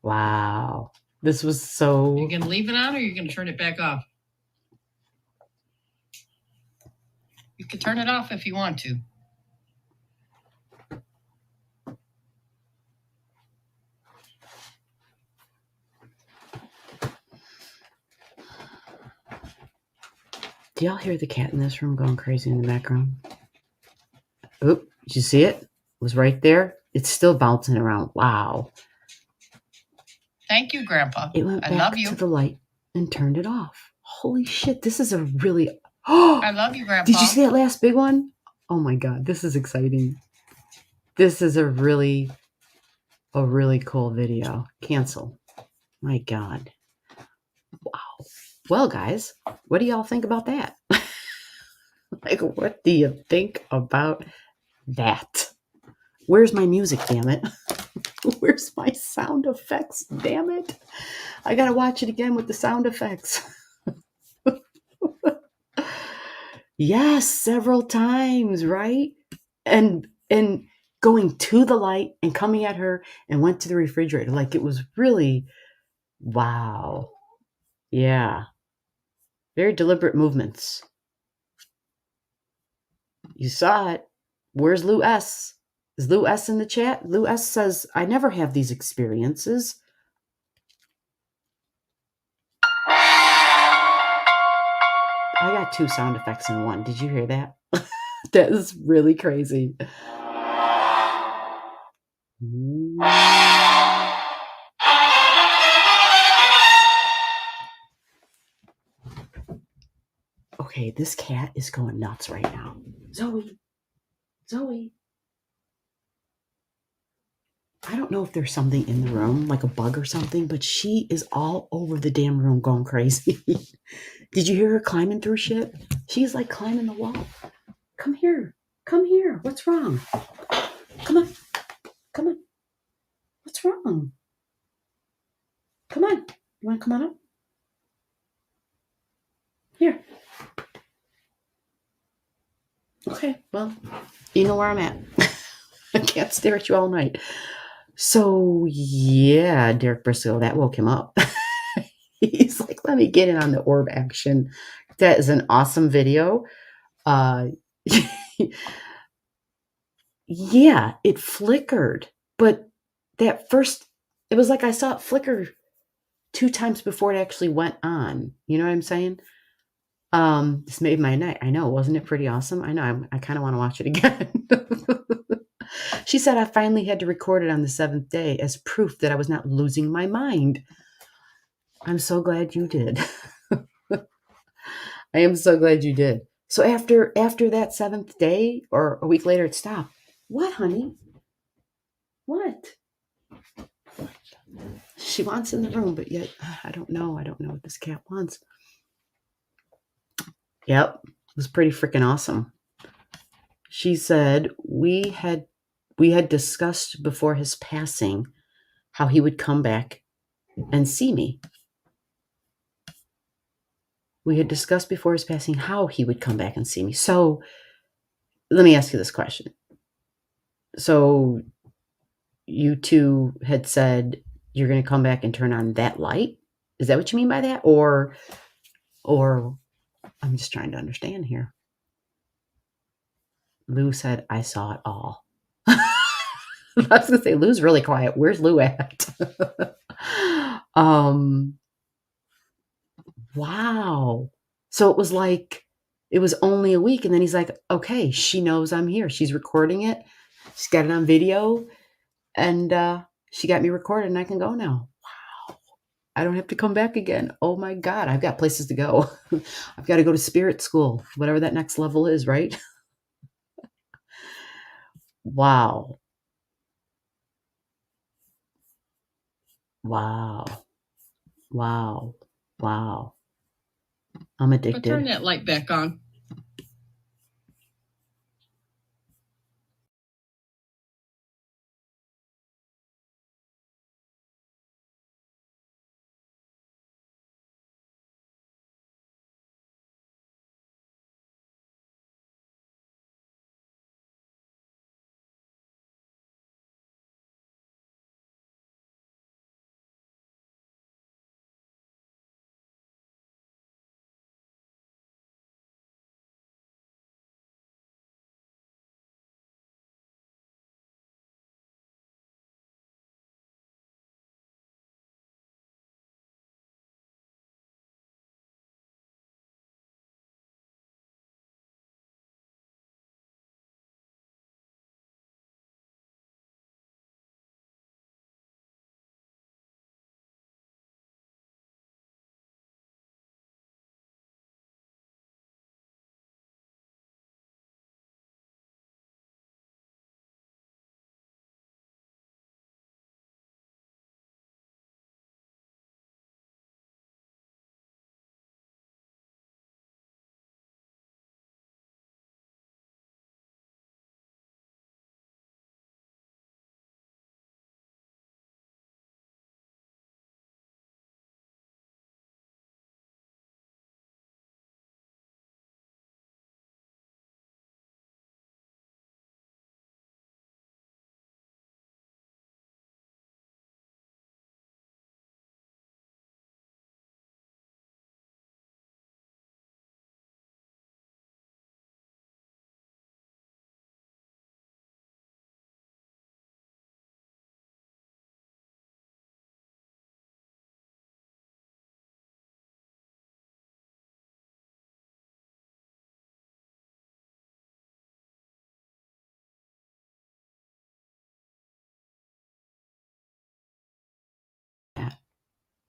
Wow. This was so... You can leave it on or you can turn it back off? You can turn it off if you want to. Do y'all hear the cat in this room going crazy in the background? Oop, did you see it? It was right there. It's still bouncing around. Wow. Thank you, Grandpa. It went I back love you. to the light and turned it off. Holy shit, this is a really... Oh, I love you, Grandpa. Did you see that last big one? Oh my God, this is exciting. This is a really cool video. Cancel. My God. Wow. Well, guys, what do y'all think about that? Like, what do you think about that? Where's my music, damn it? Where's my sound effects, damn it? I gotta watch it again with the sound effects. Yes, several times, right? And going to the light and coming at her and went to the refrigerator. Like, it was really, wow. Yeah. Very deliberate movements. You saw it. Where's Lou S? Is Lou S in the chat? Lou S says, I never have these experiences. I got 2 sound effects in one. Did you hear that? That is really crazy. Okay, this cat is going nuts right now. Zoe. I don't know if there's something in the room, like a bug or something, but she is all over the damn room going crazy. Did you hear her climbing through shit? She's like climbing the wall. Come here. What's wrong? Come on. What's wrong? Come on. You want to come on up? Here. Okay, well, you know where I'm at. I can't stare at you all night. So, yeah, Derek Briscoe, that woke him up. He's like, let me get in on the orb action. That is an awesome video. Yeah, it flickered. But that first, it was like I saw it flicker 2 times before it actually went on. You know what I'm saying? This made my night. I know. Wasn't it pretty awesome? I know. I kind of want to watch it again. She said I finally had to record it on the 7th day as proof that I was not losing my mind. I'm so glad you did. I am so glad you did. So after that 7th day or a week later, it stopped. What, honey? What? She wants in the room, but yet I don't know. I don't know what this cat wants. Yep. It was pretty freaking awesome. She said we had discussed before his passing how he would come back and see me. We had discussed before his passing how he would come back and see me. So let me ask you this question. So you 2 had said you're going to come back and turn on that light? Is that what you mean by that? Or I'm just trying to understand here. Lou said, I saw it all. I was going to say, Lou's really quiet. Where's Lou at? Wow. So it was like, it was only a week. And then he's like, okay, she knows I'm here. She's recording it. She's got it on video. And she got me recorded and I can go now. Wow. I don't have to come back again. Oh my God. I've got places to go. I've got to go to spirit school, whatever that next level is, right? Wow. Wow. Wow. Wow. I'm addicted. But turn that light back on.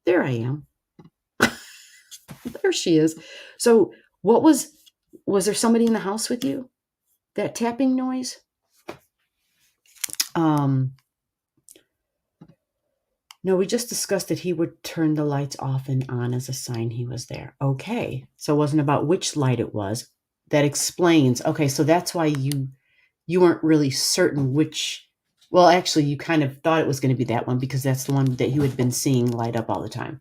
There I am. There she is. So what was there somebody in the house with you? That tapping noise? No, we just discussed that he would turn the lights off and on as a sign he was there. Okay. So it wasn't about which light it was. That explains. Okay, so that's why you weren't really certain which. Well, actually, you kind of thought it was going to be that one because that's the one that you had been seeing light up all the time.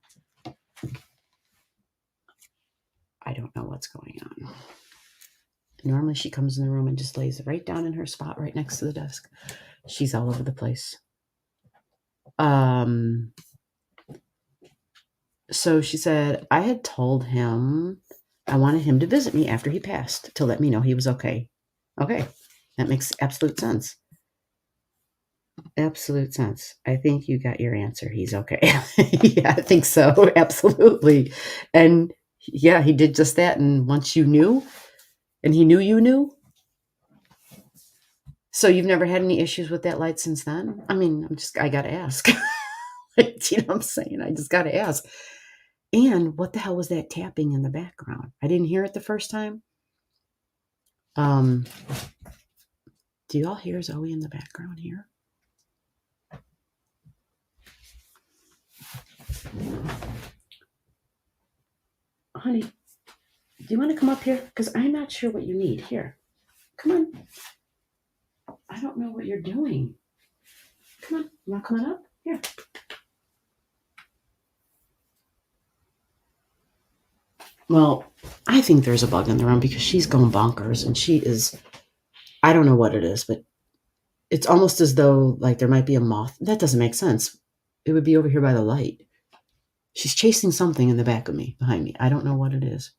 I don't know what's going on. Normally she comes in the room and just lays right down in her spot right next to the desk. She's all over the place. So she said, I had told him I wanted him to visit me after he passed to let me know he was okay. Okay. That makes absolute sense. Absolute sense. I think you got your answer. He's okay. Yeah, I think so. Absolutely. And yeah, he did just that. And once you knew, and he knew you knew. So you've never had any issues with that light since then? I mean, I got to ask. You know what I'm saying? I just got to ask. And what the hell was that tapping in the background? I didn't hear it the first time. Do y'all hear Zoe in the background here? Honey, do you want to come up here? Because I'm not sure what you need. Here, come on. I don't know what you're doing. Come on. You want to come on up? Here. Well, I think there's a bug in the room because she's going bonkers and she is, I don't know what it is, but it's almost as though like there might be a moth. That doesn't make sense. It would be over here by the light. She's chasing something in the back of me, behind me. I don't know what it is.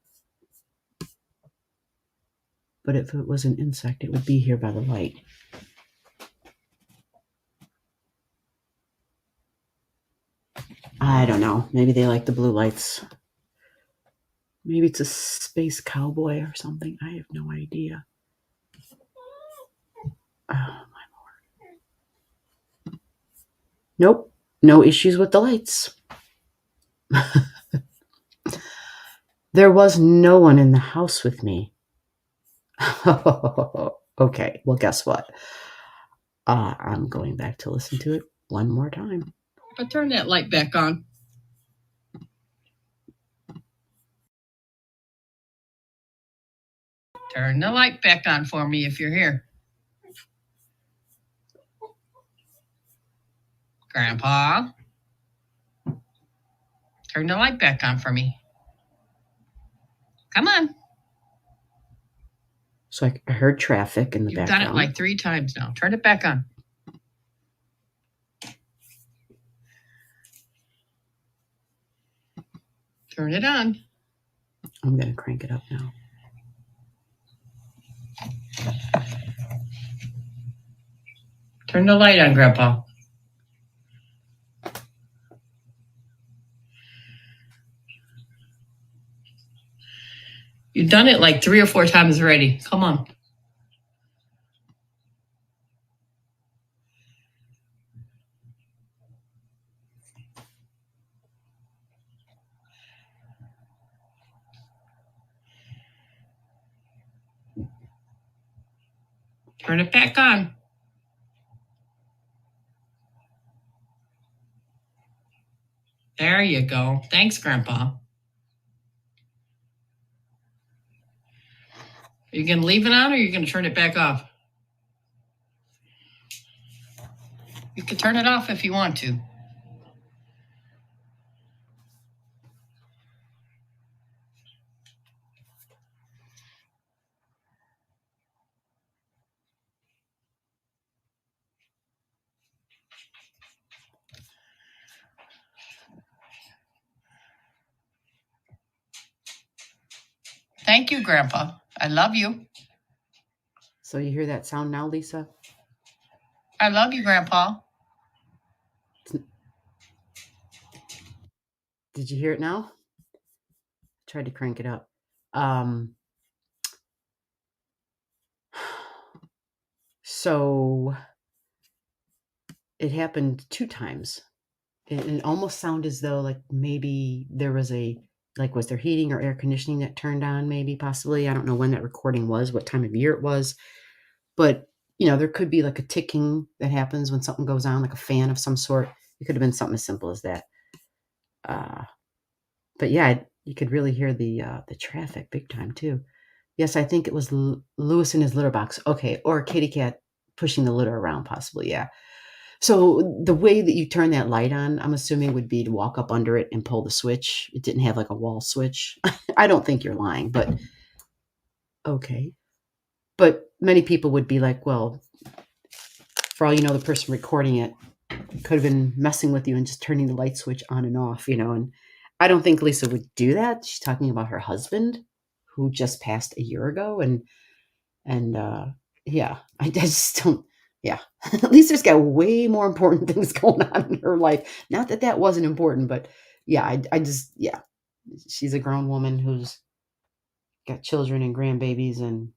But if it was an insect, it would be here by the light. I don't know. Maybe they like the blue lights. Maybe it's a space cowboy or something. I have no idea. Oh, my Lord. Nope. No issues with the lights. There was no one in the house with me. Okay. Well, guess what? I'm going back to listen to it one more time. But turn that light back on. Turn the light back on for me if you're here. Grandpa, turn the light back on for me. Come on. So I heard traffic in the background. You've done it like 3 times now. Turn it back on. Turn it on. I'm going to crank it up now. Turn the light on, Grandpa. You've done it like 3 or 4 times already. Come on. Turn it back on. There you go. Thanks, Grandpa. Are you going to leave it on or are you going to turn it back off? You can turn it off if you want to. Thank you, Grandpa. I love you. So you hear that sound now, Lisa? I love you, Grandpa. Did you hear it now? Tried to crank it up. So it happened 2 times. It almost sounded as though like maybe there was was there heating or air conditioning that turned on, maybe, possibly. I don't know when that recording was, what time of year it was. But, there could be like a ticking that happens when something goes on, like a fan of some sort. It could have been something as simple as that. But yeah, you could really hear the traffic big time too. Yes, I think it was Lewis in his litter box. Okay, or a kitty cat pushing the litter around, possibly. Yeah. So the way that you turn that light on, I'm assuming, would be to walk up under it and pull the switch. It didn't have like a wall switch. I don't think you're lying, but okay. But many people would be like, well, for all you know, the person recording it could have been messing with you and just turning the light switch on and off, and I don't think Lisa would do that. She's talking about her husband who just passed a year ago. And yeah, I just don't, yeah. Lisa's got way more important things going on in her life. Not that that wasn't important, but yeah, I just, yeah. She's a grown woman who's got children and grandbabies and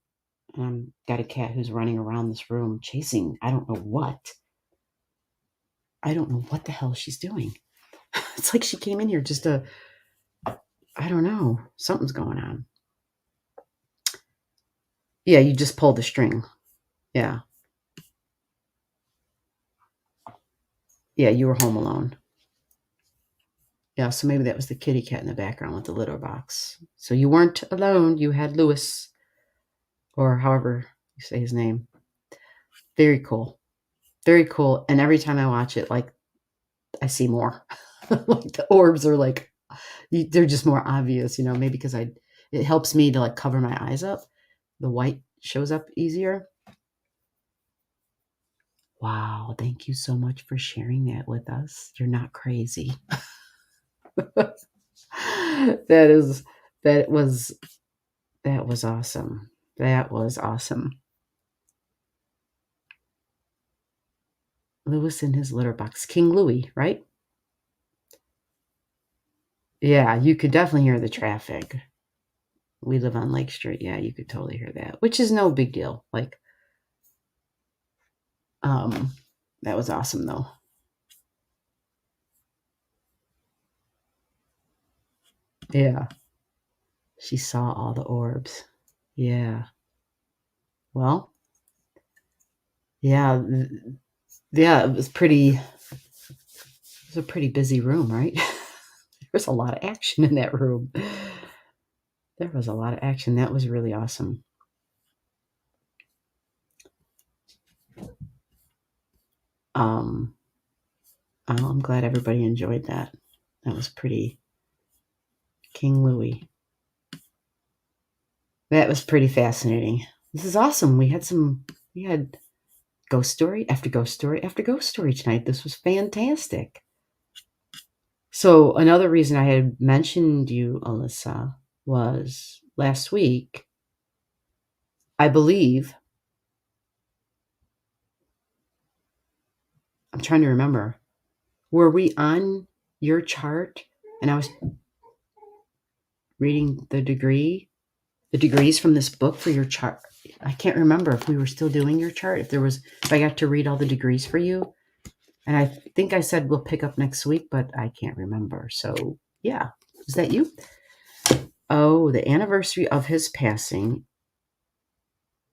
got a cat who's running around this room chasing, I don't know what. I don't know what the hell she's doing. It's like she came in here just to, I don't know, something's going on. Yeah, you just pulled the string. Yeah. Yeah, you were home alone. Yeah, so maybe that was the kitty cat in the background with the litter box. So you weren't alone. You had Lewis, or however you say his name. Very cool. Very cool. And every time I watch it, like, I see more. Like the orbs are like, they're just more obvious, maybe because it helps me to like cover my eyes up. The white shows up easier. Wow, thank you so much for sharing that with us. You're not crazy. That was awesome. That was awesome. Lewis in his litter box. King Louis, right? Yeah, you could definitely hear the traffic. We live on Lake Street. Yeah, you could totally hear that, which is no big deal. Like, that was awesome though. Yeah. She saw all the orbs. Yeah. Well, Yeah, yeah, it was pretty. It was a pretty busy room, right? There was a lot of action in that room. There was a lot of action. That was really awesome. I'm glad everybody enjoyed that. That was pretty. King Louis. That was pretty fascinating. This is awesome. We had ghost story after ghost story after ghost story tonight. This was fantastic. So another reason I had mentioned you, Alyssa, was last week, I believe, I'm trying to remember, were we on your chart and I was reading the degrees from this book for your chart? I can't remember if we were still doing your chart, if I got to read all the degrees for you. And I think I said we'll pick up next week, but I can't remember. So yeah, is that you? Oh, the anniversary of his passing.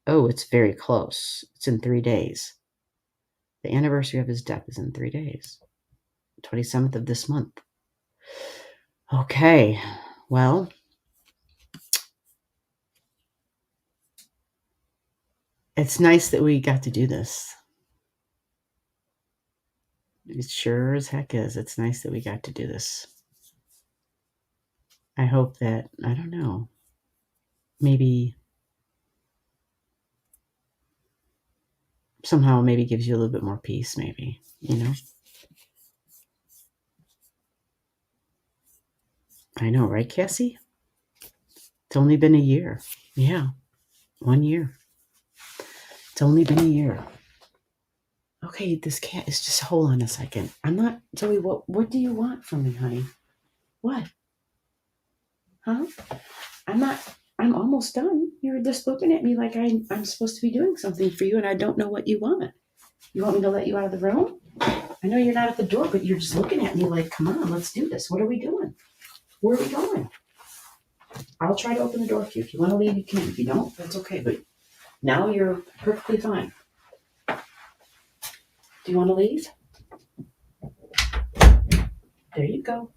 Oh, it's very close. It's in 3 days. The anniversary of his death is in 3 days. 27th of this month. Okay. Well, it's nice that we got to do this. It sure as heck is. It's nice that we got to do this. I hope that, I don't know, maybe somehow maybe gives you a little bit more peace, maybe, you know? I know, right, Cassie? It's only been a year. Yeah, 1 year. It's only been a year. Okay, this cat is just, hold on a second. I'm not, Zoe, what do you want from me, honey? What? Huh? I'm almost done. You're just looking at me like I'm supposed to be doing something for you and I don't know what you want. You want me to let you out of the room? I know you're not at the door, but you're just looking at me like, come on, let's do this. What are we doing? Where are we going? I'll try to open the door for you. If you want to leave, you can. If you don't, that's okay. But now you're perfectly fine. Do you want to leave? There you go.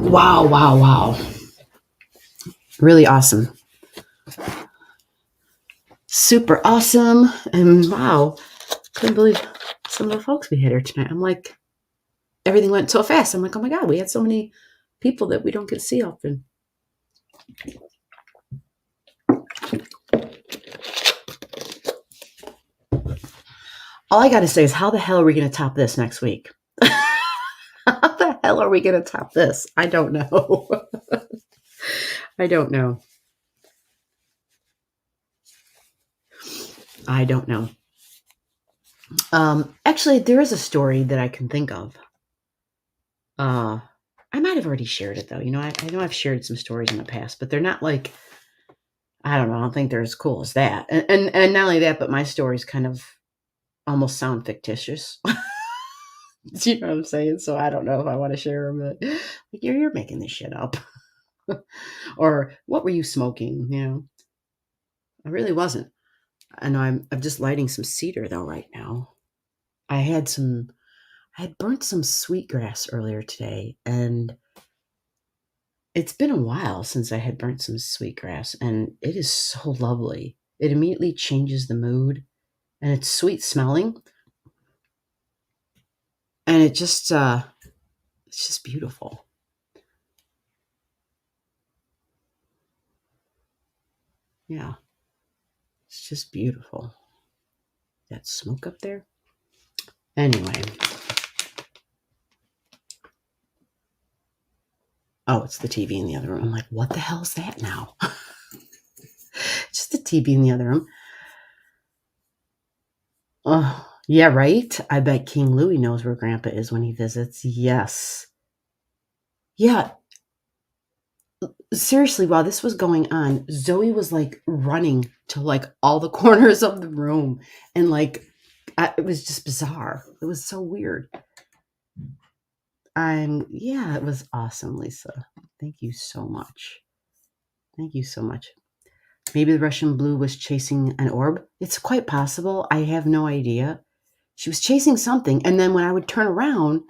Wow. Wow. Really awesome. Super awesome. And wow, couldn't believe some of the folks we had here tonight. I'm like, everything went so fast. I'm like, oh my God, we had so many people that we don't get to see often. All I got to say is, how the hell are we going to top this next week? How the hell are we going to top this? I don't know. I don't know. Actually, there is a story that I can think of. I might have already shared it though. You know, I know I've shared some stories in the past, but they're not like, I don't know. I don't think they're as cool as that. And not only that, but my stories kind of almost sound fictitious. Do you know what I'm saying? So I don't know if I want to share them. But like, you're making this shit up. Or what were you smoking? You know, I really wasn't. And I'm just lighting some cedar though right now. I had burnt some sweetgrass earlier today, and it's been a while since I had burnt some sweetgrass, and it is so lovely. It immediately changes the mood, and it's sweet smelling, and it's just beautiful. Yeah, it's just beautiful. That smoke up there. Anyway. Oh, it's the TV in the other room. I'm like, what the hell is that now? Just the TV in the other room. Oh, yeah, right? I bet King Louis knows where Grandpa is when he visits. Yes. Yeah. seriously, while this was going on, Zoe was like running to like all the corners of the room, and like it was just bizarre. It was so weird. Yeah, it was awesome, Lisa. Thank you so much. Thank you so much. Maybe the Russian blue was chasing an orb. It's quite possible. I have no idea. She was chasing something, and then when I would turn around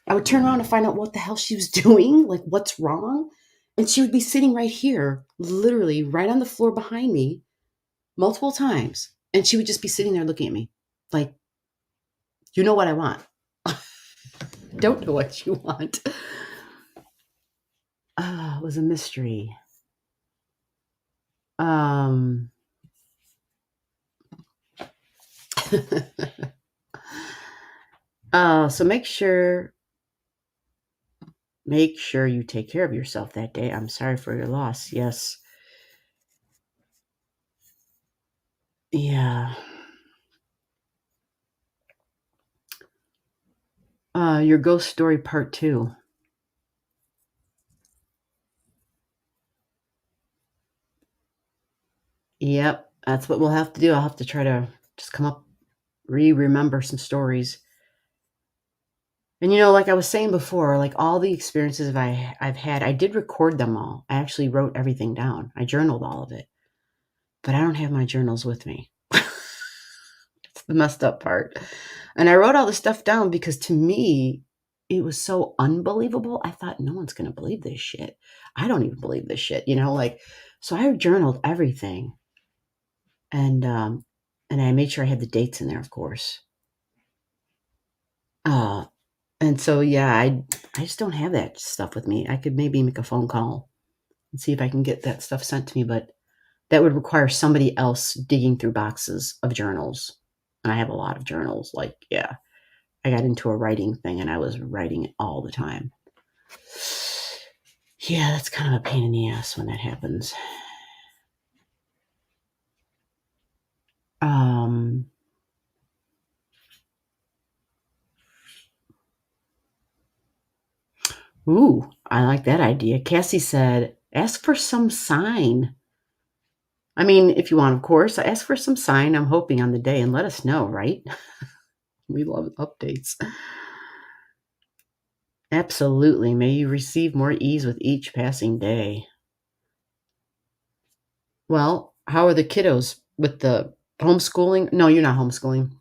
to find out what the hell she was doing, like what's wrong. And she would be sitting right here, literally right on the floor behind me, multiple times. And she would just be sitting there looking at me like, you know what I want. Don't know what you want. It was a mystery. So make sure you take care of yourself that day. I'm sorry for your loss. Yes. Yeah. Your ghost story part 2. Yep, that's what we'll have to do. I'll have to try to just come up, remember some stories. And like I was saying before, like all the experiences I've had, I did record them all. I actually wrote everything down. I journaled all of it. But I don't have my journals with me. That's the messed up part. And I wrote all this stuff down because to me, it was so unbelievable. I thought no one's going to believe this shit. I don't even believe this shit, so I journaled everything. And I made sure I had the dates in there, of course. And so, yeah, I just don't have that stuff with me. I could maybe make a phone call and see if I can get that stuff sent to me, but that would require somebody else digging through boxes of journals. And I have a lot of journals. Like, yeah, I got into a writing thing and I was writing it all the time. Yeah, that's kind of a pain in the ass when that happens. Ooh, I like that idea. Cassie said, ask for some sign. I mean, if you want, of course, ask for some sign. I'm hoping on the day and let us know, right? We love updates. Absolutely. May you receive more ease with each passing day. Well, how are the kiddos with the homeschooling? No, you're not homeschooling.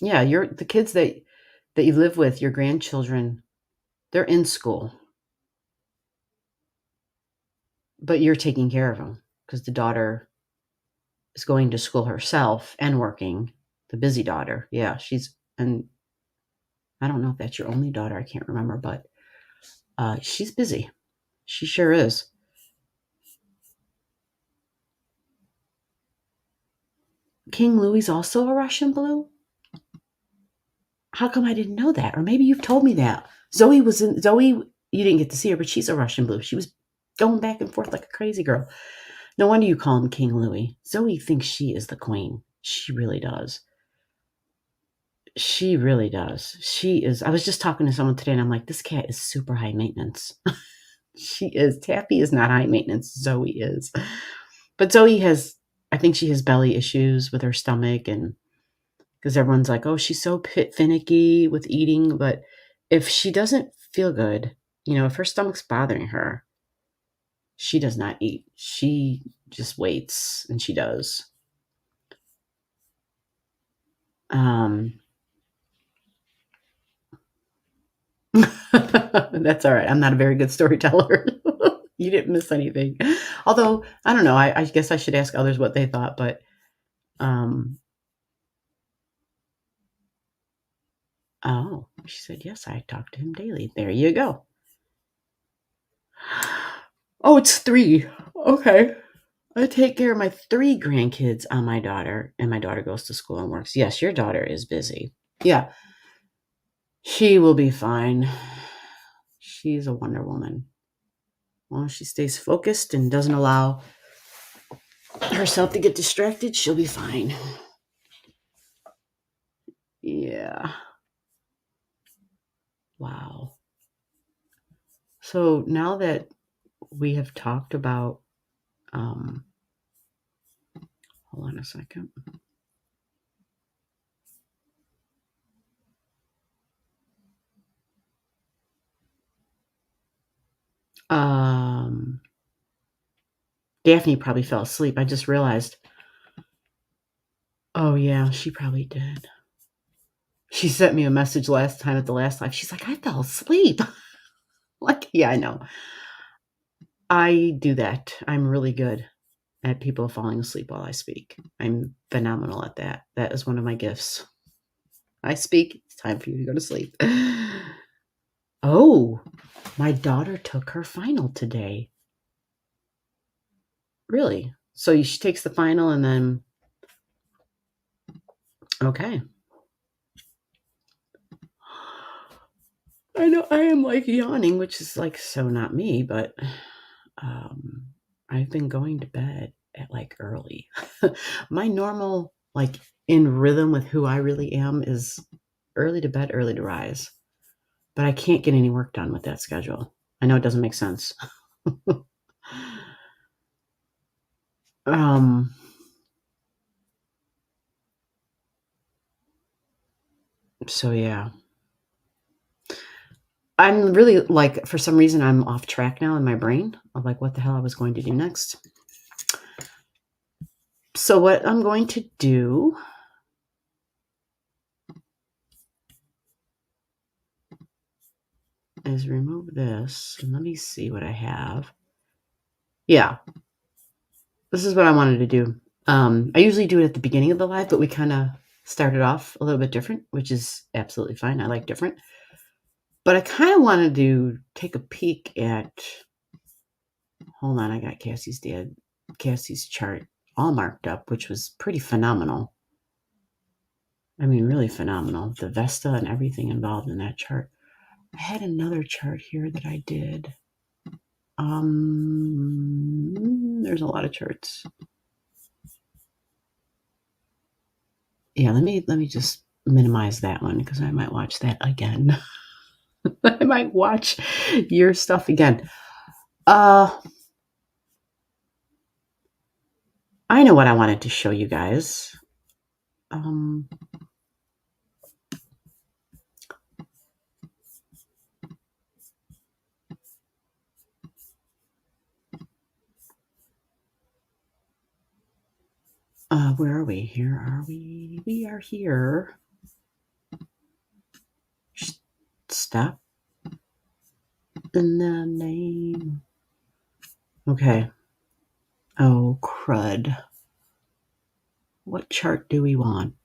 Yeah, you're the kids that you live with, your grandchildren, they're in school. But you're taking care of them because the daughter is going to school herself and working. The busy daughter. Yeah, and I don't know if that's your only daughter. I can't remember, but she's busy. She sure is. King Louis also a Russian blue? How come I didn't know that? Or maybe you've told me that. Zoe, you didn't get to see her, but she's a Russian blue. She was going back and forth like a crazy girl. No wonder you call him King Louis. Zoe thinks she is the queen. She really does. She really does. She is. I was just talking to someone today and I'm like, this cat is super high maintenance. She is. Taffy is not high maintenance. Zoe is. But Zoe I think she has belly issues with her stomach, and because everyone's like, oh, she's so finicky with eating. But if she doesn't feel good, if her stomach's bothering her, she does not eat. She just waits, and she does. That's all right. I'm not a very good storyteller. You didn't miss anything. Although, I don't know. I guess I should ask others what they thought, but oh, she said, yes, I talk to him daily. There you go. Oh, it's 3. Okay. I take care of my 3 grandkids on my daughter, and my daughter goes to school and works. Yes, your daughter is busy. Yeah. She will be fine. She's a Wonder Woman. Well, she stays focused and doesn't allow herself to get distracted, she'll be fine. Yeah. Wow. So now that we have talked about, hold on a second. Daphne probably fell asleep. I just realized. Oh yeah, she probably did. She sent me a message last time at the last live. She's like, I fell asleep. Like, yeah, I know. I do that. I'm really good at people falling asleep while I speak. I'm phenomenal at that. That is one of my gifts. I speak. It's time for you to go to sleep. Oh, my daughter took her final today. Really? So she takes the final and then... Okay. I know I am like yawning, which is like so not me, but I've been going to bed at like early. My normal, like in rhythm with who I really am, is early to bed, early to rise. But I can't get any work done with that schedule. I know it doesn't make sense. So yeah. I'm really like, for some reason, I'm off track now in my brain of like what the hell I was going to do next. So what I'm going to do is remove this and let me see what I have. Yeah, this is what I wanted to do. I usually do it at the beginning of the live, but we kind of started off a little bit different, which is absolutely fine. I like different. But I kind of wanted to take a peek at, hold on, I got Cassie's chart all marked up, which was pretty phenomenal. I mean, really phenomenal. The Vesta and everything involved in that chart. I had another chart here that I did. There's a lot of charts. Yeah, let me just minimize that one because I might watch that again. I might watch your stuff again. I know what I wanted to show you guys. Where are we? Here are we? We are here. Stop in the name. Okay. Oh, crud. What chart do we want?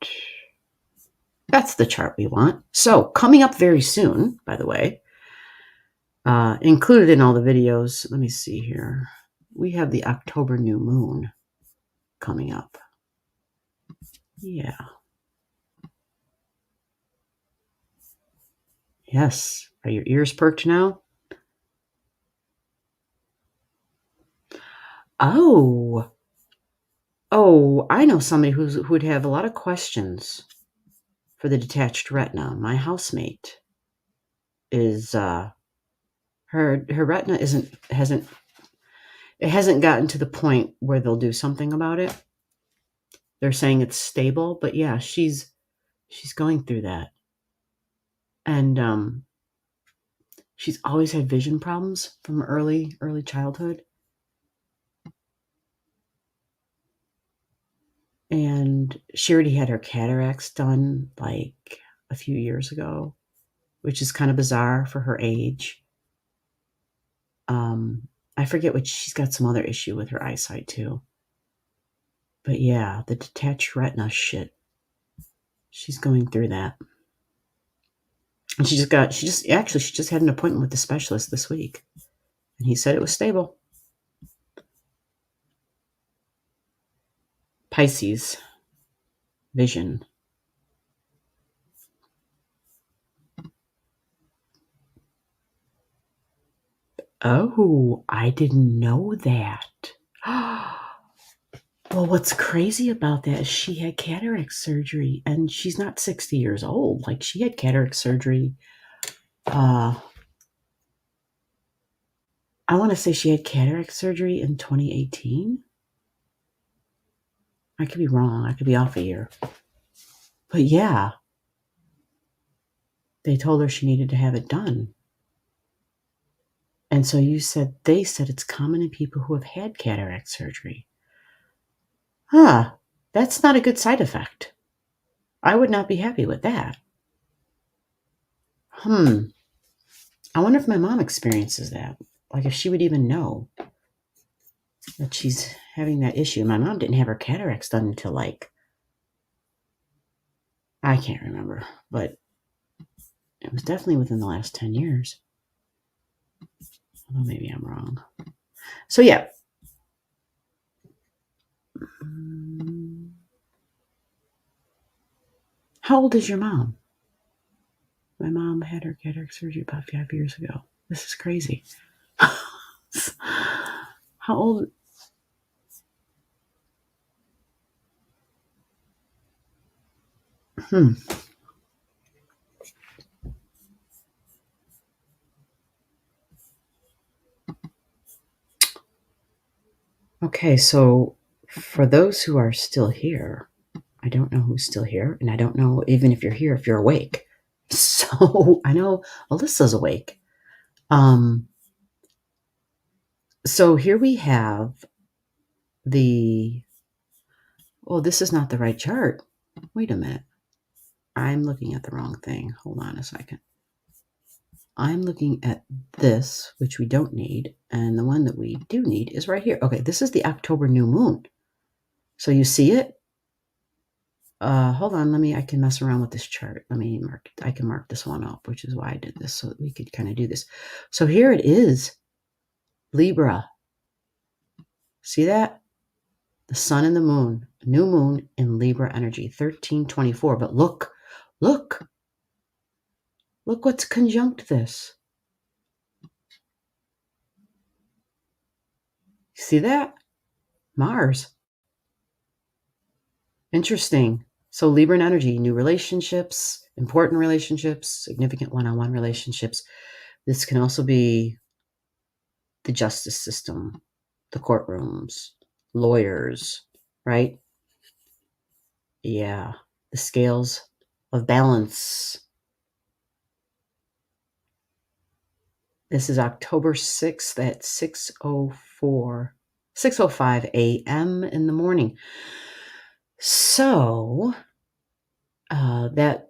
That's the chart we want. So, coming up very soon, by the way, included in all the videos, let me see here. We have the October new moon coming up. Yeah. Yes. Are your ears perked now? Oh, I know somebody who would have a lot of questions for the detached retina. My housemate is her retina hasn't gotten to the point where they'll do something about it. They're saying it's stable, but yeah, she's going through that. And she's always had vision problems from early childhood. And she already had her cataracts done like a few years ago, which is kind of bizarre for her age. I forget what, she's got some other issue with her eyesight too. But yeah, the detached retina shit. She's going through that. And she just had an appointment with the specialist this week. And he said it was stable. Pisces. Vision. Oh, I didn't know that. Well, what's crazy about that is she had cataract surgery, and she's not 60 years old. Like, she had cataract surgery I want to say she had cataract surgery in 2018. I could be wrong. I could be off a year. But yeah, they told her she needed to have it done. And so they said it's common in people who have had cataract surgery. That's not a good side effect. I would not be happy with that. I wonder if my mom experiences that. Like if she would even know that she's having that issue. My mom didn't have her cataracts done until like, I can't remember, but it was definitely within the last 10 years. Although maybe I'm wrong. So yeah. How old is your mom? My mom had her cataract surgery about 5 years ago. This is crazy. How old? Okay, so for those who are still here, I don't know who's still here, and I don't know even if you're here, if you're awake. So I know Alyssa's awake. So here we have this is not the right chart. Wait a minute. I'm looking at the wrong thing. Hold on a second. I'm looking at this, which we don't need, and the one that we do need is right here. Okay, this is the October new moon. So you see it? Hold on, I can mess around with this chart. I can mark this one up, which is why I did this, so that we could kind of do this. So here it is, Libra. See that? The sun and the moon, new moon in Libra energy, 1324. But look what's conjunct this. See that? Mars. Interesting. So Libra energy, new relationships, important relationships, significant one-on-one relationships. This can also be the justice system, the courtrooms, lawyers, right? Yeah, the scales of balance. This is October 6th at 6:05 a.m. in the morning. So that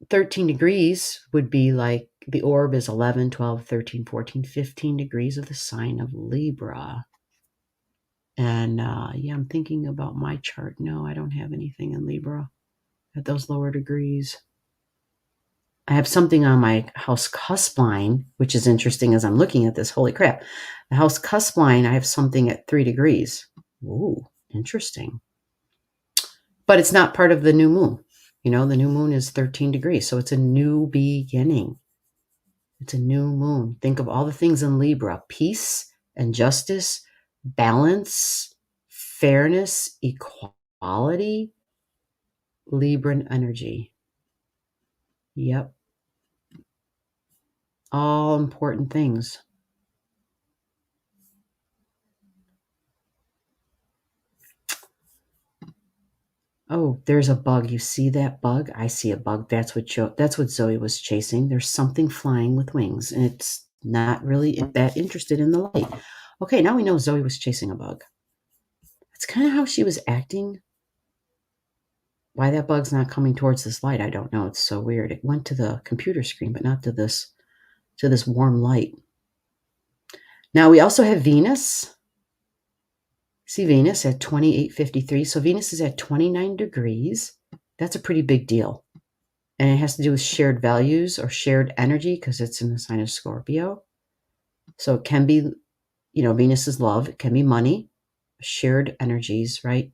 13 degrees would be like the orb is 11, 12, 13, 14, 15 degrees of the sign of Libra. And I'm thinking about my chart. No, I don't have anything in Libra at those lower degrees. I have something on my house cusp line, which is interesting as I'm looking at this. Holy crap. The house cusp line, I have something at 3 degrees. Ooh, interesting. But it's not part of the new moon. The new moon is 13 degrees. So it's a new beginning. It's a new moon. Think of all the things in Libra: peace and justice, balance, fairness, equality, Libran energy. Yep. All important things. Oh, there's a bug. You see that bug? I see a bug. That's what Zoe was chasing. There's something flying with wings, and it's not really that interested in the light. Okay, now we know Zoe was chasing a bug. That's kind of how she was acting. Why that bug's not coming towards this light, I don't know. It's so weird. It went to the computer screen, but not to this warm light. Now we also have Venus. See Venus at 2853. So Venus is at 29 degrees. That's a pretty big deal. And it has to do with shared values or shared energy because it's in the sign of Scorpio. So it can be, Venus is love. It can be money, shared energies, right?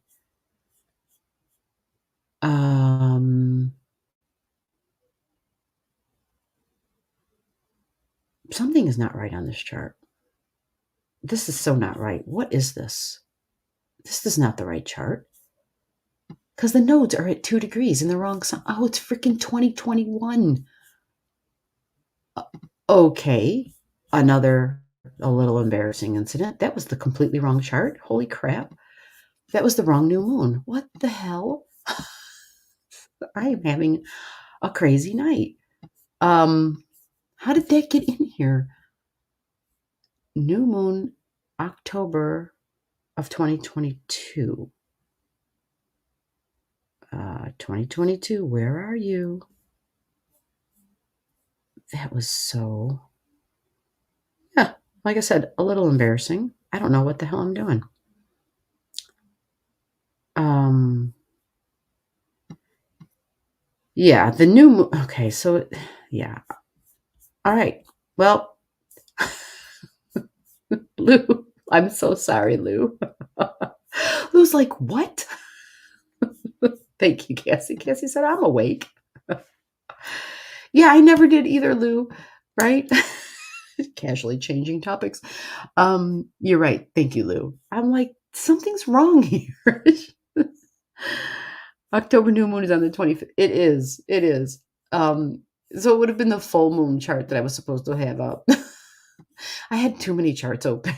Something is not right on this chart. This is so not right. What is this? This is not the right chart. Because the nodes are at 2 degrees in the wrong sign. Oh, it's freaking 2021. Okay. Another a little embarrassing incident. That was the completely wrong chart. Holy crap. That was the wrong new moon. What the hell? I am having a crazy night. How did that get in here? New moon, October of 2022. 2022, where are you? That was so, yeah, like I said, a little embarrassing. I don't know what the hell I'm doing. Yeah, the new moon. Okay, so, yeah. All right. Well, Lou, I'm so sorry, Lou. Lou's like, what? Thank you, Cassie. Cassie said, I'm awake. Yeah, I never did either, Lou, right? Casually changing topics. You're right. Thank you, Lou. I'm like, something's wrong here. October new moon is on the 25th. It is. It is. So it would have been the full moon chart that I was supposed to have up. I had too many charts open.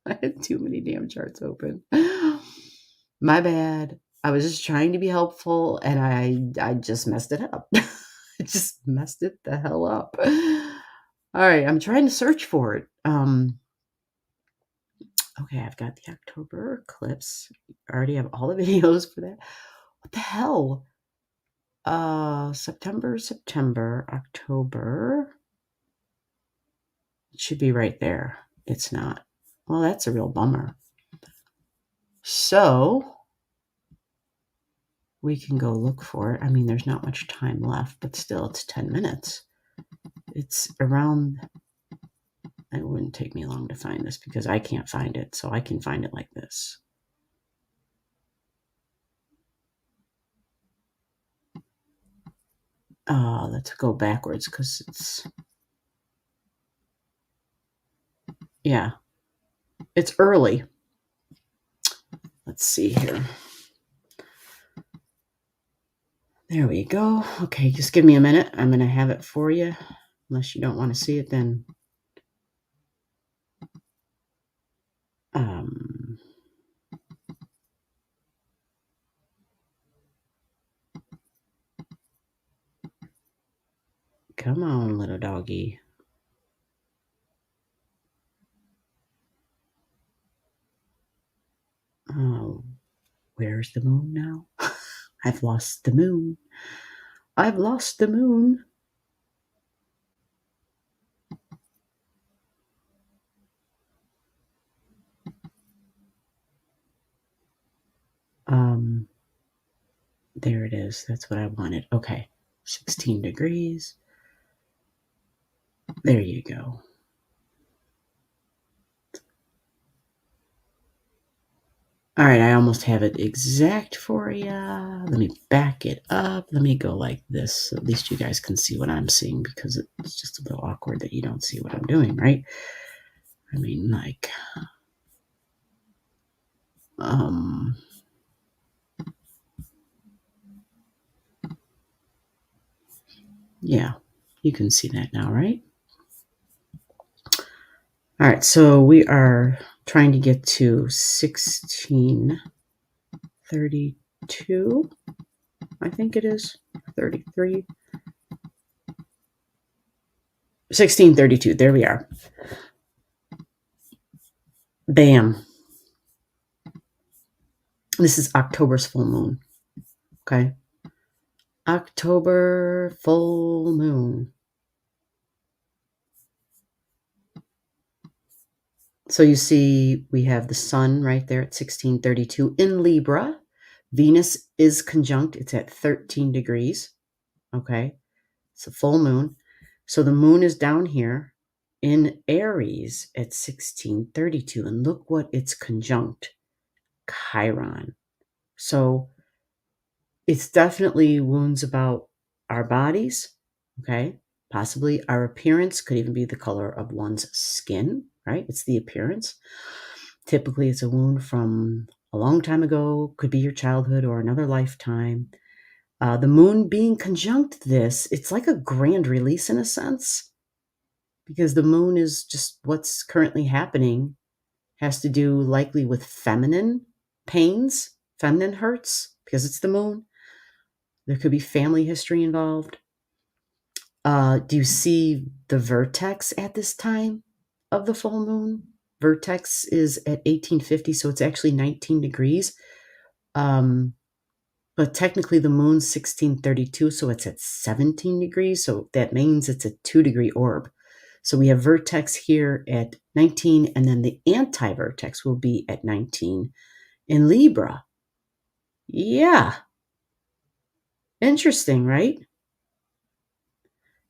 I had too many damn charts open. My bad. I was just trying to be helpful and I just messed it up. I just messed it the hell up. All right, I'm trying to search for it. Okay, I've got the October eclipse. I already have all the videos for that. What the hell? September, October. It should be right there. It's not. Well, that's a real bummer. So we can go look for it. I mean, there's not much time left, but still, it's 10 minutes. It's around, it wouldn't take me long to find this because I can't find it, so I can find it like this. Let's go backwards because it's, yeah, it's early. Let's see here. There we go. Okay, just give me a minute. I'm going to have it for you. Unless you don't want to see it, then come on, little doggy. Oh, where's the moon now? I've lost the moon. I've lost the moon. There it is. That's what I wanted. Okay. 16 degrees. There you go. All right, I almost have it exact for you. Let me back it up. Let me go like this. So at least you guys can see what I'm seeing because it's just a little awkward that you don't see what I'm doing, right? I mean, like, yeah, you can see that now, right? All right, so we are trying to get to 1632. I think it is 33. 1632. There we are. Bam. This is October's full moon. Okay. October full moon. So you see we have the sun right there at 1632 in Libra. Venus is conjunct. It's at 13 degrees. Okay. It's a full moon. So the moon is down here in Aries at 1632. And look what it's conjunct. Chiron. So it's definitely wounds about our bodies. Okay. Possibly our appearance, could even be the color of one's skin, right? It's the appearance. Typically, it's a wound from a long time ago, could be your childhood or another lifetime. The moon being conjunct this, it's like a grand release in a sense, because the moon is just what's currently happening, has to do likely with feminine pains, feminine hurts, because it's the moon. There could be family history involved. Do you see the vertex at this time of the full moon? Vertex is at 1850, so it's actually 19 degrees. But technically the moon's 1632, so it's at 17 degrees. So that means it's a 2-degree orb. So we have vertex here at 19, and then the anti-vertex will be at 19 in Libra. Yeah. Interesting, right?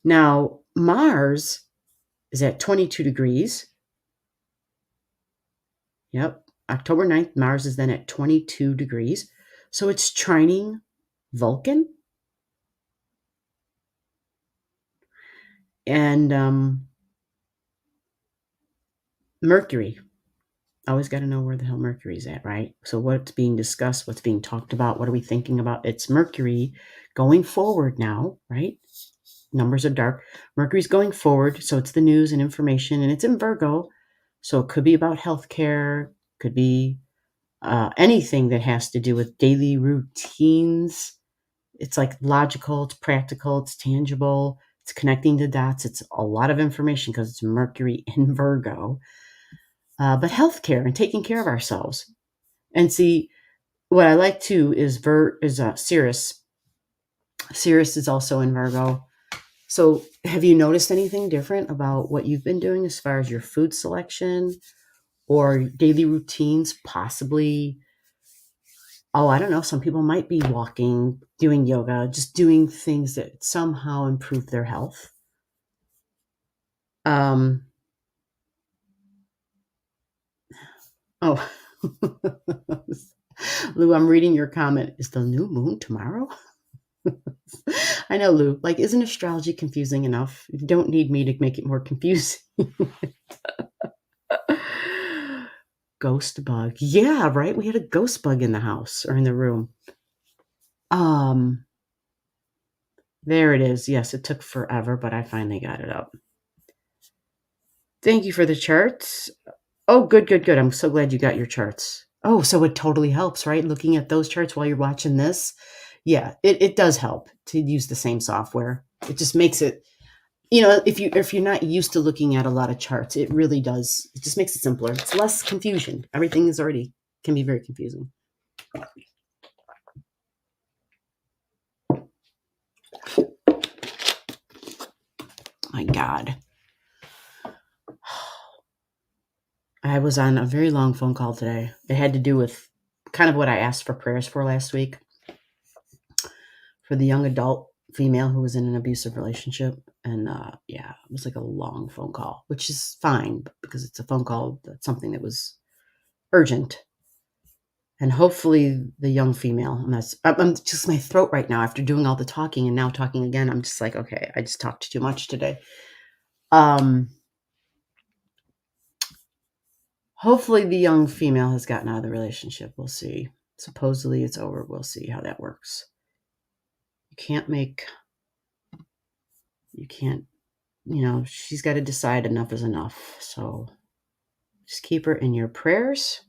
Now, Mars is at 22 degrees. Yep. October 9th, Mars is then at 22 degrees. So it's trining Vulcan. And Mercury. Always got to know where the hell Mercury's at, right? So what's being discussed, what's being talked about, what are we thinking about? It's Mercury going forward now, right? Numbers are dark. Mercury's going forward, so it's the news and information, and it's in Virgo. So it could be about healthcare, could be anything that has to do with daily routines. It's like logical, it's practical, it's tangible, it's connecting the dots. It's a lot of information because it's Mercury in Virgo. But healthcare and taking care of ourselves. And see, what I like too is Sirius. Sirius is also in Virgo. So have you noticed anything different about what you've been doing as far as your food selection or daily routines? Possibly, I don't know, some people might be walking, doing yoga, just doing things that somehow improve their health. Oh, Lou, I'm reading your comment. Is the new moon tomorrow? I know, Lou. Like, isn't astrology confusing enough? You don't need me to make it more confusing. Ghost bug. Yeah, right? We had a ghost bug in the house or in the room. There it is. Yes, it took forever, but I finally got it up. Thank you for the charts. Oh, good. I'm so glad you got your charts. Oh, so it totally helps, right? Looking at those charts while you're watching this. Yeah, it does help to use the same software. It just makes it, if you're not used to looking at a lot of charts, it really does. It just makes it simpler. It's less confusion. Everything can be very confusing. My God. I was on a very long phone call today. It had to do with kind of what I asked for prayers for last week for the young adult female who was in an abusive relationship. And it was like a long phone call, which is fine because it's a phone call. That's something that was urgent. And hopefully the young female, I'm just my throat right now after doing all the talking and now talking again. I'm just like, okay, I just talked too much today. Hopefully the young female has gotten out of the relationship. We'll see. Supposedly it's over. We'll see how that works. She's got to decide enough is enough. So just keep her in your prayers,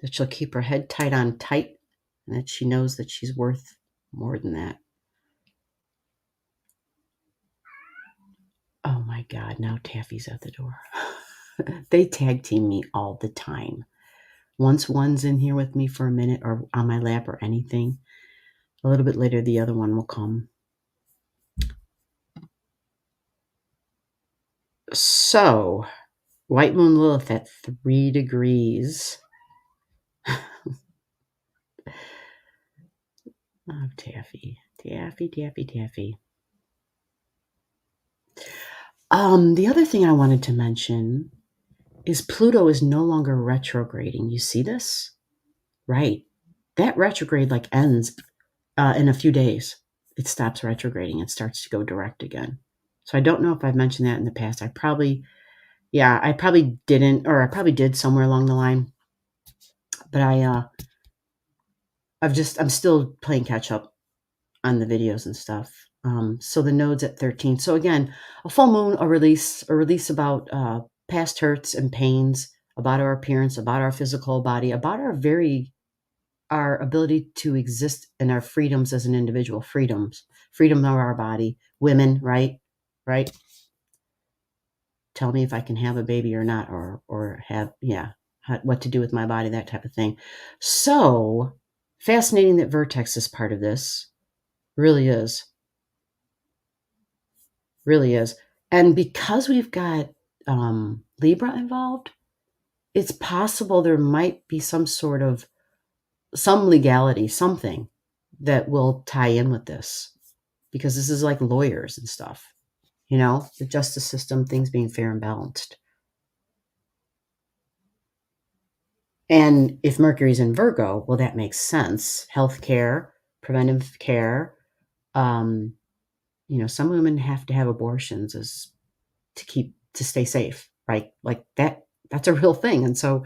that she'll keep her head tight on tight, and that she knows that she's worth more than that. Oh my God, now Taffy's at the door. They tag team me all the time. Once one's in here with me for a minute or on my lap or anything, a little bit later the other one will come. So, White Moon Lilith at 3 degrees. Oh, Taffy. The other thing I wanted to mention is Pluto is no longer retrograding. You see this? Right. That retrograde ends in a few days. It stops retrograding. It starts to go direct again. So I don't know if I've mentioned that in the past. I probably didn't, or I probably did somewhere along the line. But I'm still playing catch up on the videos and stuff. So the node's at 13. So again, a full moon, a release about past hurts and pains, about our appearance, about our physical body, about our ability to exist in our freedoms as an individual, freedom of our body, women, right? Tell me if I can have a baby or not, or have, what to do with my body, that type of thing. So fascinating that Vertex is part of this. Really is. And because we've got Libra involved, it's possible there might be some legality, something that will tie in with this, because this is like lawyers and stuff, the justice system, things being fair and balanced. And if Mercury's in Virgo, well, that makes sense. Healthcare, preventive care. Some women have to have abortions to stay safe, right? Like that's a real thing. And so,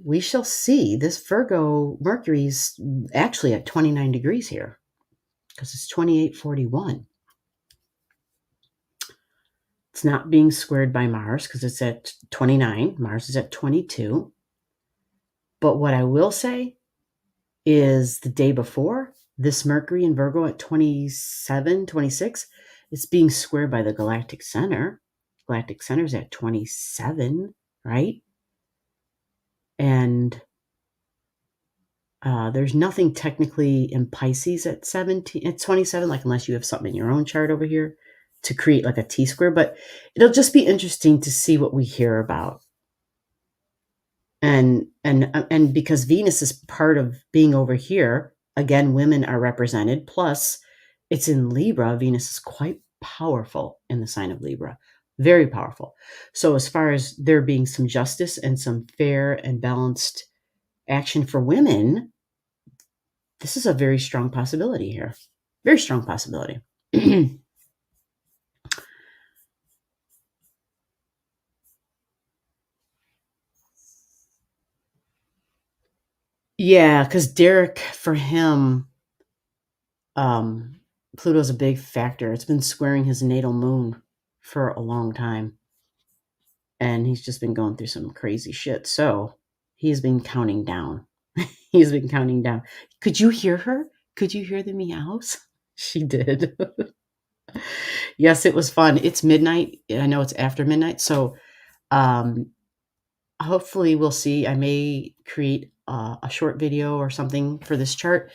we shall see. This Virgo Mercury's actually at 29 degrees here, because it's 2841. It's not being squared by Mars because it's at 29. Mars is at 22. But what I will say is the day before, this Mercury in Virgo at 27, 26, it's being squared by the galactic center. Galactic center is at 27, right? And there's nothing technically in Pisces at 27, like unless you have something in your own chart over here to create like a T-square. But it'll just be interesting to see what we hear about. And because Venus is part of being over here, again, women are represented. Plus, it's in Libra. Venus is quite powerful in the sign of Libra, very powerful. So as far as there being some justice and some fair and balanced action for women, this is a very strong possibility here. Very strong possibility. Yeah, because Derek, for him, Pluto's a big factor. It's been squaring his natal moon for a long time. And he's just been going through some crazy shit. So he's been counting down. He's been counting down. Could you hear her? Could you hear the meows? She did. Yes, it was fun. It's midnight. I know it's after midnight. So hopefully we'll see. I may create a short video or something for this chart.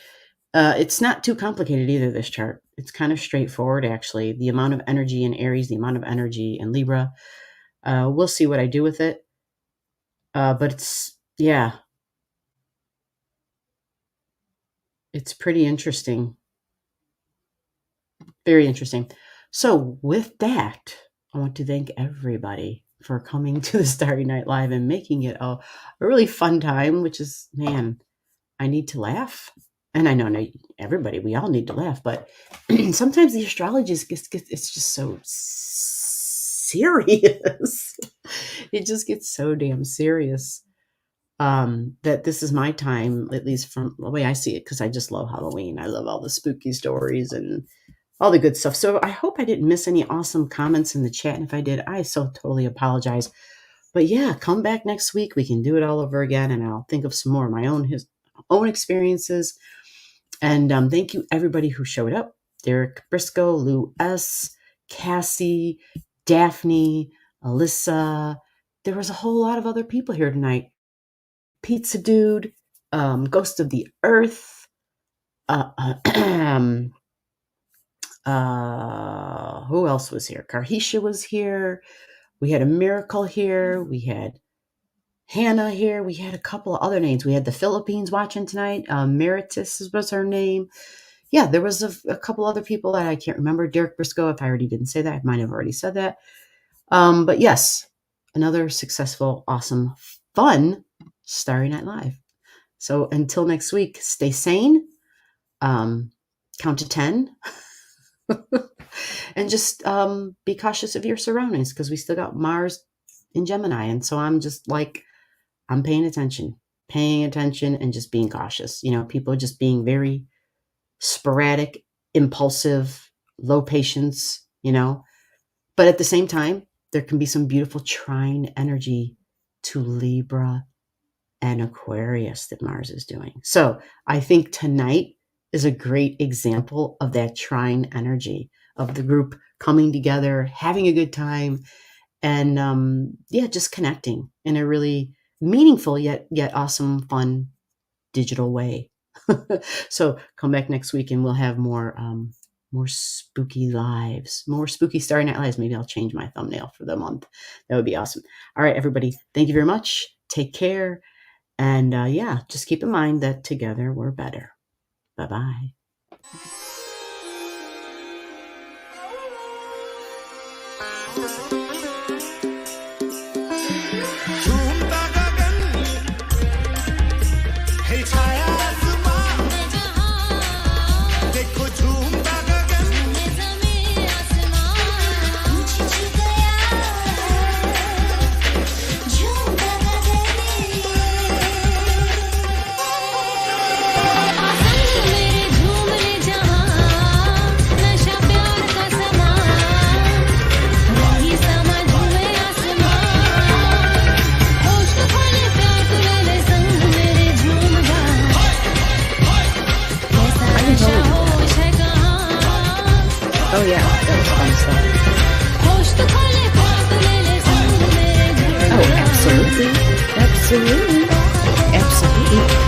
It's not too complicated either, this chart. It's kind of straightforward, actually. The amount of energy in Aries, the amount of energy in Libra. We'll see what I do with it. But it's pretty interesting. Very interesting. So with that, I want to thank everybody for coming to the Starry Night Live and making it a really fun time, which is, man, I need to laugh. And I know everybody, we all need to laugh, but sometimes the astrology it's just so serious. It just gets so damn serious. That this is my time, at least from the way I see it, because I just love Halloween. I love all the spooky stories and all the good stuff. So I hope I didn't miss any awesome comments in the chat. And if I did, I so totally apologize. But yeah, come back next week. We can do it all over again. And I'll think of some more of my own experiences. And thank you, everybody who showed up. Derek Briscoe, Lou S., Cassie, Daphne, Alyssa. There was a whole lot of other people here tonight. Pizza Dude, Ghost of the Earth, who else was here? Karhisha was here. We had a Miracle here. We had Hannah here. We had a couple of other names. We had the Philippines watching tonight. Meritus was her name. Yeah, there was a couple other people that I can't remember. Derek Briscoe, if I already didn't say that, I might have already said that. But yes, another successful, awesome, fun Starry Night Live. So until next week, stay sane, count to 10, and just be cautious of your surroundings, because we still got Mars in Gemini. And so I'm just like, I'm paying attention and just being cautious. People are just being very sporadic, impulsive, low patience, But at the same time, there can be some beautiful trine energy to Libra and Aquarius that Mars is doing. So I think tonight is a great example of that trine energy of the group coming together, having a good time, and just connecting in a really meaningful yet awesome, fun digital way. So come back next week and we'll have more spooky lives, more spooky Starry Night Lives. Maybe I'll change my thumbnail for the month. That would be awesome. All right, everybody. Thank you very much. Take care. And just keep in mind that together we're better. Bye-bye. Oh yeah, that was fun stuff. Oh, absolutely. Absolutely. Absolutely.